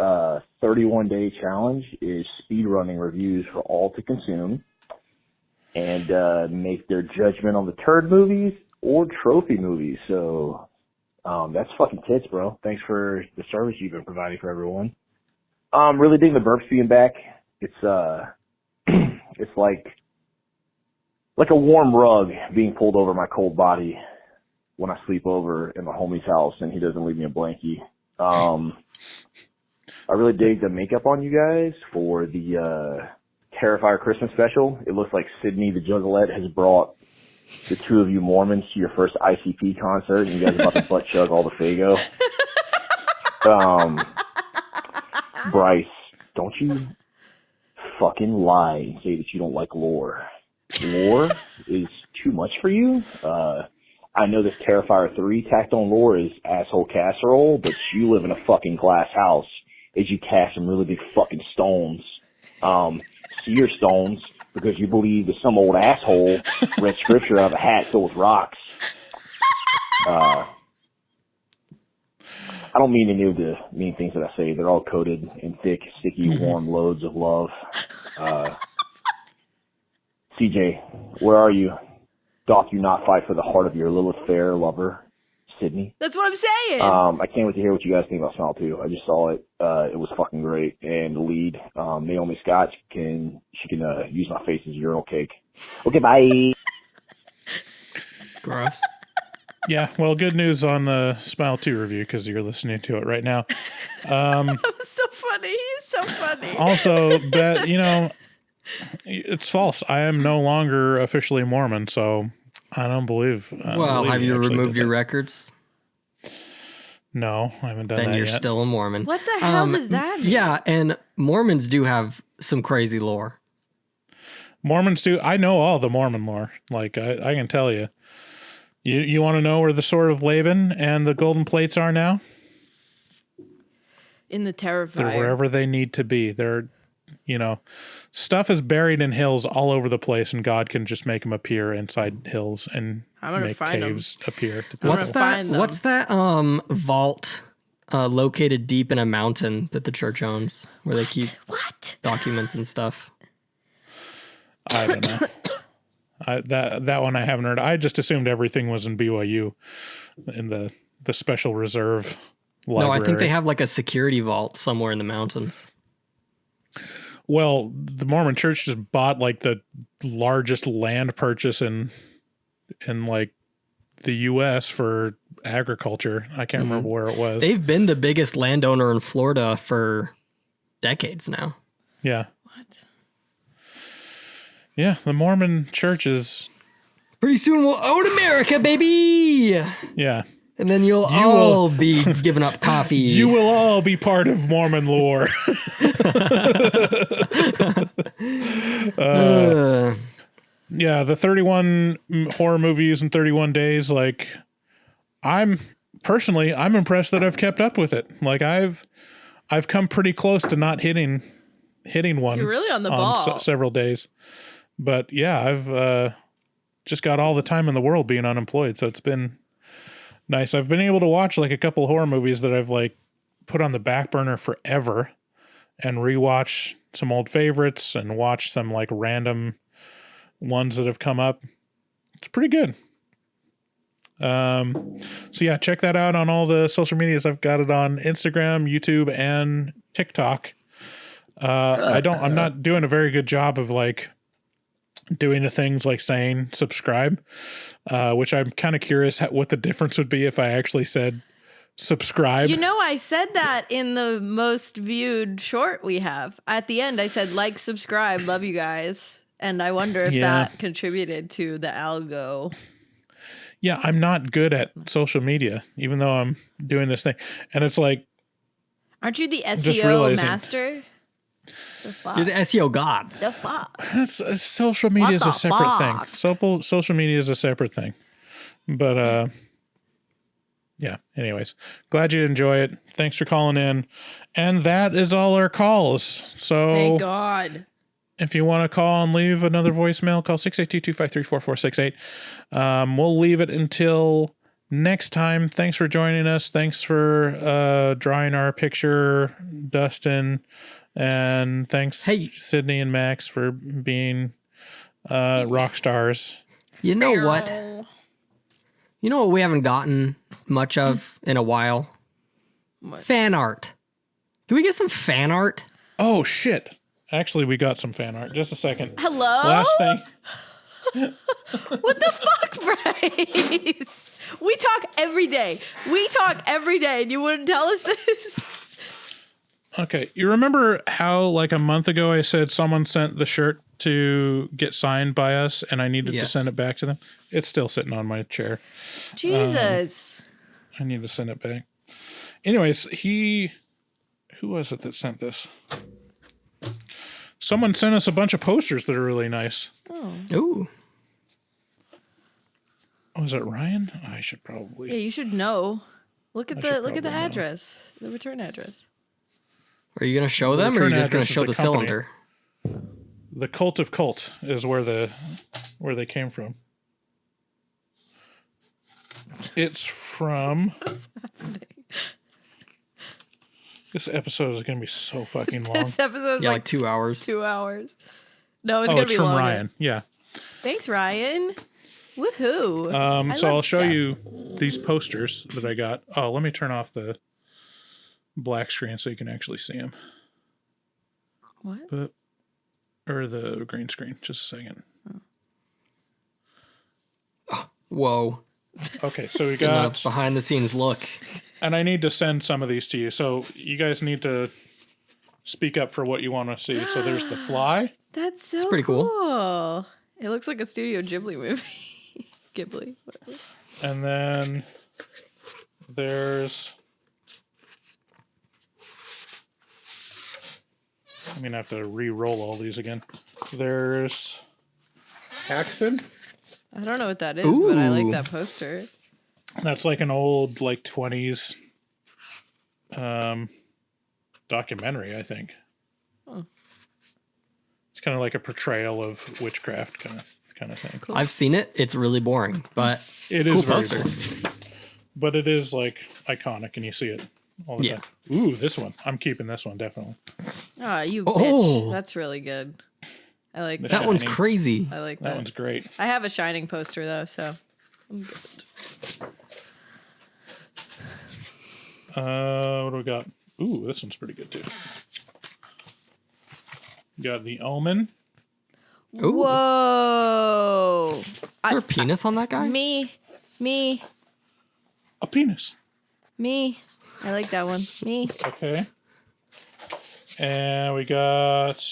31-day challenge is speedrunning reviews for all to consume and make their judgment on the turd movies or trophy movies. So that's fucking tits, bro. Thanks for the service you've been providing for everyone. Really digging the burps being back. It's it's like like a warm rug being pulled over my cold body when I sleep over in my homie's house and he doesn't leave me a blankie. I really dig the makeup on you guys for the Terrifier Christmas special. It looks like Sydney the Juggalette has brought the two of you Mormons to your first ICP concert, and you guys are about to butt chug all the Faygo. Bryce, don't you fucking lie and say that you don't like lore. Lore is too much for you. I know this Terrifier 3 tacked on lore is asshole casserole, but you live in a fucking glass house as you cast some really big fucking stones. Seer stones, because you believe that some old asshole read scripture out of a hat filled with rocks. I don't mean any of the mean things that I say. They're all coated in thick, sticky, warm loads of love. CJ, where are you? Doth you not fight for the heart of your Lilith fair lover, Sydney? That's what I'm saying. I can't wait to hear what you guys think about Smile 2. I just saw it. It was fucking great. And the lead, Naomi Scott, she can use my face as a urinal cake. Okay, bye. Gross. Yeah, well, good news on the Smile 2 review because you're listening to it right now. That was so funny. He's so funny. Also, but it's false. I am no longer officially Mormon, so I don't believe. Well, have you removed your records? No, I haven't done that yet. Then you're still a Mormon. What the hell does that mean? Yeah, and Mormons do have some crazy lore. Mormons do. I know all the Mormon lore. Like, I can tell you. You want to know where the Sword of Laban and the golden plates are now? In the Terrifier. They're wherever they need to be. They're, stuff is buried in hills all over the place, and God can just make them appear inside hills and make caves appear. What's that vault located deep in a mountain that the church owns, where they keep documents and stuff? I don't know. That one I haven't heard. I just assumed everything was in BYU, in the special reserve library. No, I think they have like a security vault somewhere in the mountains. Well, the Mormon Church just bought like the largest land purchase in like the U.S. for agriculture. I can't remember where it was. They've been the biggest landowner in Florida for decades now. Yeah. Yeah, the Mormon Church is... Pretty soon we'll own America, baby! Yeah. And then you'll all be giving up coffee. You will all be part of Mormon lore. Yeah, the 31 horror movies in 31 days, like, I'm impressed that I've kept up with it. Like, I've come pretty close to not hitting one. You're really on the ball. Several days. But yeah, I've just got all the time in the world being unemployed, so it's been nice. I've been able to watch like a couple horror movies that I've like put on the back burner forever and rewatch some old favorites and watch some like random ones that have come up. It's pretty good. So yeah, check that out on all the social medias. I've got it on Instagram, YouTube, and TikTok. I'm not doing a very good job of like doing the things like saying subscribe, which I'm kind of curious what the difference would be if I actually said subscribe. I said that in the most viewed short we have. At the end, I said like, subscribe, love you guys. And I wonder if that contributed to the algo. Yeah, I'm not good at social media, even though I'm doing this thing. And it's like... Aren't you the SEO master? You're the SEO god. The fuck? Social media is a separate thing. Social media is a separate thing. But, yeah, anyways. Glad you enjoy it. Thanks for calling in. And that is all our calls. So... Thank God. If you want to call and leave another voicemail, call 682-253-4468. We'll leave it until next time. Thanks for joining us. Thanks for drawing our picture, Dustin. And thanks, Sydney and Max, for being rock stars. You know what? You know what we haven't gotten much of in a while? What? Fan art. Can we get some fan art? Oh, shit. Actually, we got some fan art. Just a second. Hello? Last thing. What the fuck, Bryce? We talk every day. And you wouldn't tell us this? Okay, you remember how like a month ago I said someone sent the shirt to get signed by us and I needed to send it back to them? It's still sitting on my chair. Jesus. I need to send it back. Anyways, who was it that sent this? Someone sent us a bunch of posters that are really nice. Oh. Ooh. Was it Ryan? I should probably. Yeah, you should know. Look at the address, the return address. Are you going to show them, or are you just going to show the cylinder? The Cult of Cult is where they came from. It's from. What's happening? This episode is going to be so fucking long. This episode is like 2 hours. 2 hours. No, it's going to be from longer. Ryan. Yeah. Thanks, Ryan. Woohoo. So I'll show you these posters that I got. Oh, let me turn off the black screen so you can actually see them. What? Or the green screen. Just a second. Whoa. Okay, so we got behind the scenes look. And I need to send some of these to you. So you guys need to speak up for what you want to see. So there's The Fly. That's so pretty cool. It looks like a Studio Ghibli movie. Ghibli. Whatever. And then there's... I'm going to have to re-roll all these again. There's Haxon. I don't know what that is, but I like that poster. That's like an old, like 20s documentary, I think. Oh. It's kind of like a portrayal of witchcraft kind of thing. Cool. I've seen it. It's really boring, but it is cool very boring. But it is like iconic, and you see it all the time. Ooh, this one. I'm keeping this one definitely. Oh, you bitch. That's really good. I like that. That one's crazy. I like that. That one's great. I have a Shining poster though, so I'm good. What do we got? Ooh, this one's pretty good too. We got The Omen. Ooh. Whoa! Is there a penis on that guy? Me. A penis. Me. I like that one. Me. Okay. And we got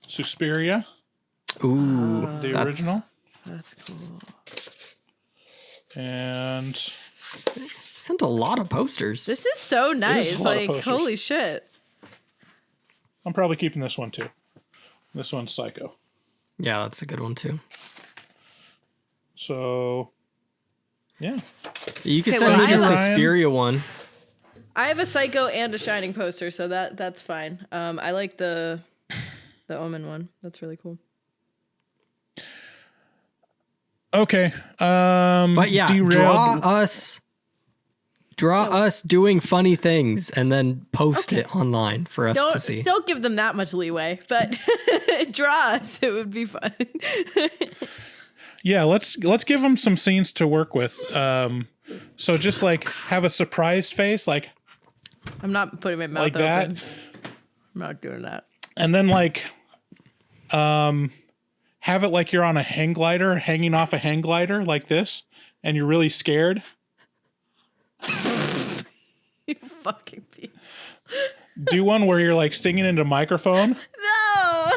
Suspiria. Ooh, the original. That's cool. And sent a lot of posters. This is so nice. Like, posters. holy shit. I'm probably keeping this one too. This one's Psycho. Yeah, that's a good one too. So, yeah. You can send me the Suspiria one. I have a Psycho and a Shining poster, so that's fine. I like the Omen one. That's really cool. Okay. But yeah, draw us doing funny things and then post it online for us to see. Don't give them that much leeway, but draw us. It would be fun. Yeah, let's give them some scenes to work with. So just like have a surprised face, like I'm not putting my mouth like open. that. I'm not doing that. And then like have it like you're on a hang glider, hanging off a hang glider like this, and you're really scared. You fucking piece. Do one where you're like singing into a microphone. No.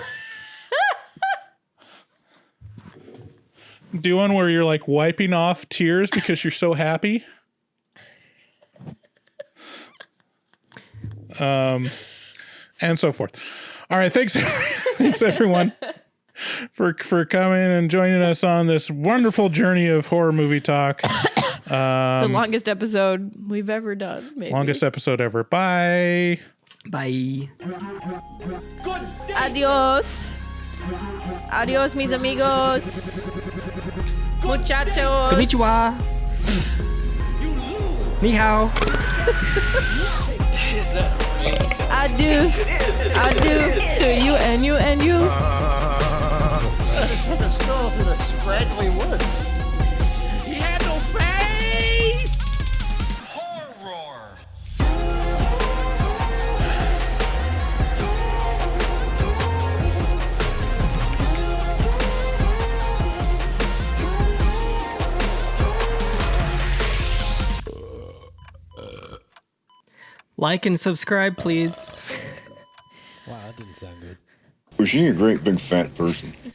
Do one where you're like wiping off tears because you're so happy. And so forth. All right, thanks everyone for coming and joining us on this wonderful journey of horror movie talk. The longest episode we've ever done, maybe. Longest episode ever. Bye. Bye. Adios. Adios, mis amigos. Muchachos. Konnichiwa. Ni hao. Adieu. Adieu to you and you and you. I just had to stroll through the scraggly woods. He had no face! Horror! Like and subscribe, please. Wow, that didn't sound good. Was she a great big fat person?